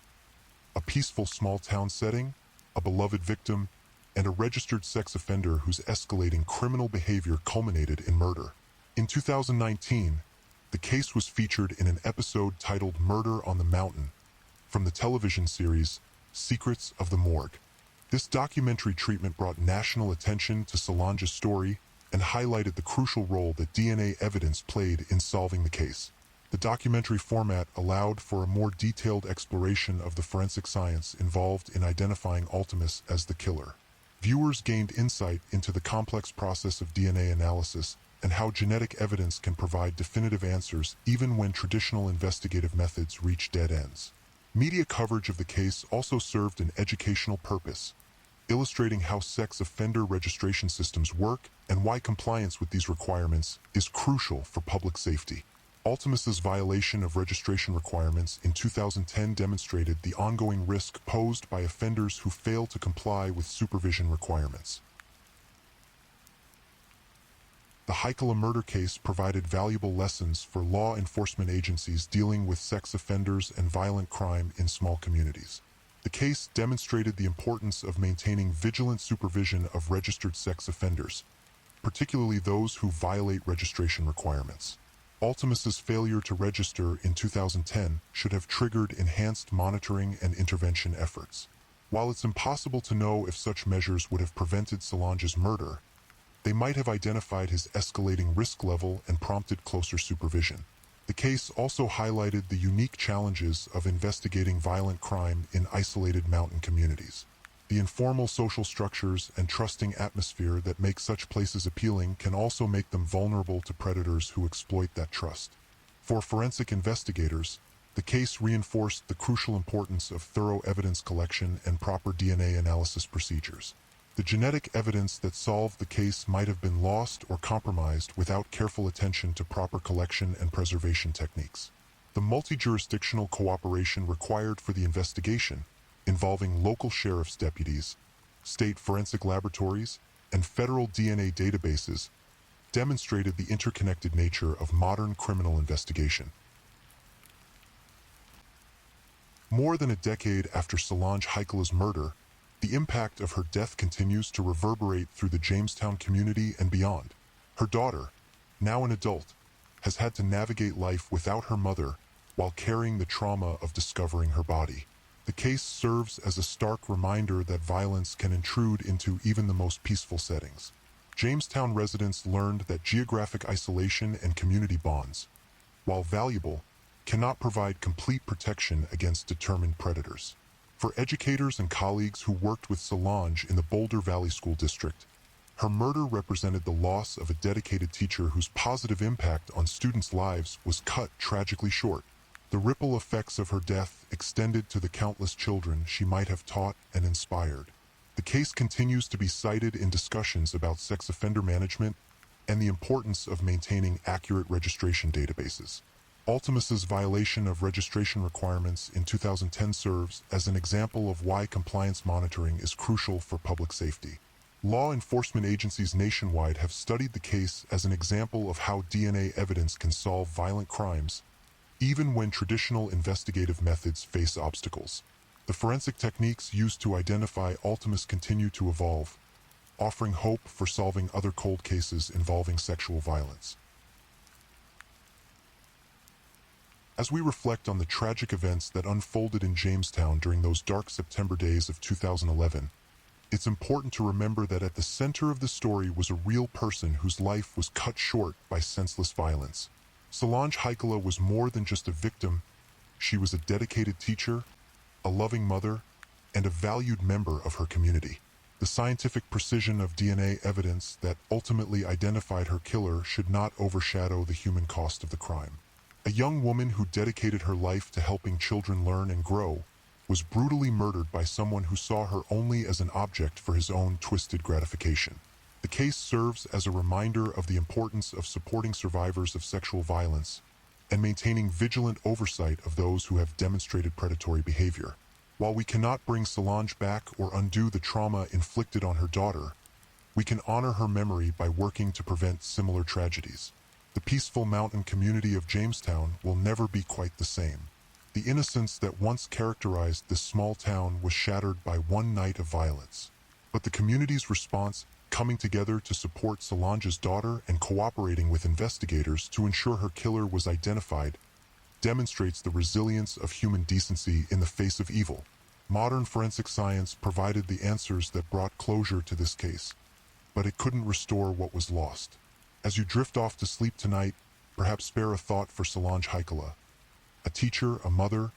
a peaceful small-town setting, a beloved victim, and a registered sex offender whose escalating criminal behavior culminated in murder. In 2019, the case was featured in an episode titled Murder on the Mountain from the television series Secrets of the Morgue. This documentary treatment brought national attention to Solange's story and highlighted the crucial role that DNA evidence played in solving the case. The documentary format allowed for a more detailed exploration of the forensic science involved in identifying Ultimus as the killer. Viewers gained insight into the complex process of DNA analysis and how genetic evidence can provide definitive answers even when traditional investigative methods reach dead ends. Media coverage of the case also served an educational purpose, illustrating how sex offender registration systems work and why compliance with these requirements is crucial for public safety. Ultimus's violation of registration requirements in 2010 demonstrated the ongoing risk posed by offenders who fail to comply with supervision requirements. The Heikela murder case provided valuable lessons for law enforcement agencies dealing with sex offenders and violent crime in small communities. The case demonstrated the importance of maintaining vigilant supervision of registered sex offenders, particularly those who violate registration requirements. Ultimus's failure to register in 2010 should have triggered enhanced monitoring and intervention efforts. While it's impossible to know if such measures would have prevented Solange's murder, they might have identified his escalating risk level and prompted closer supervision. The case also highlighted the unique challenges of investigating violent crime in isolated mountain communities. The informal social structures and trusting atmosphere that make such places appealing can also make them vulnerable to predators who exploit that trust. For forensic investigators, the case reinforced the crucial importance of thorough evidence collection and proper DNA analysis procedures. The genetic evidence that solved the case might have been lost or compromised without careful attention to proper collection and preservation techniques. The multi-jurisdictional cooperation required for the investigation, involving local sheriff's deputies, state forensic laboratories, and federal DNA databases, demonstrated the interconnected nature of modern criminal investigation. More than a decade after Solange Heikela's murder, the impact of her death continues to reverberate through the Jamestown community and beyond. Her daughter, now an adult, has had to navigate life without her mother while carrying the trauma of discovering her body. The case serves as a stark reminder that violence can intrude into even the most peaceful settings. Jamestown residents learned that geographic isolation and community bonds, while valuable, cannot provide complete protection against determined predators. For educators and colleagues who worked with Solange in the Boulder Valley School District, her murder represented the loss of a dedicated teacher whose positive impact on students' lives was cut tragically short. The ripple effects of her death extended to the countless children she might have taught and inspired. The case continues to be cited in discussions about sex offender management and the importance of maintaining accurate registration databases. Ultimus's violation of registration requirements in 2010 serves as an example of why compliance monitoring is crucial for public safety. Law enforcement agencies nationwide have studied the case as an example of how DNA evidence can solve violent crimes, even when traditional investigative methods face obstacles. The forensic techniques used to identify Ultimus continue to evolve, offering hope for solving other cold cases involving sexual violence. As we reflect on the tragic events that unfolded in Jamestown during those dark September days of 2011, it's important to remember that at the center of the story was a real person whose life was cut short by senseless violence. Solange Heikela was more than just a victim. She was a dedicated teacher, a loving mother, and a valued member of her community. The scientific precision of DNA evidence that ultimately identified her killer should not overshadow the human cost of the crime. A young woman who dedicated her life to helping children learn and grow was brutally murdered by someone who saw her only as an object for his own twisted gratification. The case serves as a reminder of the importance of supporting survivors of sexual violence and maintaining vigilant oversight of those who have demonstrated predatory behavior. While we cannot bring Solange back or undo the trauma inflicted on her daughter, we can honor her memory by working to prevent similar tragedies. The peaceful mountain community of Jamestown will never be quite the same. The innocence that once characterized this small town was shattered by one night of violence. But the community's response, coming together to support Solange's daughter and cooperating with investigators to ensure her killer was identified, demonstrates the resilience of human decency in the face of evil. Modern forensic science provided the answers that brought closure to this case, but it couldn't restore what was lost. As you drift off to sleep tonight, perhaps spare a thought for Solange Heikela, a teacher, a mother,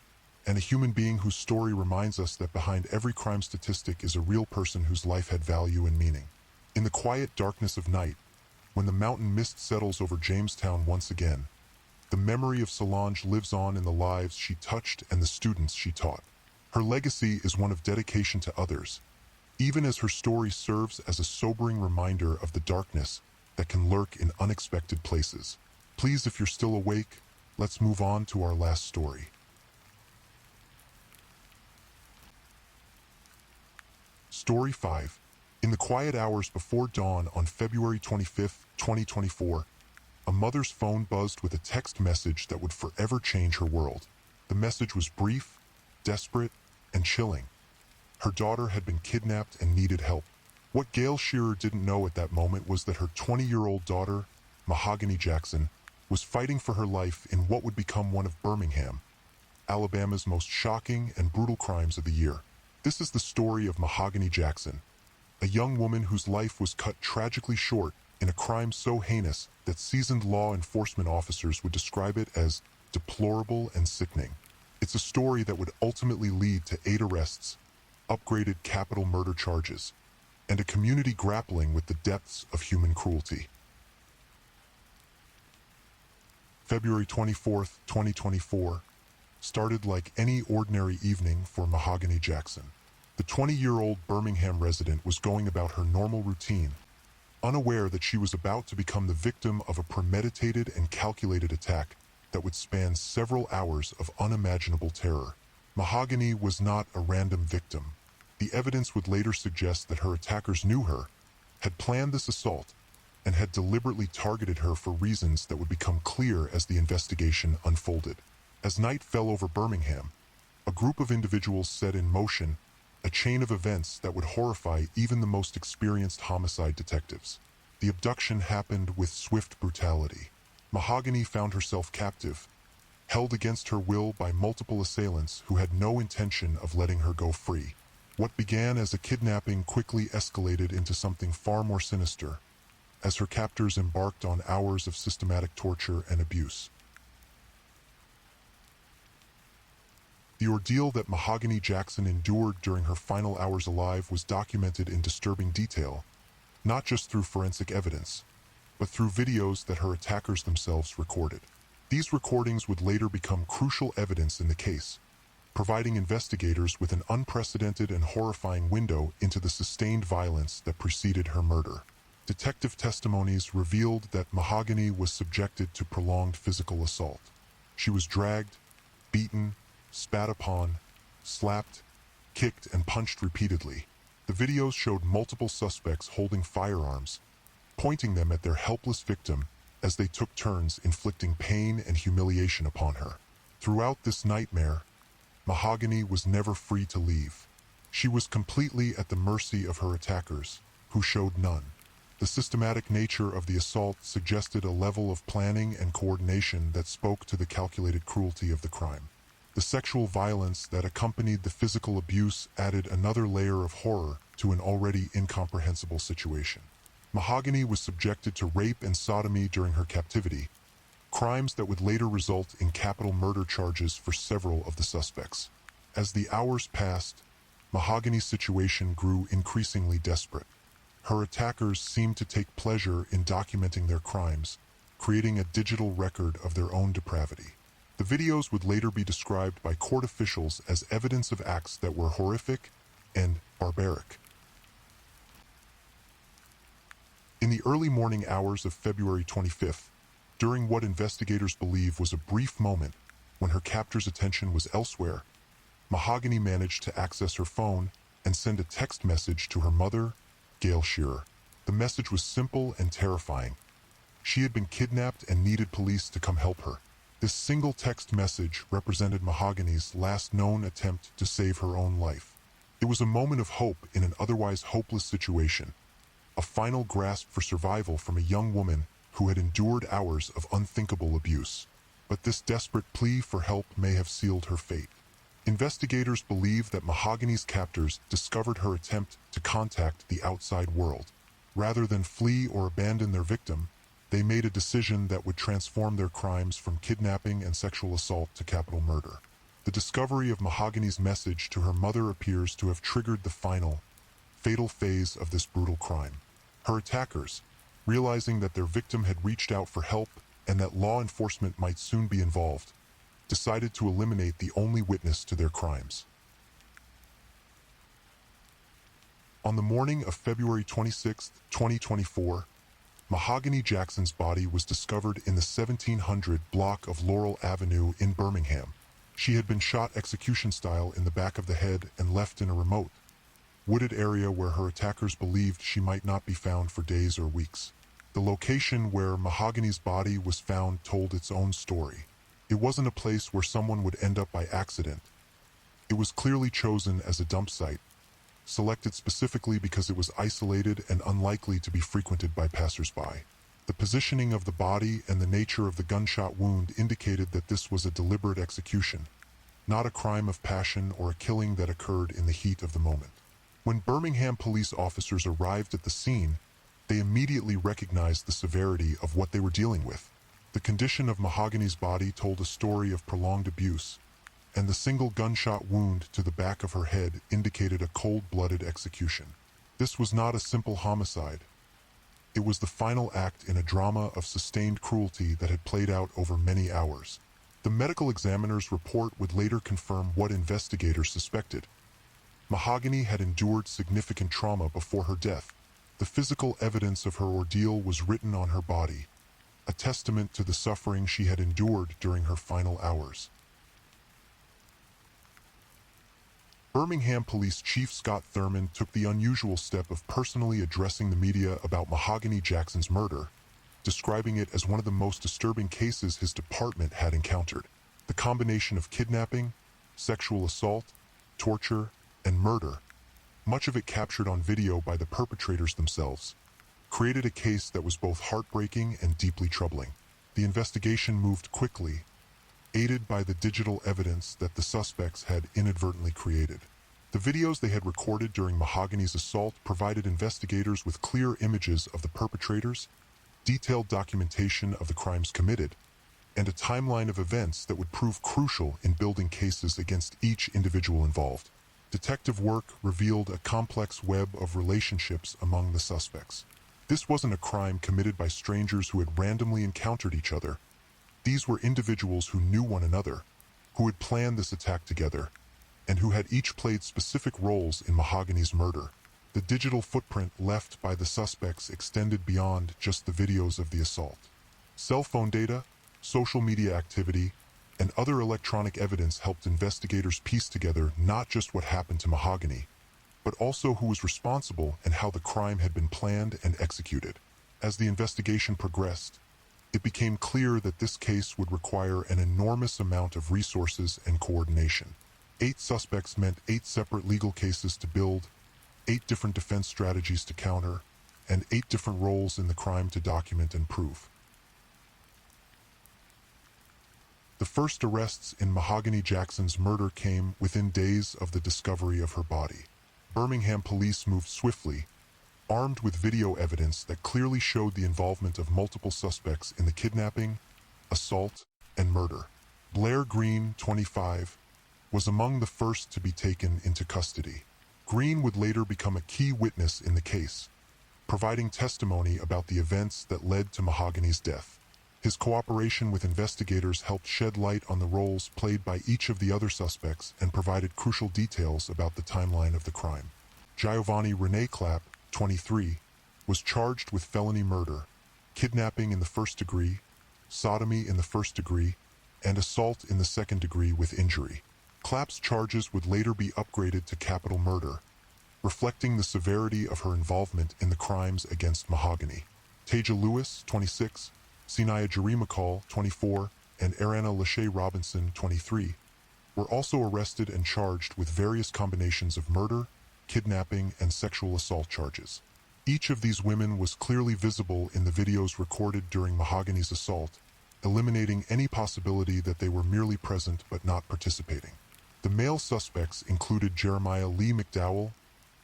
and a human being whose story reminds us that behind every crime statistic is a real person whose life had value and meaning. In the quiet darkness of night, when the mountain mist settles over Jamestown once again, the memory of Solange lives on in the lives she touched and the students she taught. Her legacy is one of dedication to others, even as her story serves as a sobering reminder of the darkness that can lurk in unexpected places. Please, if you're still awake, let's move on to our last story. Story 5. In the quiet hours before dawn on February 25, 2024, a mother's phone buzzed with a text message that would forever change her world. The message was brief, desperate, and chilling. Her daughter had been kidnapped and needed help. What Gail Shearer didn't know at that moment was that her 20-year-old daughter, Mahogany Jackson, was fighting for her life in what would become one of Birmingham, Alabama's most shocking and brutal crimes of the year. This is the story of Mahogany Jackson, a young woman whose life was cut tragically short in a crime so heinous that seasoned law enforcement officers would describe it as deplorable and sickening. It's a story that would ultimately lead to 8 arrests, upgraded capital murder charges, and a community grappling with the depths of human cruelty. February 24, 2024, started like any ordinary evening for Mahogany Jackson. The 20-year-old Birmingham resident was going about her normal routine, unaware that she was about to become the victim of a premeditated and calculated attack that would span several hours of unimaginable terror. Mahogany was not a random victim. The evidence would later suggest that her attackers knew her, had planned this assault, and had deliberately targeted her for reasons that would become clear as the investigation unfolded. As night fell over Birmingham, a group of individuals set in motion a chain of events that would horrify even the most experienced homicide detectives. The abduction happened with swift brutality. Mahogany found herself captive, held against her will by multiple assailants who had no intention of letting her go free. What began as a kidnapping quickly escalated into something far more sinister, as her captors embarked on hours of systematic torture and abuse. The ordeal that Mahogany Jackson endured during her final hours alive was documented in disturbing detail, not just through forensic evidence, but through videos that her attackers themselves recorded. These recordings would later become crucial evidence in the case, providing investigators with an unprecedented and horrifying window into the sustained violence that preceded her murder. Detective testimonies revealed that Mahogany was subjected to prolonged physical assault. She was dragged, beaten, spat upon, slapped, kicked, and punched repeatedly. The videos showed multiple suspects holding firearms, pointing them at their helpless victim as they took turns inflicting pain and humiliation upon her. Throughout this nightmare, Mahogany was never free to leave. She was completely at the mercy of her attackers, who showed none. The systematic nature of the assault suggested a level of planning and coordination that spoke to the calculated cruelty of the crime. The sexual violence that accompanied the physical abuse added another layer of horror to an already incomprehensible situation. Mahogany was subjected to rape and sodomy during her captivity, crimes that would later result in capital murder charges for several of the suspects. As the hours passed, Mahogany's situation grew increasingly desperate. Her attackers seemed to take pleasure in documenting their crimes, creating a digital record of their own depravity. The videos would later be described by court officials as evidence of acts that were horrific and barbaric. In the early morning hours of February 25th, during what investigators believe was a brief moment when her captor's attention was elsewhere, Mahogany managed to access her phone and send a text message to her mother, Gail Shearer. The message was simple and terrifying. She had been kidnapped and needed police to come help her. This single text message represented Mahogany's last known attempt to save her own life. It was a moment of hope in an otherwise hopeless situation, a final grasp for survival from a young woman who had endured hours of unthinkable abuse. But this desperate plea for help may have sealed her fate. Investigators believe that Mahogany's captors discovered her attempt to contact the outside world. Rather than flee or abandon their victim, they made a decision that would transform their crimes from kidnapping and sexual assault to capital murder. The discovery of Mahogany's message to her mother appears to have triggered the final, fatal phase of this brutal crime. Her attackers, realizing that their victim had reached out for help and that law enforcement might soon be involved, decided to eliminate the only witness to their crimes. On the morning of February 26, 2024, Mahogany Jackson's body was discovered in the 1700 block of Laurel Avenue in Birmingham. She had been shot execution-style in the back of the head and left in a remote, wooded area where her attackers believed she might not be found for days or weeks. The location where Mahogany's body was found told its own story. It wasn't a place where someone would end up by accident. It was clearly chosen as a dump site, selected specifically because it was isolated and unlikely to be frequented by passers-by. The positioning of the body and the nature of the gunshot wound indicated that this was a deliberate execution, not a crime of passion or a killing that occurred in the heat of the moment. When Birmingham police officers arrived at the scene, they immediately recognized the severity of what they were dealing with. The condition of Mahogany's body told a story of prolonged abuse, and the single gunshot wound to the back of her head indicated a cold-blooded execution. This was not a simple homicide. It was the final act in a drama of sustained cruelty that had played out over many hours. The medical examiner's report would later confirm what investigators suspected. Mahogany had endured significant trauma before her death. The physical evidence of her ordeal was written on her body, a testament to the suffering she had endured during her final hours. Birmingham Police Chief Scott Thurman took the unusual step of personally addressing the media about Mahogany Jackson's murder, describing it as one of the most disturbing cases his department had encountered. The combination of kidnapping, sexual assault, torture, and murder, much of it captured on video by the perpetrators themselves, created a case that was both heartbreaking and deeply troubling. The investigation moved quickly, aided by the digital evidence that the suspects had inadvertently created. The videos they had recorded during Mahogany's assault provided investigators with clear images of the perpetrators, detailed documentation of the crimes committed, and a timeline of events that would prove crucial in building cases against each individual involved. Detective work revealed a complex web of relationships among the suspects. This wasn't a crime committed by strangers who had randomly encountered each other. These were individuals who knew one another, who had planned this attack together, and who had each played specific roles in Mahogany's murder. The digital footprint left by the suspects extended beyond just the videos of the assault. Cell phone data, social media activity, and other electronic evidence helped investigators piece together not just what happened to Mahogany, but also who was responsible and how the crime had been planned and executed. As the investigation progressed, it became clear that this case would require an enormous amount of resources and coordination. 8 suspects meant 8 separate legal cases to build, 8 different defense strategies to counter, and 8 different roles in the crime to document and prove. The first arrests in Mahogany Jackson's murder came within days of the discovery of her body. Birmingham police moved swiftly, armed with video evidence that clearly showed the involvement of multiple suspects in the kidnapping, assault, and murder. Blair Green, 25, was among the first to be taken into custody. Green would later become a key witness in the case, providing testimony about the events that led to Mahogany's death. His cooperation with investigators helped shed light on the roles played by each of the other suspects and provided crucial details about the timeline of the crime. Giovanni Rene Clapp, 23, was charged with felony murder, kidnapping in the first degree, sodomy in the first degree, and assault in the second degree with injury. Clapp's charges would later be upgraded to capital murder, reflecting the severity of her involvement in the crimes against Mahogany. Taja Lewis, 26, Sinaya Jerry McCall, 24, and Ariana Lachey Robinson, 23, were also arrested and charged with various combinations of murder, kidnapping, and sexual assault charges. Each of these women was clearly visible in the videos recorded during Mahogany's assault, eliminating any possibility that they were merely present but not participating. The male suspects included Jeremiah Lee McDowell,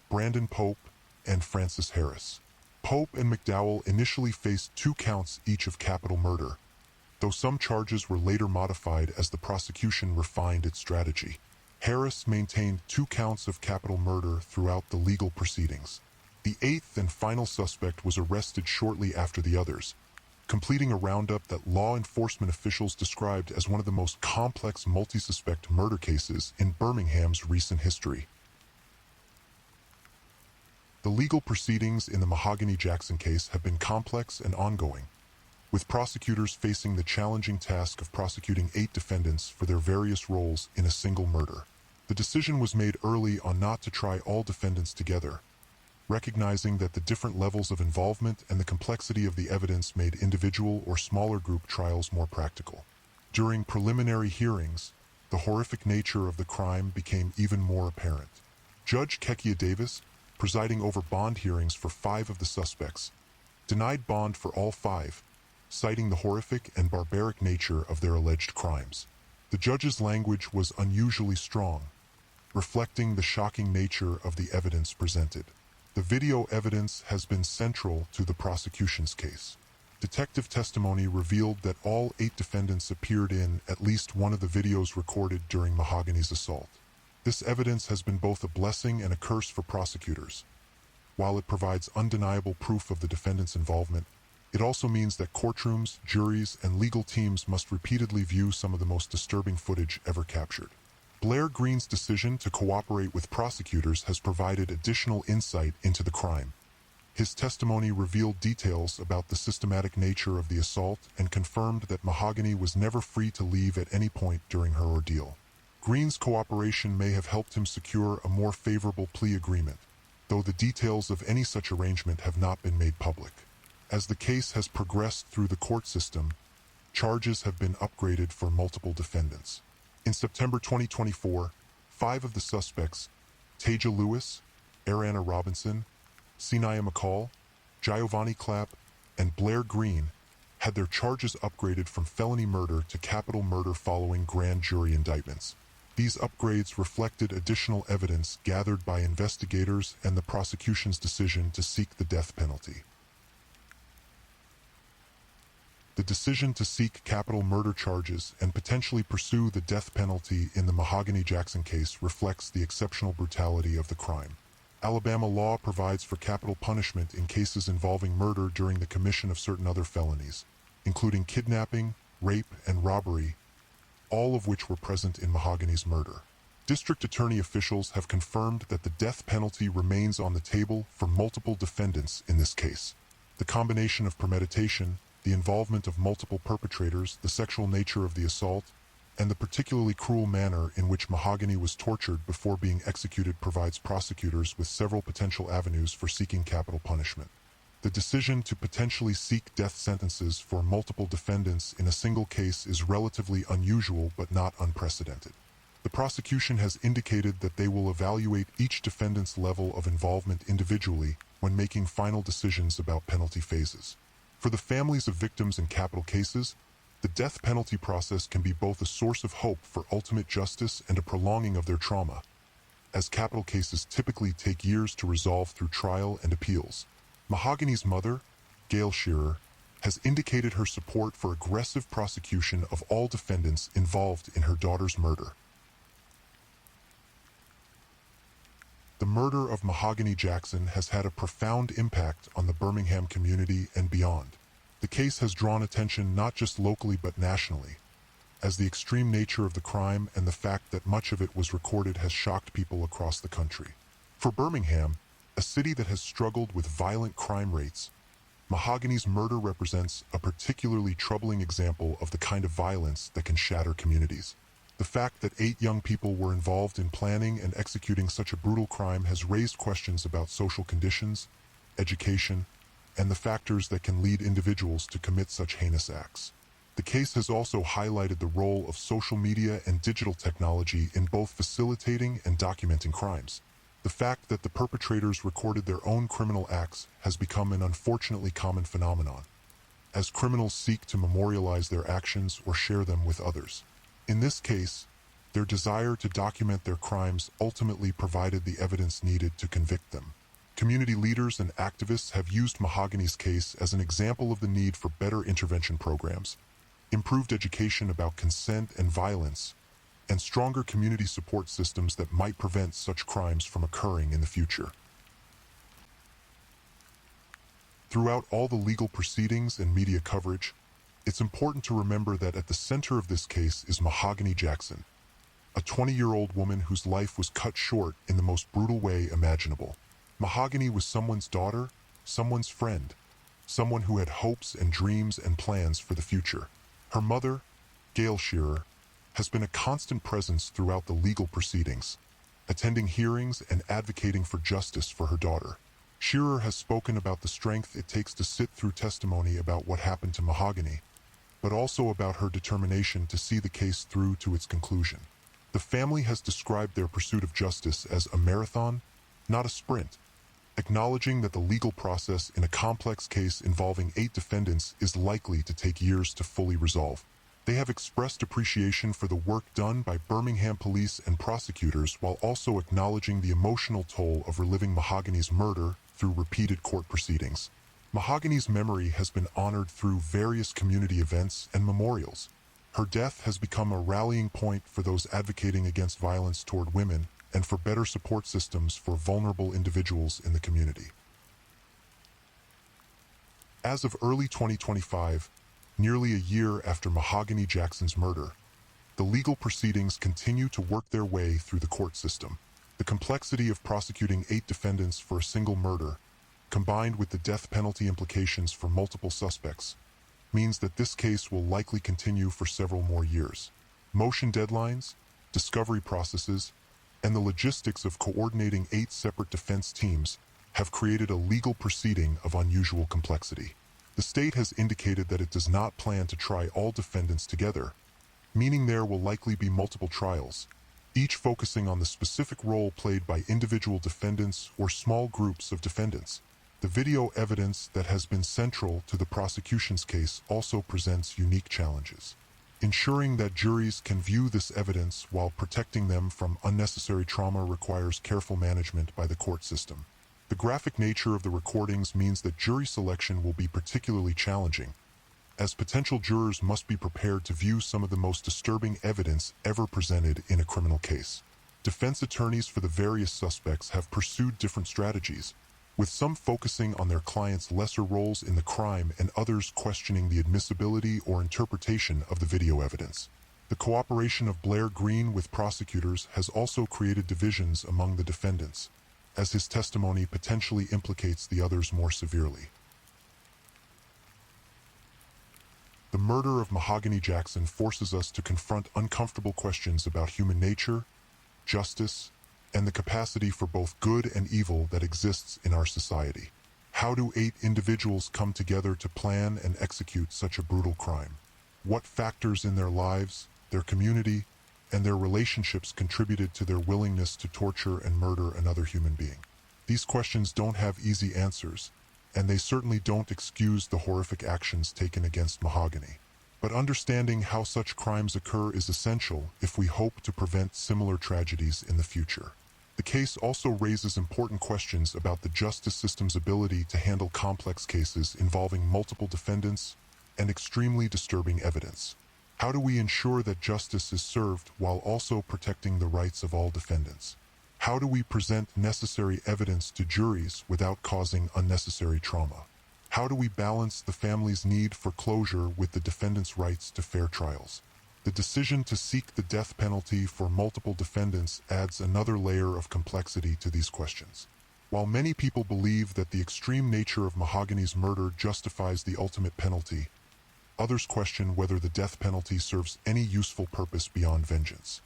Brandon Pope, and Francis Harris. Pope and McDowell initially faced 2 counts each of capital murder, though some charges were later modified as the prosecution refined its strategy. Harris maintained 2 counts of capital murder throughout the legal proceedings. The 8th and final suspect was arrested shortly after the others, completing a roundup that law enforcement officials described as one of the most complex multi-suspect murder cases in Birmingham's recent history. The legal proceedings in the Mahogany Jackson case have been complex and ongoing, with prosecutors facing the challenging task of prosecuting 8 defendants for their various roles in a single murder. The decision was made early on not to try all defendants together, recognizing that the different levels of involvement and the complexity of the evidence made individual or smaller group trials more practical. During preliminary hearings, the horrific nature of the crime became even more apparent. Judge Kekia Davis, presiding over bond hearings for 5 of the suspects, denied bond for all 5, citing the horrific and barbaric nature of their alleged crimes. The judge's language was unusually strong, reflecting the shocking nature of the evidence presented. The video evidence has been central to the prosecution's case. Detective testimony revealed that all 8 defendants appeared in at least one of the videos recorded during Mahogany's assault. This evidence has been both a blessing and a curse for prosecutors. While it provides undeniable proof of the defendant's involvement, it also means that courtrooms, juries, and legal teams must repeatedly view some of the most disturbing footage ever captured. Blair Green's decision to cooperate with prosecutors has provided additional insight into the crime. His testimony revealed details about the systematic nature of the assault and confirmed that Mahogany was never free to leave at any point during her ordeal. Green's cooperation may have helped him secure a more favorable plea agreement, though the details of any such arrangement have not been made public. As the case has progressed through the court system, charges have been upgraded for multiple defendants. In September 2024, 5 of the suspects, Taja Lewis, Ariana Robinson, Sinaya McCall, Giovanni Clapp, and Blair Green, had their charges upgraded from felony murder to capital murder following grand jury indictments. These upgrades reflected additional evidence gathered by investigators and the prosecution's decision to seek the death penalty. The decision to seek capital murder charges and potentially pursue the death penalty in the Mahogany Jackson case reflects the exceptional brutality of the crime. Alabama law provides for capital punishment in cases involving murder during the commission of certain other felonies, including kidnapping, rape, and robbery, all of which were present in Mahogany's murder. District attorney officials have confirmed that the death penalty remains on the table for multiple defendants in this case. The combination of premeditation, the involvement of multiple perpetrators, the sexual nature of the assault, and the particularly cruel manner in which Mahogany was tortured before being executed provides prosecutors with several potential avenues for seeking capital punishment. The decision to potentially seek death sentences for multiple defendants in a single case is relatively unusual but not unprecedented. The prosecution has indicated that they will evaluate each defendant's level of involvement individually when making final decisions about penalty phases. For the families of victims in capital cases, the death penalty process can be both a source of hope for ultimate justice and a prolonging of their trauma, as capital cases typically take years to resolve through trial and appeals. Mahogany's mother, Gail Shearer, has indicated her support for aggressive prosecution of all defendants involved in her daughter's murder. The murder of Mahogany Jackson has had a profound impact on the Birmingham community and beyond. The case has drawn attention not just locally but nationally, as the extreme nature of the crime and the fact that much of it was recorded has shocked people across the country. For Birmingham, a city that has struggled with violent crime rates, Mahogany's murder represents a particularly troubling example of the kind of violence that can shatter communities. The fact that 8 young people were involved in planning and executing such a brutal crime has raised questions about social conditions, education, and the factors that can lead individuals to commit such heinous acts. The case has also highlighted the role of social media and digital technology in both facilitating and documenting crimes. The fact that the perpetrators recorded their own criminal acts has become an unfortunately common phenomenon, as criminals seek to memorialize their actions or share them with others. In this case, their desire to document their crimes ultimately provided the evidence needed to convict them. Community leaders and activists have used Mahogany's case as an example of the need for better intervention programs, improved education about consent and violence, and stronger community support systems that might prevent such crimes from occurring in the future. Throughout all the legal proceedings and media coverage, it's important to remember that at the center of this case is Mahogany Jackson, a 20-year-old woman whose life was cut short in the most brutal way imaginable. Mahogany was someone's daughter, someone's friend, someone who had hopes and dreams and plans for the future. Her mother, Gail Shearer, has been a constant presence throughout the legal proceedings, attending hearings and advocating for justice for her daughter. Shearer has spoken about the strength it takes to sit through testimony about what happened to Mahogany, but also about her determination to see the case through to its conclusion. The family has described their pursuit of justice as a marathon, not a sprint, acknowledging that the legal process in a complex case involving 8 defendants is likely to take years to fully resolve. They have expressed appreciation for the work done by Birmingham police and prosecutors while also acknowledging the emotional toll of reliving Mahogany's murder through repeated court proceedings. Mahogany's memory has been honored through various community events and memorials. Her death has become a rallying point for those advocating against violence toward women and for better support systems for vulnerable individuals in the community. As of early 2025, nearly a year after Mahogany Jackson's murder, the legal proceedings continue to work their way through the court system. The complexity of prosecuting 8 defendants for a single murder, combined with the death penalty implications for multiple suspects, means that this case will likely continue for several more years. Motion deadlines, discovery processes, and the logistics of coordinating 8 separate defense teams have created a legal proceeding of unusual complexity. The state has indicated that it does not plan to try all defendants together, meaning there will likely be multiple trials, each focusing on the specific role played by individual defendants or small groups of defendants. The video evidence that has been central to the prosecution's case also presents unique challenges. Ensuring that juries can view this evidence while protecting them from unnecessary trauma requires careful management by the court system. The graphic nature of the recordings means that jury selection will be particularly challenging, as potential jurors must be prepared to view some of the most disturbing evidence ever presented in a criminal case. Defense attorneys for the various suspects have pursued different strategies, with some focusing on their clients' lesser roles in the crime and others questioning the admissibility or interpretation of the video evidence. The cooperation of Blair Green with prosecutors has also created divisions among the defendants, as his testimony potentially implicates the others more severely. The murder of Mahogany Jackson forces us to confront uncomfortable questions about human nature, justice, and the capacity for both good and evil that exists in our society. How do 8 individuals come together to plan and execute such a brutal crime? What factors in their lives, their community, and their relationships contributed to their willingness to torture and murder another human being? These questions don't have easy answers, and they certainly don't excuse the horrific actions taken against Mahogany. But understanding how such crimes occur is essential if we hope to prevent similar tragedies in the future. The case also raises important questions about the justice system's ability to handle complex cases involving multiple defendants and extremely disturbing evidence. How do we ensure that justice is served while also protecting the rights of all defendants? How do we present necessary evidence to juries without causing unnecessary trauma? How do we balance the family's need for closure with the defendant's rights to fair trials? The decision to seek the death penalty for multiple defendants adds another layer of complexity to these questions. While many people believe that the extreme nature of Mahogany's murder justifies the ultimate penalty, others question whether the death penalty serves any useful purpose beyond vengeance.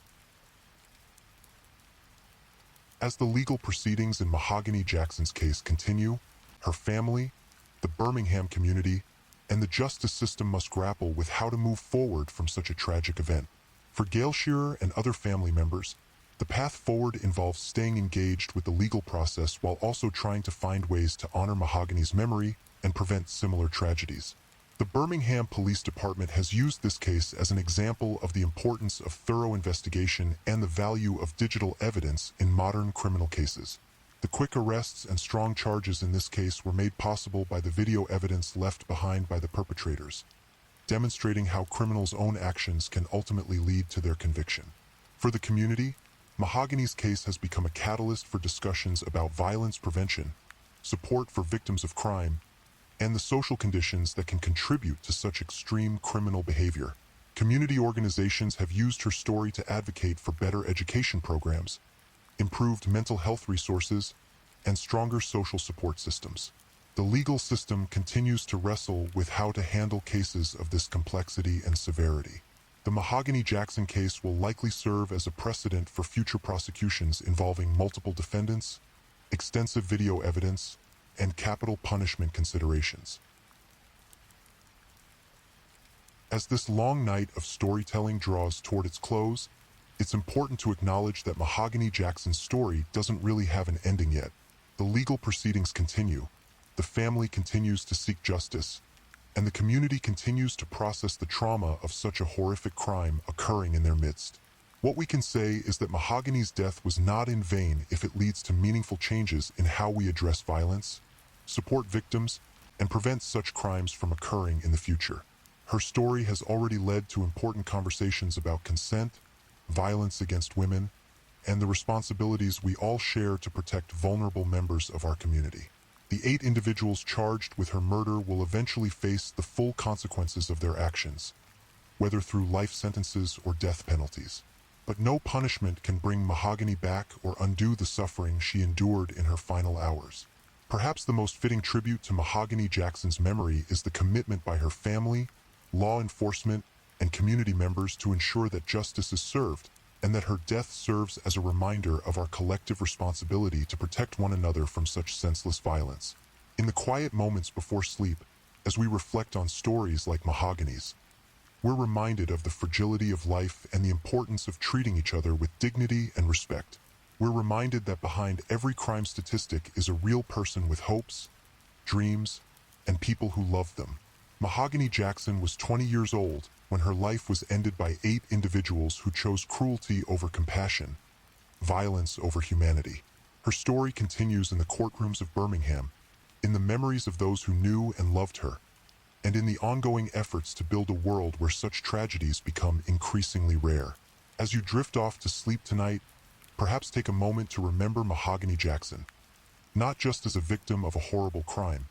As the legal proceedings in Mahogany Jackson's case continue, her family, the Birmingham community, and the justice system must grapple with how to move forward from such a tragic event. For Gail Shearer and other family members, the path forward involves staying engaged with the legal process while also trying to find ways to honor Mahogany's memory and prevent similar tragedies. The Birmingham Police Department has used this case as an example of the importance of thorough investigation and the value of digital evidence in modern criminal cases. The quick arrests and strong charges in this case were made possible by the video evidence left behind by the perpetrators, demonstrating how criminals' own actions can ultimately lead to their conviction. For the community, Mahogany's case has become a catalyst for discussions about violence prevention, support for victims of crime, and the social conditions that can contribute to such extreme criminal behavior. Community organizations have used her story to advocate for better education programs, improved mental health resources, and stronger social support systems. The legal system continues to wrestle with how to handle cases of this complexity and severity. The Mahogany Jackson case will likely serve as a precedent for future prosecutions involving multiple defendants, extensive video evidence, and capital punishment considerations. As this long night of storytelling draws toward its close, it's important to acknowledge that Mahogany Jackson's story doesn't really have an ending yet. The legal proceedings continue, the family continues to seek justice, and the community continues to process the trauma of such a horrific crime occurring in their midst. What we can say is that Mahogany's death was not in vain if it leads to meaningful changes in how we address violence, support victims, and prevent such crimes from occurring in the future. Her story has already led to important conversations about consent, violence against women, and the responsibilities we all share to protect vulnerable members of our community. The 8 individuals charged with her murder will eventually face the full consequences of their actions, whether through life sentences or death penalties. But no punishment can bring Mahogany back or undo the suffering she endured in her final hours. Perhaps the most fitting tribute to Mahogany Jackson's memory is the commitment by her family, law enforcement, and community members to ensure that justice is served, and that her death serves as a reminder of our collective responsibility to protect one another from such senseless violence. In the quiet moments before sleep, as we reflect on stories like Mahogany's, we're reminded of the fragility of life and the importance of treating each other with dignity and respect. We're reminded that behind every crime statistic is a real person with hopes, dreams, and people who love them. Mahogany Jackson was 20 years old when her life was ended by 8 individuals who chose cruelty over compassion, violence over humanity. Her story continues in the courtrooms of Birmingham, in the memories of those who knew and loved her, and in the ongoing efforts to build a world where such tragedies become increasingly rare. As you drift off to sleep tonight, perhaps take a moment to remember Mahogany Jackson, not just as a victim of a horrible crime,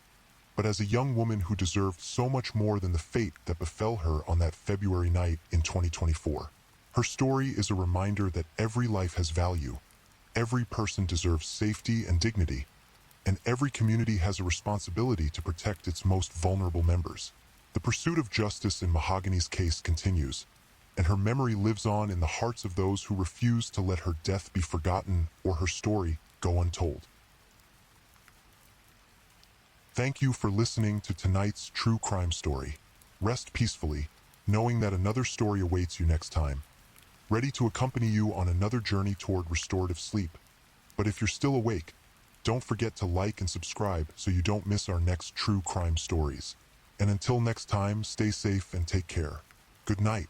but as a young woman who deserved so much more than the fate that befell her on that February night in 2024. Her story is a reminder that every life has value, every person deserves safety and dignity, and every community has a responsibility to protect its most vulnerable members. The pursuit of justice in Mahogany's case continues, and her memory lives on in the hearts of those who refuse to let her death be forgotten or her story go untold. Thank you for listening to tonight's true crime story. Rest peacefully, knowing that another story awaits you next time, ready to accompany you on another journey toward restorative sleep. But if you're still awake, don't forget to like and subscribe so you don't miss our next true crime stories. And until next time, stay safe and take care. Good night.